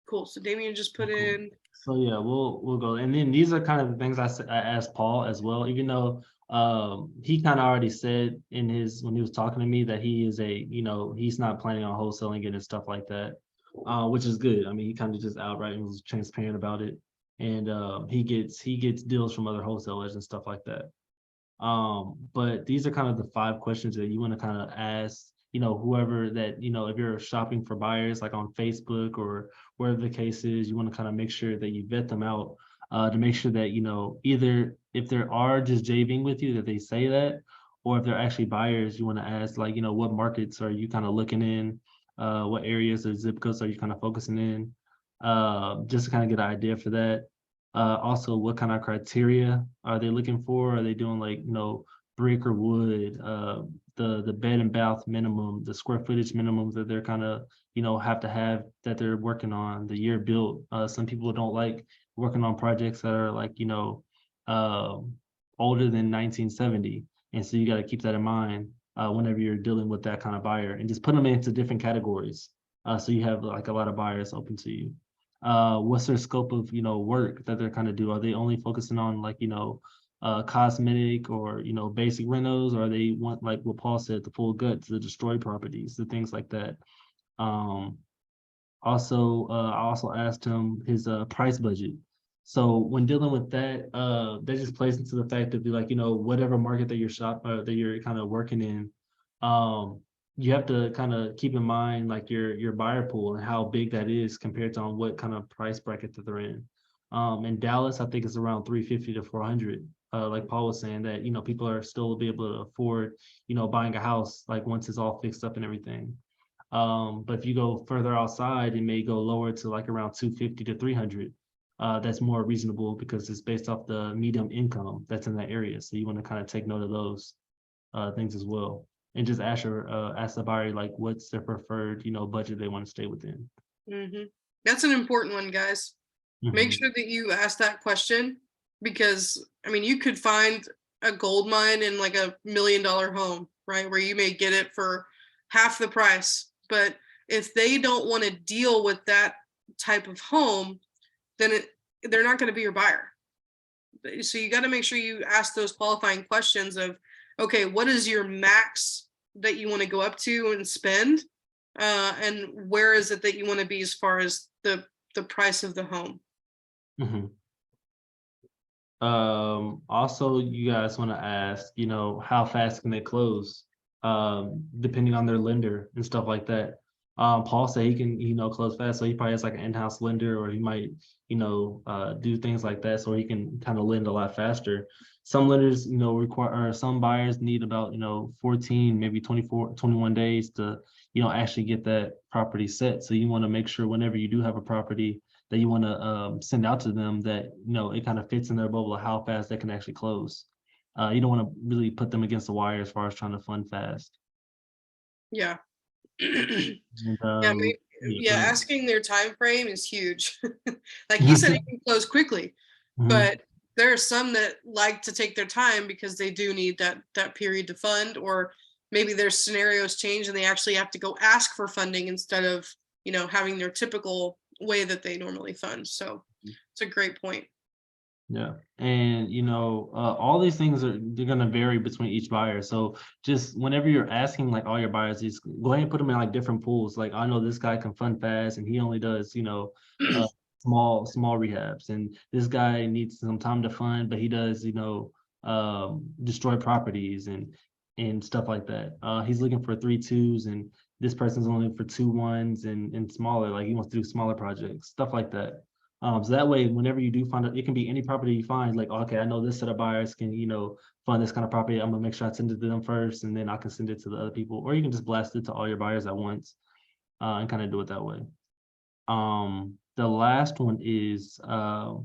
Cool. So Dameon just put in. So yeah, we'll go. And then these are kind of the things I asked Paul as well, even though he kind of already said in his, when he was talking to me, that he is a, you know, he's not planning on wholesaling it and stuff like that, which is good. I mean, he kind of just outright was transparent about it. And he gets deals from other wholesalers and stuff like that. But these are kind of the 5 questions that you want to kind of ask, you know, whoever that, you know, if you're shopping for buyers like on Facebook or wherever the case is, you want to kind of make sure that you vet them out, to make sure that, you know, either if there are just JVing with you, that they say that, or if they're actually buyers, you want to ask, like, you know, what markets are you kind of looking in, what areas or zip codes are you kind of focusing in, just to kind of get an idea for that. Also, what kind of criteria are they looking for? Are they doing, like, you know, brick or wood, the bed and bath minimum, the square footage minimums that they're kind of, you know, have to have, that they're working on, the year built. Some people don't like working on projects that are, like, you know, older than 1970. And so you got to keep that in mind whenever you're dealing with that kind of buyer, and just put them into different categories. So you have like a lot of buyers open to you. What's their scope of, you know, work that they're kind of do? Are they only focusing on, like, you know, cosmetic or, you know, basic renos, or they want, like what Paul said, the full guts, the destroyed properties, the things like that. Also, I also asked him his price budget. So when dealing with that, that just plays into the fact of, like, you know, whatever market that that you're kind of working in, you have to kind of keep in mind, like, your buyer pool and how big that is compared to on what kind of price bracket that they're in. In Dallas, I think it's around 350 to 400. Like Paul was saying, that, you know, people are still be able to afford, you know, buying a house, like, once it's all fixed up and everything. But if you go further outside, it may go lower to like around 250 to 300. That's more reasonable because it's based off the medium income that's in that area. So you want to kind of take note of those things as well, and just ask the buyer, like, what's their preferred, you know, budget they want to stay within. That's an important one, guys. Make Mhm. sure that you ask that question, because I mean, you could find a gold mine in like $1 million home, right, where you may get it for half the price. But if they don't want to deal with that type of home, then they're not going to be your buyer. So you got to make sure you ask those qualifying questions of, okay, what is your max that you want to go up to and spend, and where is it that you want to be as far as the price of the home. Mhm. Also, you guys want to ask, you know, how fast can they close, depending on their lender and stuff like that. Paul said he can, you know, close fast, so he probably has like an in-house lender, or he might, you know, do things like that, so he can kind of lend a lot faster. Some lenders, you know, require, or some buyers need about, you know, 14, maybe 24, 21 days to, you know, actually get that property set. So you want to make sure whenever you do have a property that you want to send out to them, that, you know, it kind of fits in their bubble of how fast they can actually close. You don't want to really put them against the wire as far as trying to fund fast. Yeah. And, Yeah, go ahead. asking their time frame is huge. Like he said, it can close quickly, but there are some that like to take their time because they do need that period to fund, or maybe their scenarios change and they actually have to go ask for funding instead of, you know, having their typical way that they normally fund. So it's a great point. Yeah, and you know, all these things they're gonna vary between each buyer. So just whenever you're asking like all your buyers, just go ahead and put them in like different pools. Like, I know this guy can fund fast, and he only does, you know, small rehabs, and this guy needs some time to fund, but he does, you know, destroy properties and stuff like that. He's looking for 3 2s, and this person's only for 2 1s and smaller. Like, he wants to do smaller projects, stuff like that. So that way, whenever you do find it can be any property you find, like, okay, I know this set of buyers can, you know, fund this kind of property. I'm gonna make sure I send it to them first, and then I can send it to the other people, or you can just blast it to all your buyers at once, and kind of do it that way. The last one is, I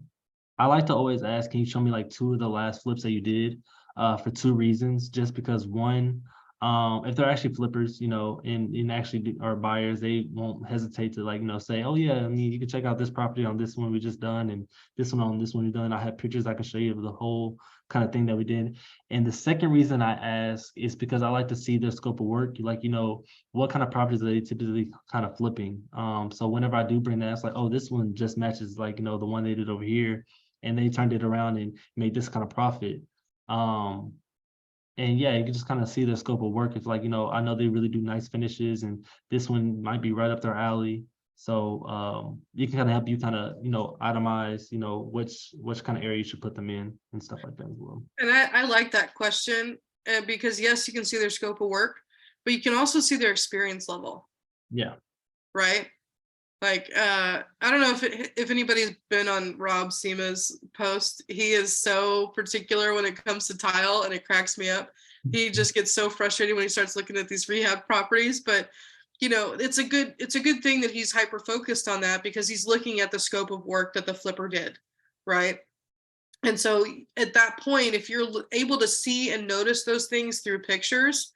like to always ask, can you show me like 2 of the last flips that you did, for 2 reasons? Just because, one, if they're actually flippers, you know, and actually are buyers, they won't hesitate to, like, you know, say, oh yeah, I mean, you can check out this property on this one we just done, and this one on this one we done. I have pictures I can show you of the whole kind of thing that we did. And the second reason I ask is because I like to see their scope of work, like, you know, what kind of properties are they typically kind of flipping. So whenever I do bring that, it's like, oh, this one just matches, like, you know, the one they did over here, and they turned it around and made this kind of profit. And yeah, you can just kind of see the scope of work. It's like, you know, I know they really do nice finishes and this one might be right up their alley. So you can kind of help you kind of, you know, itemize, you know, which kind of area you should put them in and stuff like that as well. And I like that question because yes, you can see their scope of work, but you can also see their experience level, Yeah. right? Like, I don't know if anybody's been on Rob Sema's post. He is so particular when it comes to tile, and it cracks me up. He just gets so frustrated when he starts looking at these rehab properties. But you know, it's a good thing that he's hyper focused on that, because he's looking at the scope of work that the flipper did, right? And so at that point, if you're able to see and notice those things through pictures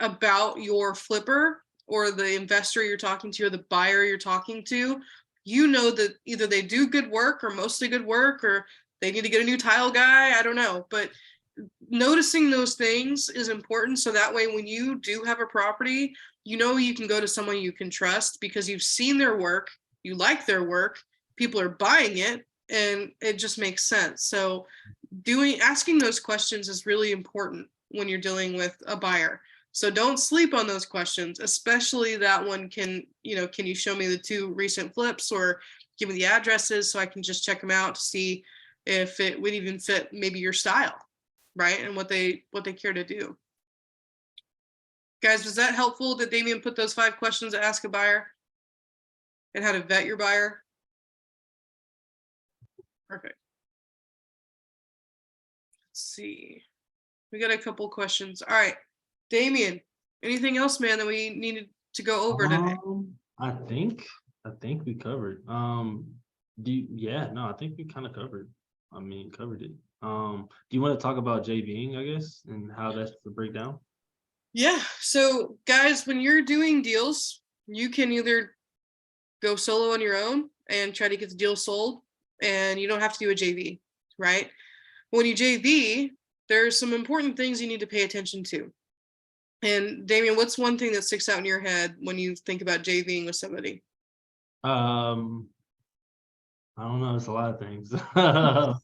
about your flipper, or the investor you're talking to, or the buyer you're talking to, you know that either they do good work or mostly good work, or they need to get a new tile guy. I don't know. But noticing those things is important. So that way, when you do have a property, you know you can go to someone you can trust because you've seen their work, you like their work, people are buying it, and it just makes sense. So asking those questions is really important when you're dealing with a buyer. So don't sleep on those questions, especially that one. Can you show me the 2 recent flips, or give me the addresses so I can just check them out to see if it would even fit maybe your style, right? And what they care to do. Guys, was that helpful? Did Dameon put those 5 questions to ask a buyer and how to vet your buyer? Perfect. Let's see. We got a couple questions. All right. Dameon, anything else, man, that we needed to go over today? I think we covered. I think we kind of covered. Covered it. Do you want to talk about JVing, I guess, and how that's the breakdown? Yeah. So guys, when you're doing deals, you can either go solo on your own and try to get the deal sold, and you don't have to do a JV, right? When you JV, there's some important things you need to pay attention to. And Dameon, what's one thing that sticks out in your head when you think about JVing with somebody? I don't know. It's a lot of things. There's a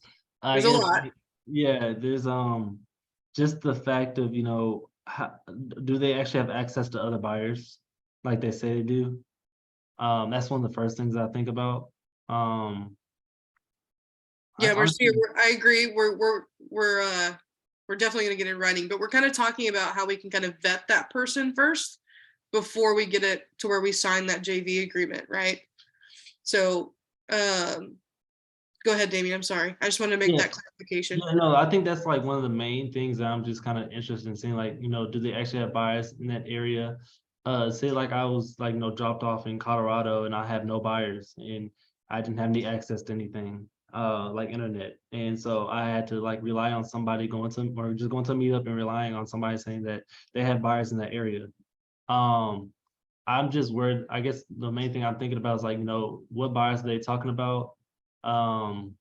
lot. Yeah, there's just the fact of, you know, do they actually have access to other buyers like they say they do? That's one of the first things I think about. Yeah, honestly, I agree. We're definitely gonna get it running, but we're kind of talking about how we can kind of vet that person first before we get it to where we sign that JV agreement, right? So go ahead, Dameon. I'm sorry. I just wanted to make that clarification. Yeah, no, I think that's like one of the main things that I'm just kind of interested in seeing, like, you know, do they actually have buyers in that area? Say like I was like, you know, dropped off in Colorado and I have no buyers and I didn't have any access to anything, like internet. And so I had to like rely on somebody going to a meetup and relying on somebody saying that they have buyers in that area. I'm just worried. I guess the main thing I'm thinking about is like, you know, what buyers are they talking about? How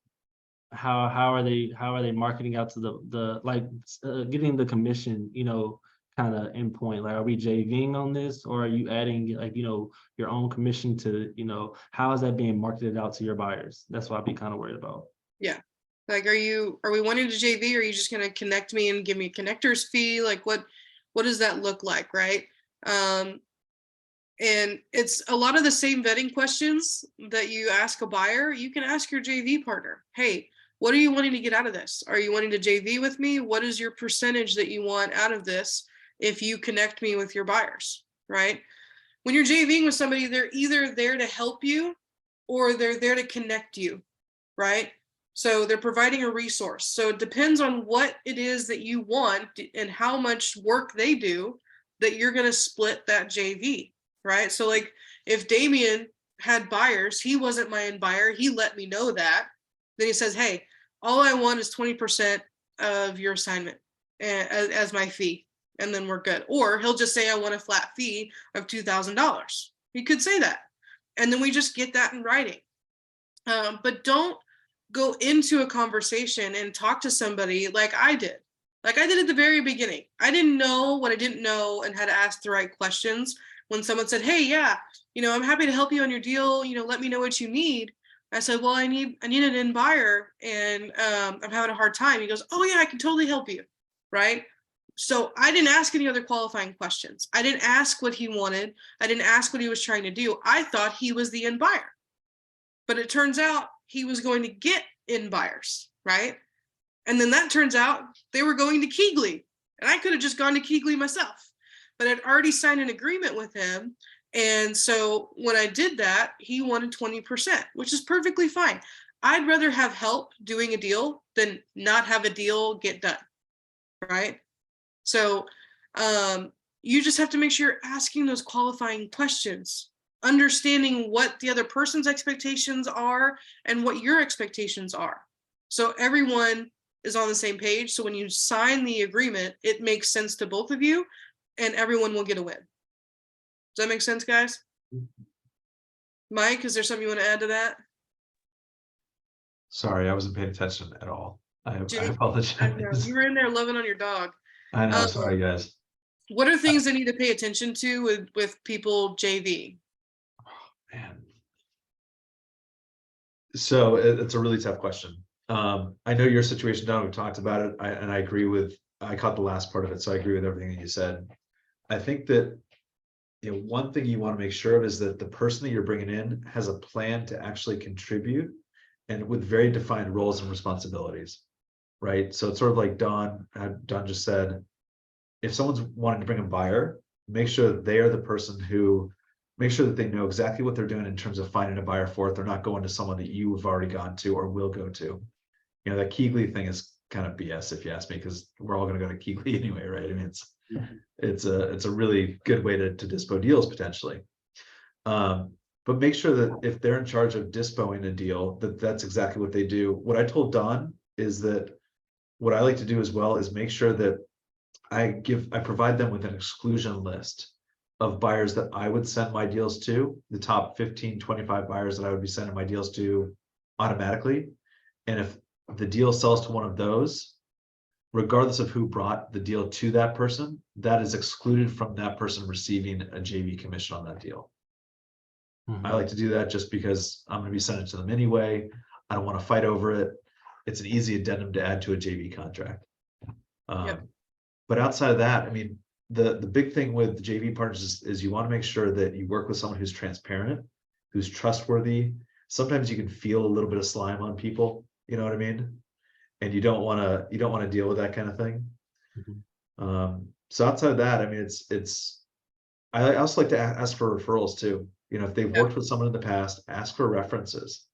are they marketing out to the like getting the commission, you know, kind of endpoint? Like, are we JVing on this, or are you adding like, you know, your own commission to, you know, how is that being marketed out to your buyers? That's what I'd be kind of worried about. Yeah. Like, are we wanting to JV, or are you just gonna connect me and give me a connector's fee? Like, what does that look like, right? And it's a lot of the same vetting questions that you ask a buyer, you can ask your JV partner. Hey, what are you wanting to get out of this? Are you wanting to JV with me? What is your percentage that you want out of this if you connect me with your buyers, right? When you're JVing with somebody, they're either there to help you or they're there to connect you, right? So they're providing a resource. So it depends on what it is that you want and how much work they do that you're going to split that JV, right? So like if Dameon had buyers, he wasn't my end buyer. He let me know that. Then he says, hey, all I want is 20% of your assignment as my fee. And then we're good. Or he'll just say, I want a flat fee of $2,000. He could say that. And then we just get that in writing. But don't go into a conversation and talk to somebody like I did. Like I did at the very beginning. I didn't know what I didn't know and had to ask the right questions. When someone said, hey, yeah, you know, I'm happy to help you on your deal. You know, let me know what you need. I said, well, I need an end buyer and I'm having a hard time. He goes, oh yeah, I can totally help you. Right. So I didn't ask any other qualifying questions. I didn't ask what he wanted. I didn't ask what he was trying to do. I thought he was the end buyer. But it turns out he was going to get end buyers, right? And then that turns out they were going to Keegley. And I could have just gone to Keegley myself. But I'd already signed an agreement with him. And so when I did that, he wanted 20%, which is perfectly fine. I'd rather have help doing a deal than not have a deal get done, right? So you just have to make sure you're asking those qualifying questions, understanding what the other person's expectations are and what your expectations are. So everyone is on the same page. So when you sign the agreement, it makes sense to both of you and everyone will get a win. Does that make sense, guys? Mike, is there something you want to add to that? Sorry, I wasn't paying attention at all. I Jake, I know. apologize. You were in there loving on your dog. I know, sorry guys. What are things they need to pay attention to with people JV? Man. So it's a really tough question. I know your situation, Don, we've talked about it, and I caught the last part of it, so I agree with everything that you said. I think that, you know, one thing you want to make sure of is that the person that you're bringing in has a plan to actually contribute and with very defined roles and responsibilities, right? So it's sort of like Don just said, if someone's wanting to bring a buyer, make sure that they are the person who, make sure that they know exactly what they're doing in terms of finding a buyer for it. They're not going to someone that you have already gone to or will go to. You know, that Keegley thing is kind of BS if you ask me, because we're all going to go to Keegley anyway, right? I mean, it's a really good way to dispo deals potentially. But make sure that if they're in charge of dispoing a deal, that's exactly what they do. What I told Don is that what I like to do as well is make sure that I provide them with an exclusion list of buyers that I would send my deals to, the top 15, 25 buyers that I would be sending my deals to automatically. And if the deal sells to one of those, regardless of who brought the deal to that person, that is excluded from that person receiving a JV commission on that deal. I like to do that just because I'm going to be sending it to them anyway. I don't want to fight over it. It's an easy addendum to add to a JV contract. Yep. But outside of that, I mean, the big thing with JV partners is you want to make sure that you work with someone who's transparent, who's trustworthy. Sometimes you can feel a little bit of slime on people, you know what I mean? And you don't want to deal with that kind of thing. So outside of that, I mean, I also like to ask for referrals too. You know, if they've worked with someone in the past, ask for references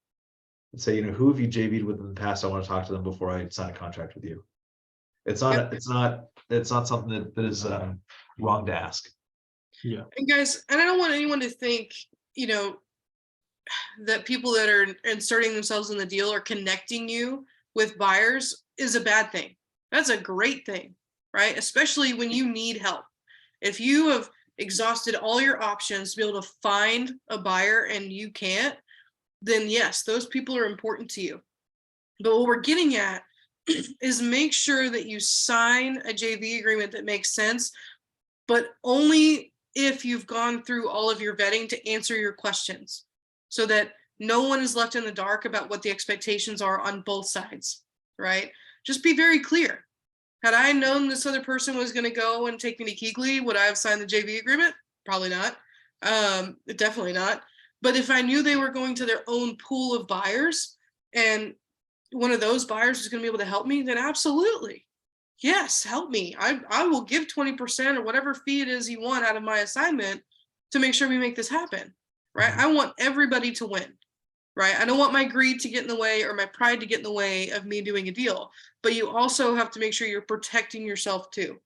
and say, you know, who have you JV'd with in the past? I want to talk to them before I sign a contract with you. It's not something that is wrong to ask. Yeah. And guys, and I don't want anyone to think, you know, that people that are inserting themselves in the deal or connecting you with buyers is a bad thing. That's a great thing, right? Especially when you need help. If you have exhausted all your options to be able to find a buyer and you can't, then yes, those people are important to you. But what we're getting at is make sure that you sign a JV agreement that makes sense, but only if you've gone through all of your vetting to answer your questions, so that no one is left in the dark about what the expectations are on both sides, right? Just be very clear. Had I known this other person was going to go and take me to Keegley, would I have signed the JV agreement? Probably not. Definitely not. But if I knew they were going to their own pool of buyers and one of those buyers is going to be able to help me, then absolutely. Yes, help me. I will give 20% or whatever fee it is you want out of my assignment to make sure we make this happen, right? I want everybody to win. Right? I don't want my greed to get in the way or my pride to get in the way of me doing a deal, but you also have to make sure you're protecting yourself too.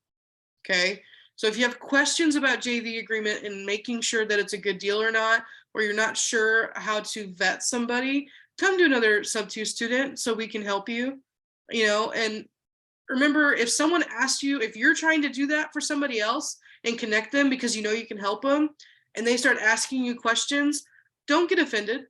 Okay. So if you have questions about JV agreement and making sure that it's a good deal or not, or you're not sure how to vet somebody, come to another Sub-2 student so we can help you, you know, and remember, if someone asks you, if you're trying to do that for somebody else and connect them because you know you can help them and they start asking you questions, don't get offended.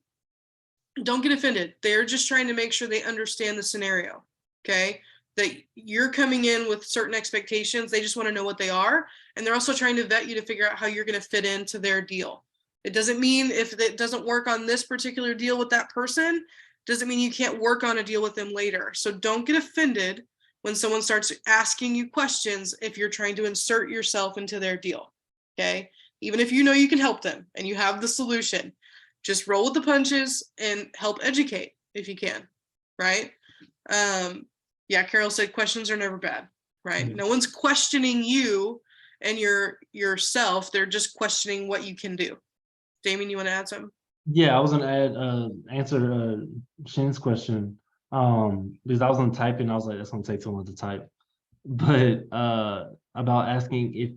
Don't get offended. They're just trying to make sure they understand the scenario, okay? That you're coming in with certain expectations. They just want to know what they are. And they're also trying to vet you to figure out how you're going to fit into their deal. It doesn't mean if it doesn't work on this particular deal with that person, doesn't mean you can't work on a deal with them later. So don't get offended when someone starts asking you questions if you're trying to insert yourself into their deal. Okay. Even if you know you can help them and you have the solution, just roll with the punches and help educate if you can. Right. Yeah, Carol said questions are never bad. Right. Mhm. No one's questioning you and yourself. They're just questioning what you can do. Dameon, you want to add something? Yeah, I was gonna add answer Shin's question. Because I was gonna type and I was like, that's gonna take too long to type. But about asking if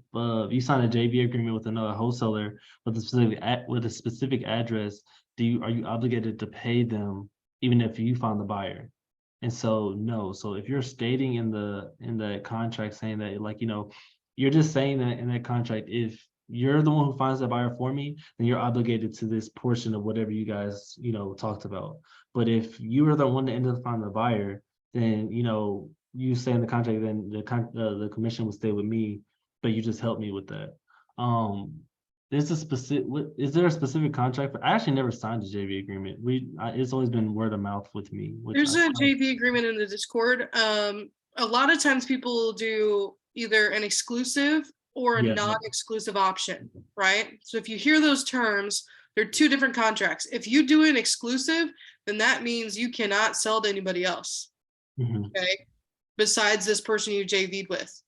you sign a JV agreement with another wholesaler with a specific address, are you obligated to pay them even if you find the buyer? And so no. So if you're stating in the contract saying that, like, you're just saying that in that contract, if you're the one who finds the buyer for me, then you're obligated to this portion of whatever you guys, talked about. But if you are the one that ended up finding the buyer, then, you say in the contract, then the commission will stay with me, but you just help me with that. Is there a specific contract? I actually never signed a JV agreement. It's always been word of mouth with me. There's a JV agreement in the Discord. A lot of times people do either an exclusive or a Yeah. non-exclusive option, right? So if you hear those terms, they're two different contracts. If you do an exclusive, then that means you cannot sell to anybody else. Mhm. Okay. Besides this person you JV'd with.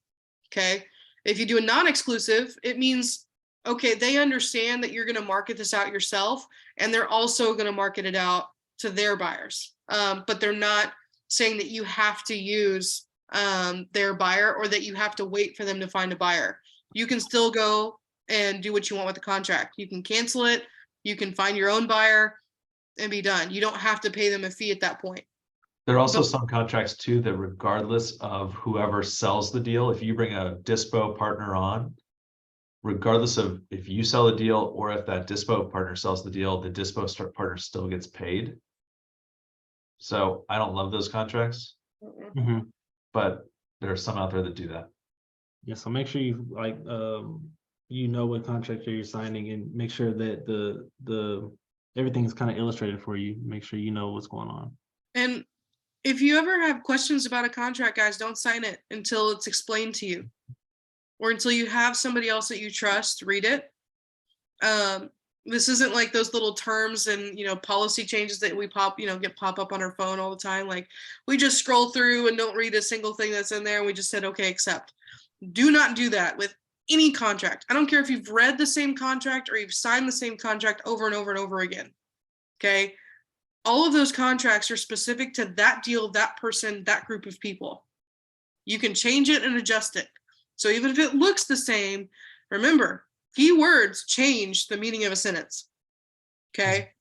Okay. If you do a non-exclusive, it means, okay, they understand that you're going to market this out yourself, and they're also going to market it out to their buyers. But they're not saying that you have to use their buyer or that you have to wait for them to find a buyer. You can still go and do what you want with the contract. You can cancel it. You can find your own buyer and be done. You don't have to pay them a fee at that point. There are also But- some contracts too that regardless of whoever sells the deal, if you bring a dispo partner on, regardless of if you sell the deal or if that dispo partner sells the deal, the dispo partner still gets paid. So I don't love those contracts, Mhm. but there are some out there that do that. Yeah, so make sure you what contract you're signing, and make sure that the everything's kind of illustrated for you. Make sure you know what's going on. And if you ever have questions about a contract, guys, don't sign it until it's explained to you or until you have somebody else that you trust read it. This isn't like those little terms and, policy changes that we get pop up on our phone all the time. Like, we just scroll through and don't read a single thing that's in there. And we just said, okay, accept. Do not do that with any contract. I don't care if you've read the same contract or you've signed the same contract over and over and over again. Okay. All of those contracts are specific to that deal, that person, that group of people. You can change it and adjust it. So even if it looks the same, remember, keywords change the meaning of a sentence. Okay.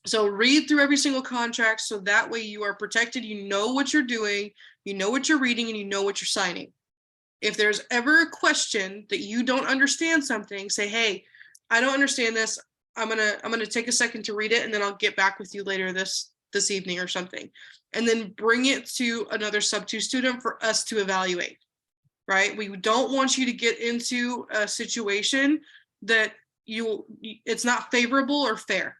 So read through every single contract so that way you are protected. You know what you're doing, you know what you're reading, and you know what you're signing. If there's ever a question that you don't understand something, say, hey, I don't understand this. I'm gonna take a second to read it, and then I'll get back with you later this evening or something. And then bring it to another sub-2 student for us to evaluate, right? We don't want you to get into a situation that it's not favorable or fair,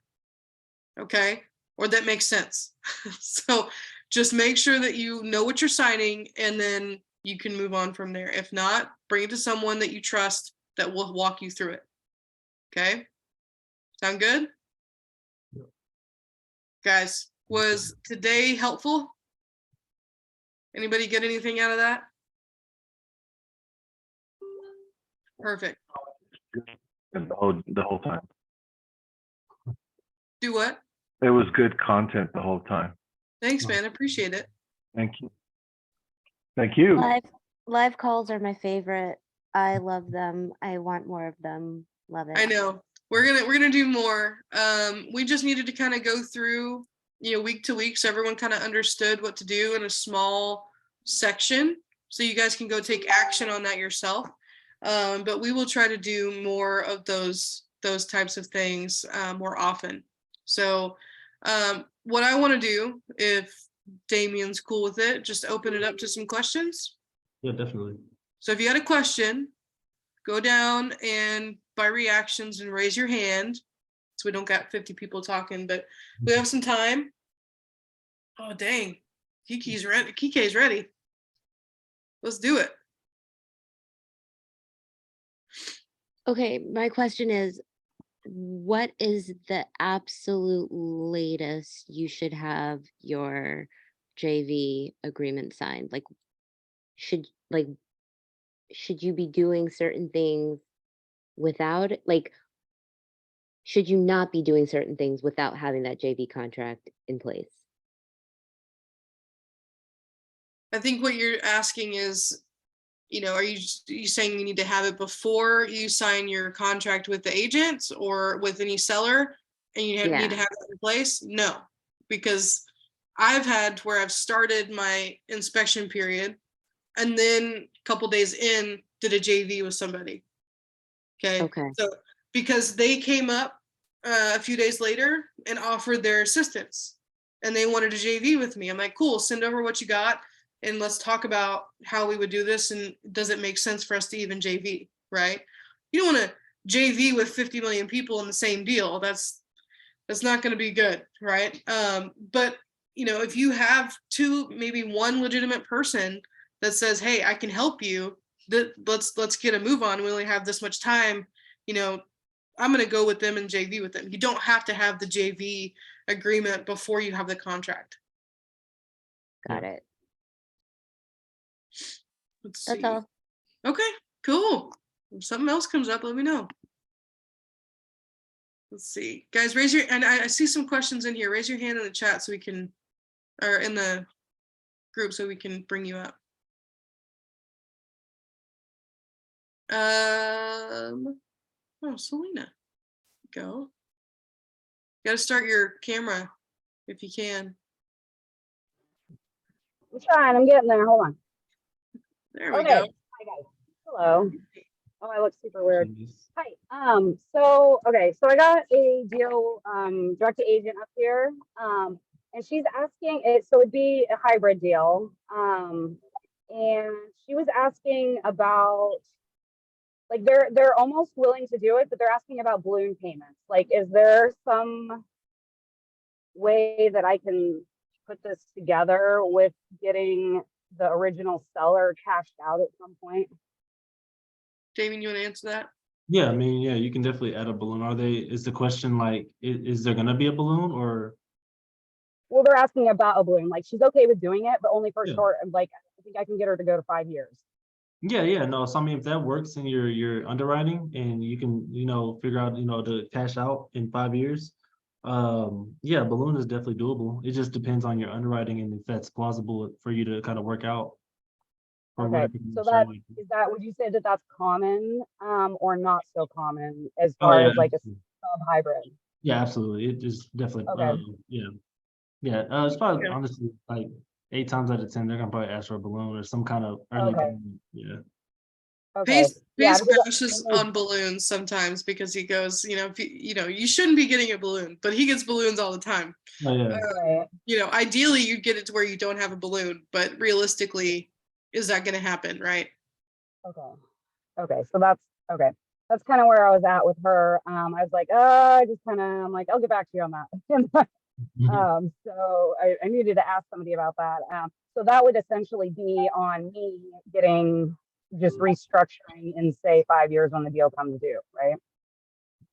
okay? Or that makes sense. So just make sure that you know what you're signing, and then you can move on from there. If not, bring it to someone that you trust that will walk you through it. Okay? Sound good? Yep. Guys, was today helpful? Anybody get anything out of that? Perfect. The whole time. Do what? It was good content the whole time. Thanks, man. Appreciate it. Thank you. Thank you. Live calls are my favorite. I love them. I want more of them. Love it. I know. We're gonna do more. We just needed to kind of go through, week to week, so everyone kind of understood what to do in a small section, so you guys can go take action on that yourself. But we will try to do more of those types of things more often. So what I want to do, if Dameon's cool with it, just open it up to some questions. Yeah, definitely. So if you had a question, go down and by reactions and raise your hand. So we don't got 50 people talking, but we have some time. Oh, dang. Kiki's ready. Kike's ready. Let's do it. Okay, my question is, what is the absolute latest you should have your JV agreement signed? Should like should you be doing certain things without it? Should you not be doing certain things without having that JV contract in place? I think what you're asking is, are you saying you need to have it before you sign your contract with the agent or with any seller, and you need to Yeah. have it in place? No, because I've had where I've started my inspection period, and then a couple days in did a JV with somebody. Okay. So because they came up a few days later and offered their assistance, and they wanted a JV with me. I'm like, cool, send over what you got, and let's talk about how we would do this, and does it make sense for us to even JV, right? You don't want to JV with 50 million people in the same deal. That's not going to be good, right? But if you have two, maybe one legitimate person that says, hey, I can help you, let's get a move on. We only have this much time, I'm going to go with them and JV with them. You don't have to have the JV agreement before you have the contract. Got it. Let's That's see. all. Okay, cool. If something else comes up, let me know. Let's see, guys, raise your, and I see some questions in here. Raise your hand in the chat so we can, or in the group so we can bring you up. Oh, Selena, go. Got to start your camera if you can. I'm trying. I'm getting there. Hold on. There we Okay. go. Hi guys. Hello. Oh, I look super weird. Hi. So I got a deal direct to agent up here. And she's asking it, so it'd be a hybrid deal. And she was asking about, like, they're almost willing to do it, but they're asking about balloon payments. Like, is there some way that I can put this together with getting the original seller cashed out at some point? Dameon, you want to answer that? Yeah, I mean, yeah, you can definitely add a balloon. Is the question like, is there gonna be a balloon or? Well, they're asking about a balloon. Like, she's okay with doing it, but only for Yeah. short. Like, I think I can get her to go to 5 years. Yeah, no, so I mean, if that works in your underwriting and you can, figure out, to cash out in 5 years, yeah, balloon is definitely doable. It just depends on your underwriting and if that's plausible for you to kind of work out. or Okay, whatever you so say, that like- is that. Would you say that that's common, or not so common as Oh, far yeah, as like a sub hybrid? yeah, absolutely. It is definitely, Okay. yeah. It's probably honestly like 8 times out of 10, they're gonna probably ask for a balloon or some kind of early Okay. payment. Yeah. Okay. Pace Yeah, because bashes on balloons sometimes because he goes, if you shouldn't be getting a balloon, but he gets balloons all the time. Oh, yeah. right. Ideally you get it to where you don't have a balloon, but realistically, is that going to happen, right? Okay. Okay. So that's okay. That's kind of where I was at with her. I was like, I'm like, I'll get back to you on that. So I needed to ask somebody about that. So that would essentially be on me getting just restructuring in say 5 years when the deal comes due, right?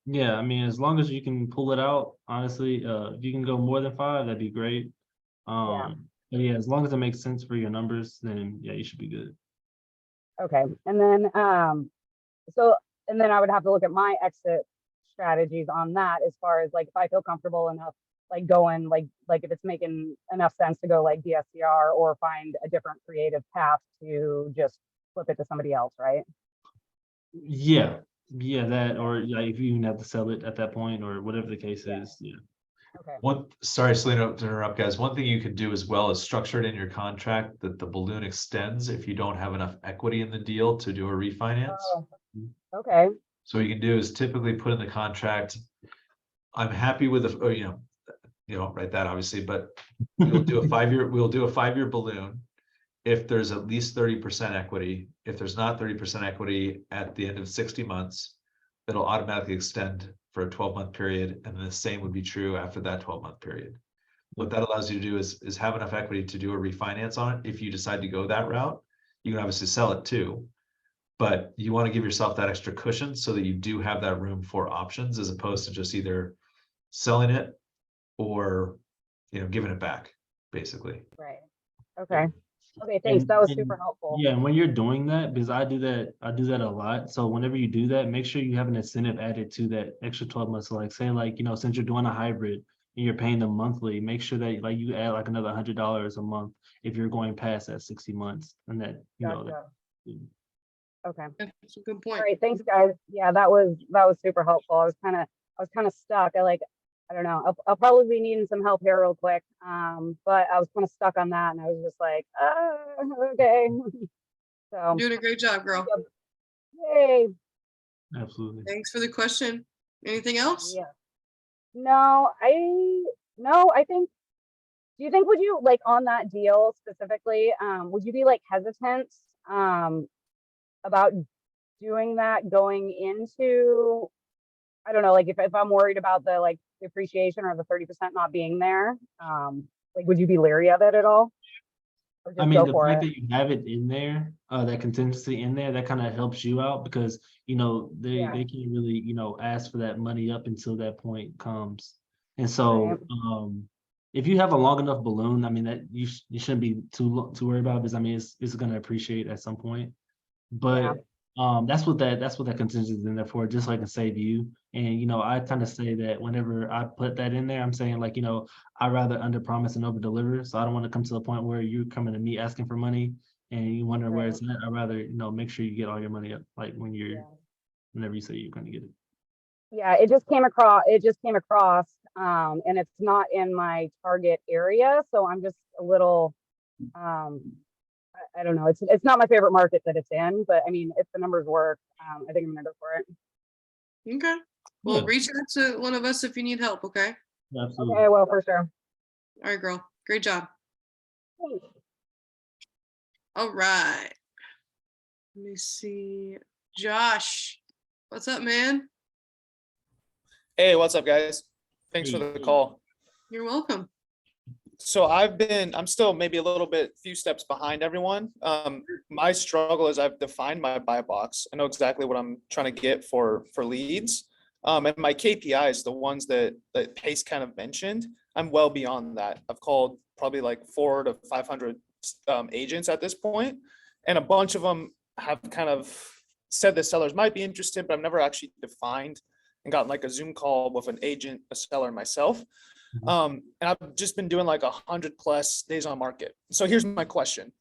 Yeah, I mean, as long as you can pull it out, honestly, if you can go more than 5, that'd be great. But yeah, as long as it makes sense for your numbers, then yeah, you should be good. Okay. And then and then I would have to look at my exit strategies on that as far as like if I feel comfortable enough like going like if it's making enough sense to go like DSCR or find a different creative path to just flip it to somebody else, right? Yeah, that, or like if you even have to sell it at that point or whatever the case is. Yeah. Okay. Sorry, Selena, to interrupt, guys. One thing you could do as well is structure it in your contract that the balloon extends if you don't have enough equity in the deal to do a refinance. Oh, okay. So what you can do is typically put in the contract, I'm happy with the, you don't write that obviously, but we'll do a 5-year balloon. If there's at least 30% equity, if there's not 30% equity at the end of 60 months, it'll automatically extend for a 12-month period. And then the same would be true after that 12-month period. What that allows you to do is have enough equity to do a refinance on it. If you decide to go that route, You can obviously sell it too, but you want to give yourself that extra cushion so that you do have that room for options, as opposed to just either selling it or, giving it back, basically. Right. Okay. Okay, thanks. That was super helpful. Yeah, and when you're doing that, because I do that a lot. So whenever you do that, make sure you have an incentive added to that extra 12 months. So like say like, since you're doing a hybrid and you're paying them monthly, make sure that like you add like another $100 a month if you're going past that 60 months and that, Gotcha. Okay. That's a good All point. right, thanks, guys. Yeah, that was super helpful. I was kind of stuck. I don't know. I'll probably be needing some help here real quick. But I was kind of stuck on that, and I was just like, okay. So, Doing a great job, girl. yay. Absolutely. Thanks for the question. Anything else? Yeah. No, I think. Do you think would you like on that deal specifically? Would you be like hesitant about doing that going into? I don't know, like if I'm worried about the like depreciation or the 30% not being there, like would you be leery of it at all? Or just I mean, go the for fact it? that you have it in there, that contingency in there, that kind of helps you out because, Yeah. they can't really, ask for that money up until that point comes. And Right. so, if you have a long enough balloon, I mean, that you shouldn't be too worried about because I mean, it's going to appreciate at some point. Yeah. But that's what that contingency is in there for, just so I can save you. And I kind of say that whenever I put that in there, I'm saying like, I rather under promise and over deliver. So I don't want to come to the point where you're coming to me asking for money and you wonder where it's at. I'd rather, make sure you get all your money up, like whenever you say you're going to get it. Yeah, it just came across, and it's not in my target area. So I'm just a little, I don't know. It's not my favorite market that it's in, but I mean, if the numbers work, I think I'm gonna go for it. Okay. Well, Yeah. reach out to one of us if you need help, okay? Absolutely. Okay, well, for sure. All right, girl. Great job. Thanks. All right. Let me see. Josh, what's up, man? Hey, what's up, guys? Thanks for the call. You're welcome. So I'm still maybe a little bit, few steps behind everyone. My struggle is I've defined my buy box. I know exactly what I'm trying to get for leads. And my KPIs, the ones that Pace kind of mentioned, I'm well beyond that. I've called probably like 400 to 500 agents at this point, and a bunch of them have kind of said the sellers might be interested, but I've never actually defined and gotten like a Zoom call with an agent, a seller, and myself. And I've just been doing like 100+ days on market. So here's my question.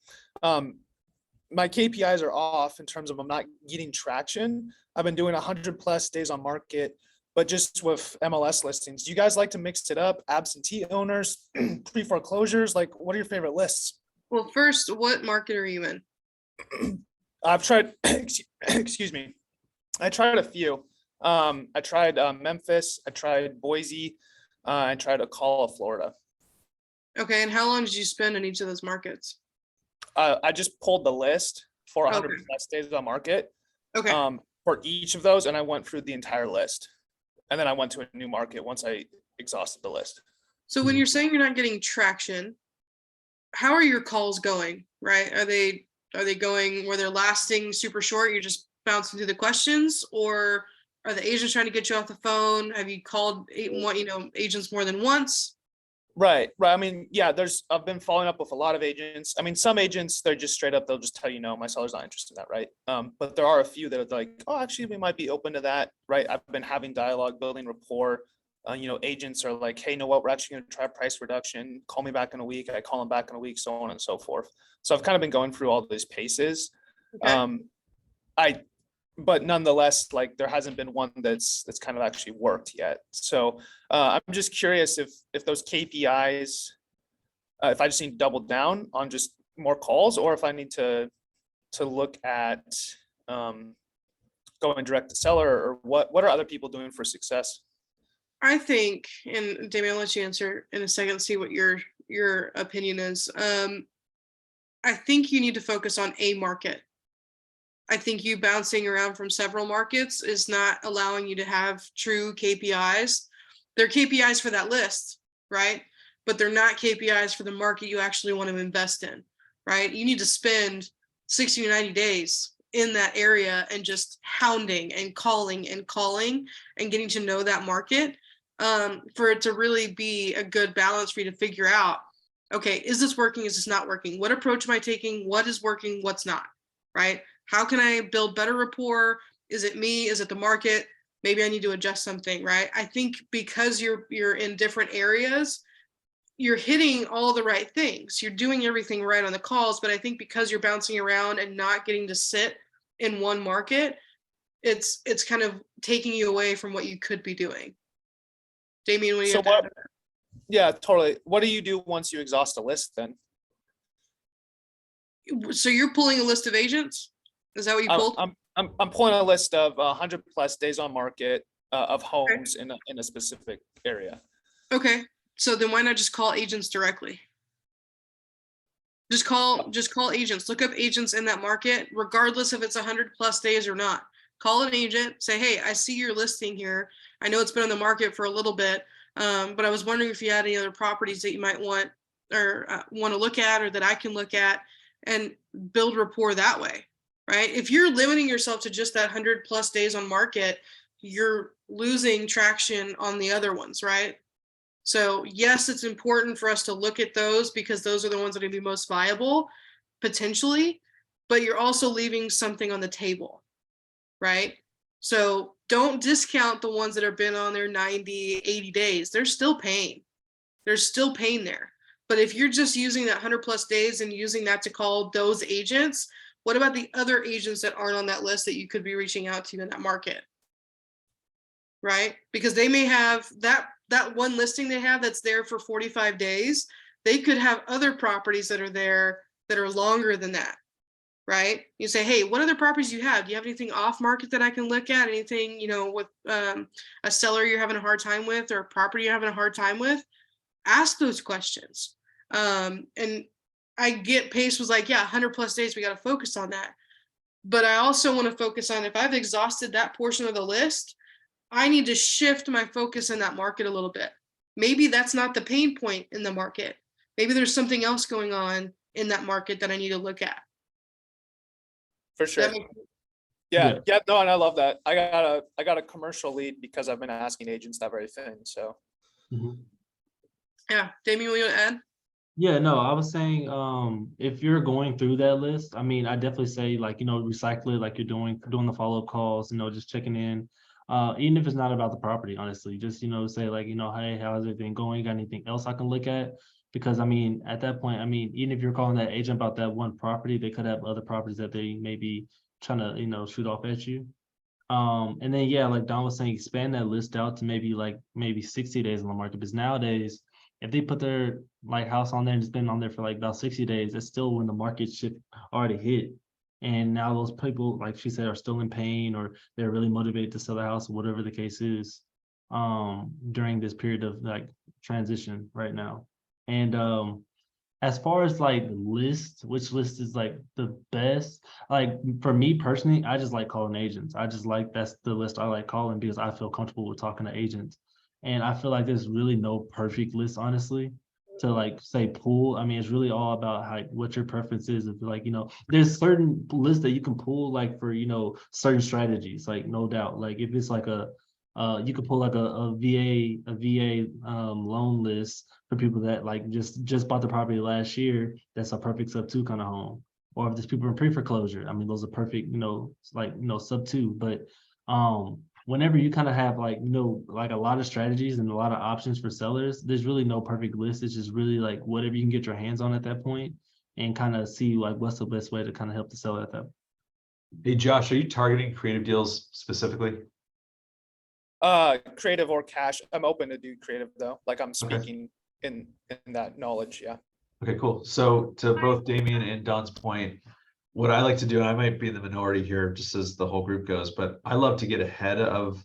My KPIs are off in terms of I'm not getting traction. I've been doing 100+ days on market, but just with MLS listings. Do you guys like to mix it up? Absentee owners, pre-foreclosures? Like, what are your favorite lists? Well, first, what market are you in? I've tried, excuse me. I tried a few. I tried Memphis. I tried Boise. I tried Ocala, Florida. Okay, and how long did you spend in each of those markets? I just pulled the list for 100+ Okay. days on market Okay. for each of those, and I went through the entire list. And then I went to a new market once I exhausted the list. So when you're saying you're not getting traction, how are your calls going, right? Are they going where they're lasting super short, you're just bouncing through the questions, or are the agents trying to get you off the phone? Have you called agents more than once? Right. I mean, yeah, I've been following up with a lot of agents. I mean, some agents, they're just straight up, they'll just tell you, no, my seller's not interested in that, right? But there are a few that are like, oh, actually, we might be open to that, right? I've been having dialogue, building rapport. Agents are like, hey, you know what, we're actually going to try price reduction. Call me back in a week. I call them back in a week, so on and so forth. So I've kind of been going through all these paces. Okay. But nonetheless, like there hasn't been one that's kind of actually worked yet. So I'm just curious if those KPIs, if I just need to double down on just more calls, or if I need to look at going direct to seller, or what are other people doing for success? I think, and Dameon, I'll let you answer in a second, see what your opinion is. I think you need to focus on a market. I think you bouncing around from several markets is not allowing you to have true KPIs. They're KPIs for that list, right? But they're not KPIs for the market you actually want to invest in, right? You need to spend 60 to 90 days in that area and just hounding and calling and getting to know that market, for it to really be a good balance for you to figure out, okay, is this working? Is this not working? What approach am I taking? What is working? What's not, right? How can I build better rapport? Is it me? Is it the market? Maybe I need to adjust something, right? I think because you're in different areas, you're hitting all the right things. You're doing everything right on the calls, but I think because you're bouncing around and not getting to sit in one market, it's kind of taking you away from what you could be doing. Dameon, what do you So have to add what, to that? yeah, totally. What do you do once you exhaust a list then? So you're pulling a list of agents? Is that what you pulled? I'm pulling a list of 100+ days on market of homes in a specific area. Okay. So then why not just call agents directly? Just call agents. Look up agents in that market, regardless if it's 100+ days or not. Call an agent, say, hey, I see your listing here. I know it's been on the market for a little bit, but I was wondering if you had any other properties that you might want or want to look at, or that I can look at, and build rapport that way, right? If you're limiting yourself to just that 100+ days on market, you're losing traction on the other ones, right? So yes, it's important for us to look at those because those are the ones that are going to be most viable potentially, but you're also leaving something on the table, right? So don't discount the ones that have been on there 90, 80 days. They're still paying. There's still pain there. But if you're just using that 100+ days and using that to call those agents, what about the other agents that aren't on that list that you could be reaching out to in that market? Right? Because they may have that one listing they have that's there for 45 days. They could have other properties that are there that are longer than that, right? You say, hey, what other properties do you have? Do you have anything off market that I can look at? Anything, with a seller you're having a hard time with, or a property you're having a hard time with? Ask those questions. And I get Pace was like, yeah, 100+ days, we got to focus on that. But I also want to focus on, if I've exhausted that portion of the list, I need to shift my focus in that market a little bit. Maybe that's not the pain point in the market. Maybe there's something else going on in that market that I need to look at. For sure. Yeah. No, and I love that. I got a commercial lead because I've been asking agents that very thing. So yeah, Dameon, will you add? Yeah, no, I was saying, if you're going through that list, I mean, I definitely say, like, recycle it, like you're doing the follow-up calls, just checking in. Even if it's not about the property, honestly, just, say like, hey, how's everything going? Got anything else I can look at? Because I mean, at that point, I mean, even if you're calling that agent about that one property, they could have other properties that they may be trying to, shoot off at you. And then, yeah, like Don was saying, expand that list out to maybe 60 days on the market. Because nowadays, if they put their house on there and it's been on there for about 60 days, it's still when the market shift already hit. And now those people, like she said, are still in pain, or they're really motivated to sell the house, or whatever the case is, during this period of transition right now. And as far as which list is the best, for me personally, I just like calling agents. I just that's the list I like calling because I feel comfortable with talking to agents. And I feel like there's really no perfect list, honestly, to say pull. I mean, it's really all about what your preference is. If there's certain lists that you can pull for certain strategies, no doubt. If it's you could pull a VA loan list for people that just bought the property last year. That's a perfect sub 2 kind of home. Or if there's people in pre-foreclosure, I mean, those are perfect, sub 2. But whenever you kind of have a lot of strategies and a lot of options for sellers, there's really no perfect list. It's just really whatever you can get your hands on at that point, and kind of see what's the best way to kind of help the seller at that. Hey, Josh, are you targeting creative deals specifically? Creative or cash. I'm open to do creative though. I'm speaking in that knowledge. Yeah. Okay, cool. So to both Dameon and Don's point, what I like to do, and I might be in the minority here just as the whole group goes, but I love to get ahead of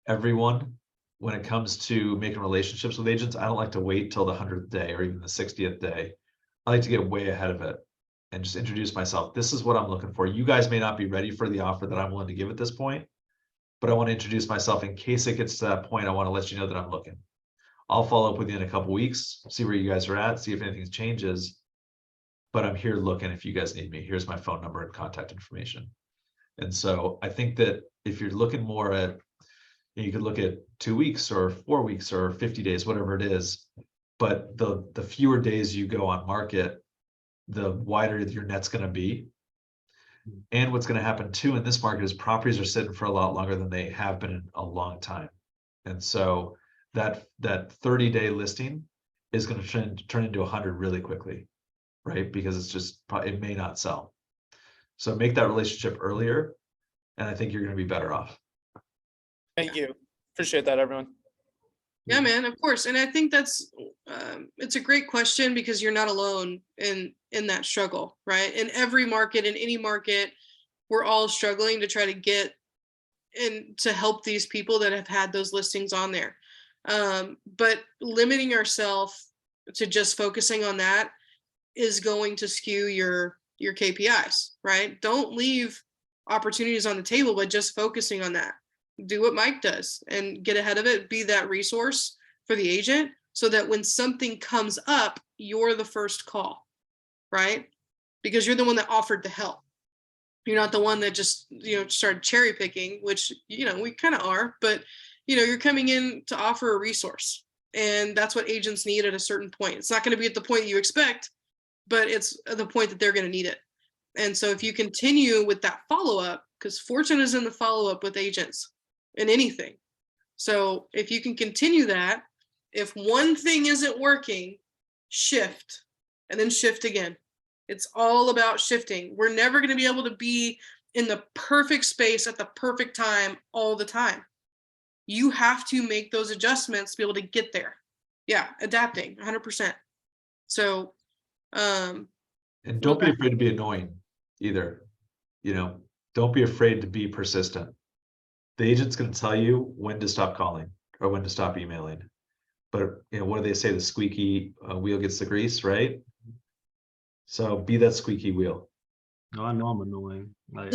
everyone when it comes to making relationships with agents. I don't like to wait till the 100th day or even the 60th day. I like to get way ahead of it and just introduce myself. This is what I'm looking for. You guys may not be ready for the offer that I'm willing to give at this point, but I want to introduce myself in case it gets to that point. I want to let you know that I'm looking. I'll follow up with you in a couple weeks, see where you guys are at, see if anything changes. but I'm here looking if you guys need me. Here's my phone number and contact information. And so I think that if you're looking more at, you could look at 2 weeks or 4 weeks or 50 days, whatever it is. But the fewer days you go on market, the wider your net's going to be. And what's going to happen too in this market is properties are sitting for a lot longer than they have been in a long time. And so that 30-day listing is going to turn into 100 really quickly, right? Because it's just, it may not sell. So make that relationship earlier, and I think you're going to be better off. Thank you. Appreciate that, everyone. Yeah, man, of course. And I think that's it's a great question because you're not alone in that struggle, right? In every market, in any market, we're all struggling to try to get and to help these people that have had those listings on there. But limiting ourselves to just focusing on that is going to skew your KPIs, right? Don't leave opportunities on the table by just focusing on that. Do what Mike does and get ahead of it, be that resource for the agent so that when something comes up, you're the first call, right? Because you're the one that offered the help. You're not the one that just, started cherry picking, which, we kind of are, but, you're coming in to offer a resource. And that's what agents need at a certain point. It's not going to be at the point you expect, but it's at the point that they're going to need it. And so if you continue with that follow-up, because fortune is in the follow-up with agents in anything. So if you can continue that, if one thing isn't working, shift and then shift again. It's all about shifting. We're never going to be able to be in the perfect space at the perfect time all the time. You have to make those adjustments to be able to get there. Yeah, adapting 100%. So, and don't be afraid to be annoying either. Don't be afraid to be persistent. The agent's going to tell you when to stop calling or when to stop emailing. But what do they say? The squeaky wheel gets the grease, right? So be that squeaky wheel. No, I know I'm annoying. Like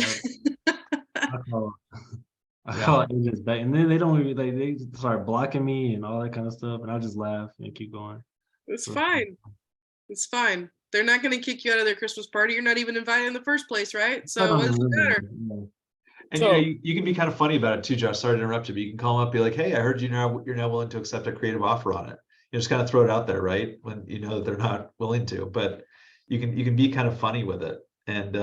I call agents back, and then they don't even they start blocking me and all that kind of stuff, and I just laugh and keep going. It's fine. It's fine. They're not going to kick you out of their Christmas party. You're not even invited in the first place, right? So what's the matter? And you can be kind of funny about it too, Josh. Sorry to interrupt you, but you can call them up, be like, "Hey, I heard you're now willing to accept a creative offer on it." Just kind of throw it out there, right? When you know that they're not willing to, but you can be kind of funny with it. And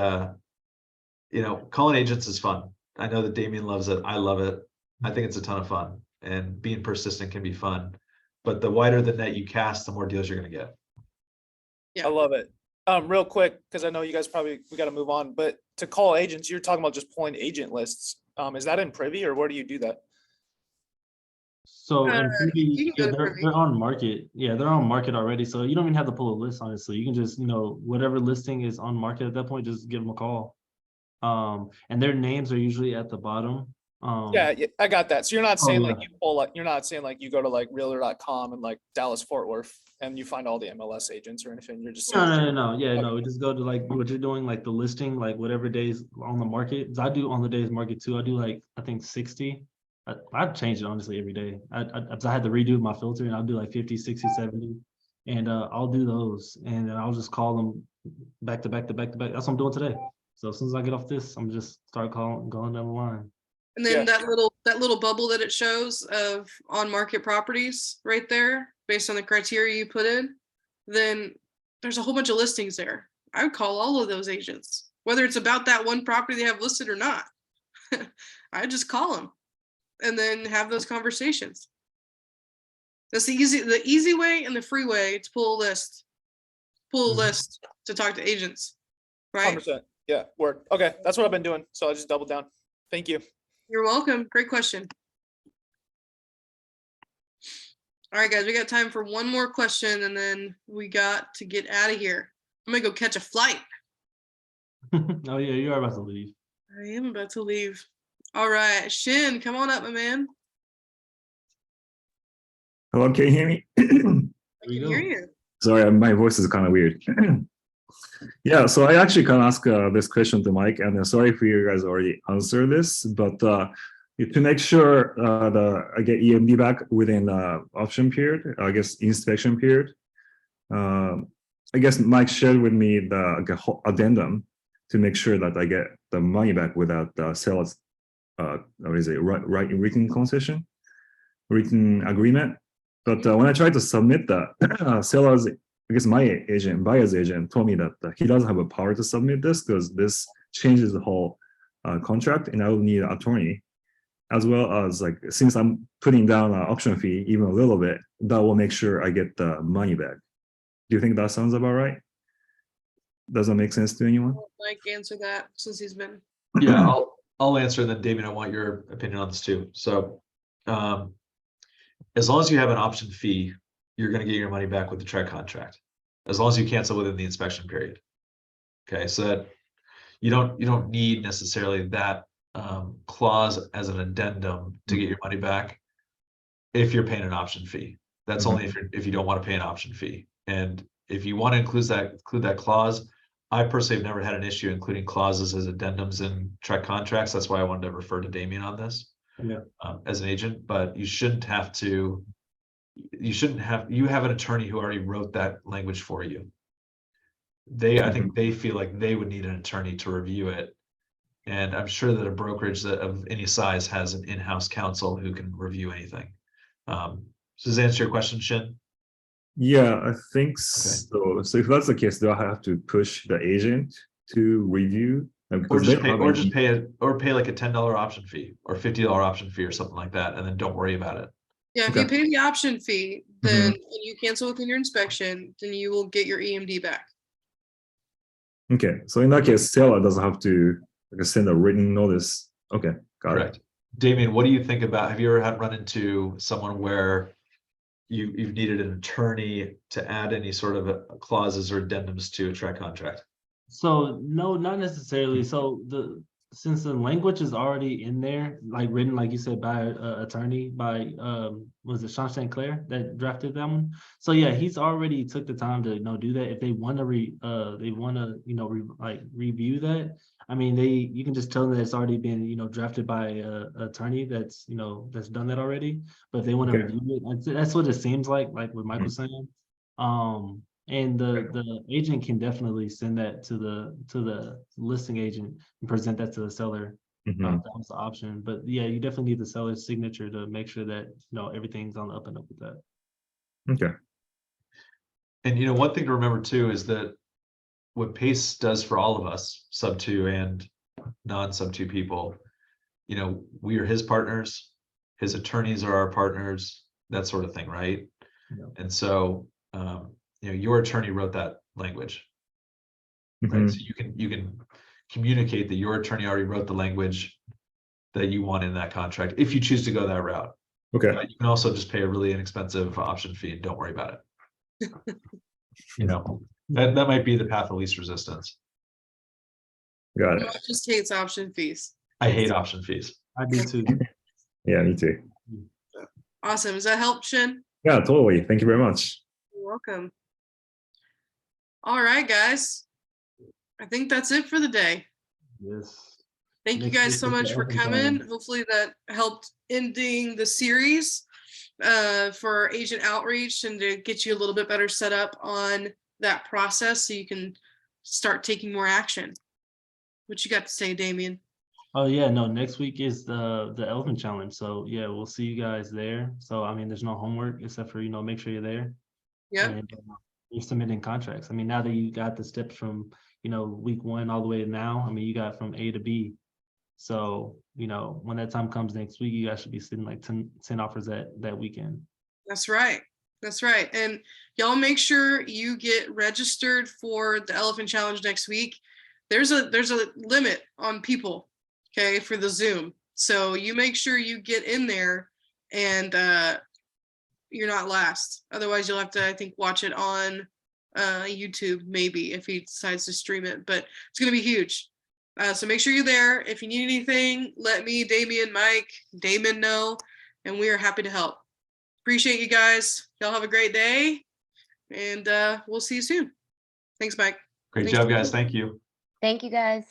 calling agents is fun. I know that Dameon loves it. I love it. I think it's a ton of fun, and being persistent can be fun. But the wider the net you cast, the more deals you're going to get. Yeah. I love it. Real quick, because I know you guys we got to move on, but to call agents, you're talking about just pulling agent lists. Is that in Privy, or where do you do that? So in you Privy, can go to Privy. they're on market. Yeah, they're on market already. So you don't even have to pull a list, honestly. You can just, whatever listing is on market at that point, just give them a call. And their names are usually at the bottom. Yeah, I got that. So you're not saying yeah. you're not saying you go to realtor.com and Dallas Fort Worth and you find all the MLS agents or anything. You're just saying, no. Yeah, no. Just go to what you're doing, the listing, whatever days on the market. I do on the days market too. I do I think 60. I change it honestly every day. I had to redo my filter, and I'll do 50, 60, 70, and I'll do those, and then I'll just call them back to back to back to back. That's what I'm doing today. So as soon as I get off this, I'm just start going down the line. And then that little bubble that it shows of on market properties right there, based on the criteria you put in, then there's a whole bunch of listings there. I would call all of those agents, whether it's about that one property they have listed or not. I just call them and then have those conversations. That's the easy way and the free way to pull a list. List to talk to agents, right? 100%. Yeah, word. Okay, that's what I've been doing. So I just doubled down. Thank you. You're welcome. Great question. All right, guys, we got time for one more question, and then we got to get out of here. I'm gonna go catch a flight. Oh yeah, you are about to leave. I am about to leave. All right, Shin, come on up, my man. Hello, can you hear me? I can hear you. Sorry, my voice is kind of weird. Yeah, so I actually can ask this question to Mike, and sorry if you guys already answered this, but to make sure I get EMD back within option period, I guess inspection period, I guess Mike shared with me the addendum to make sure that I get the money back without the seller's what is it, written concession, written agreement. But when I tried to submit that, seller's, I guess my agent, buyer's agent, told me that he doesn't have a power to submit this because this changes the whole contract, and I will need an attorney, as well as like since I'm putting down an option fee even a little bit, that will make sure I get the money back. Do you think that sounds about right? Does that make sense to anyone? Mike, answer that since he's been. Yeah, I'll answer, and then David, I want your opinion on this too. So as long as you have an option fee, you're going to get your money back with the track contract, as long as you cancel within the inspection period. Okay, so that you don't need necessarily that clause as an addendum to get your money back if you're paying an option fee. That's only if you don't want to pay an option fee. And if you want to include that clause, I personally have never had an issue including clauses as addendums in track contracts. That's why I wanted to refer to Dameon on this as an agent. But you shouldn't have to. You have an attorney who already wrote that language for you. I think they feel like they would need an attorney to review it. And I'm sure that a brokerage of any size has an in-house counsel who can review anything. Does that answer your question, Shin? Yeah, I think so. So if that's the case, do I have to push the agent to review? Or just pay like a $10 option fee or $50 option fee or something like that, and then don't worry about it. Yeah, if you pay the option fee, then and you cancel within your inspection, then you will get your EMD back. Okay, so in that case, seller doesn't have to send a written notice. Okay, got Correct. Dameon, what do you think about? Have you ever run into someone where you've needed an attorney to add any sort of clauses or addendums to a track contract? So no, not necessarily. So since the language is already in there, like written, like you said, by an attorney, by was it Sean St. Clair that drafted that one? So yeah, he's already took the time to do that. If they want to review that, I mean, you can just tell them that it's already been drafted by an attorney that's that's done that already. But if they want to review it, that's what it seems like what Mike was saying. And the agent can definitely send that to the listing agent and present that to the seller. That was the option. But yeah, you definitely need the seller's signature to make sure that everything's on the up and up with that. Okay. And one thing to remember too is that what PACE does for all of us, sub 2 and non-sub 2 people, we are his partners, his attorneys are our partners, that sort of thing, right? Yeah. And so your attorney wrote that language, right? So you can communicate that your attorney already wrote the language that you want in that contract if you choose to go that route. Okay. You can also just pay a really inexpensive option fee and don't worry about it. That might be the path of least resistance. Got it. Mike just hates option fees. I hate option fees. I do too. Yeah, me too. Awesome. Does that help, Shin? Yeah, totally. Thank you very much. You're welcome. All right, guys. I think that's it for the day. Yes. Thank you guys so much for coming. Hopefully that helped ending the series for agent outreach and to get you a little bit better set up on that process so you can start taking more action. What you got to say, Dameon? Oh yeah, no, next week is the Elephant Challenge. So yeah, we'll see you guys there. So I mean, there's no homework except for make sure you're there. Yep. And you're submitting contracts. I mean, now that you got the steps from week 1 all the way to now, I mean, you got from A to B. So when that time comes next week, you guys should be sitting like 10 offers that weekend. That's right. That's right. And y'all make sure you get registered for the Elephant Challenge next week. There's a limit on people, okay, for the Zoom. So you make sure you get in there and you're not last. Otherwise, you'll have to, I think, watch it on YouTube, maybe, if he decides to stream it. But it's going to be huge. So make sure you're there. If you need anything, let me, Dameon, Mike, Damon know, and we are happy to help. Appreciate you guys. Y'all have a great day, and we'll see you soon. Thanks, Mike. Great job, guys. Thank you. Thank you, guys.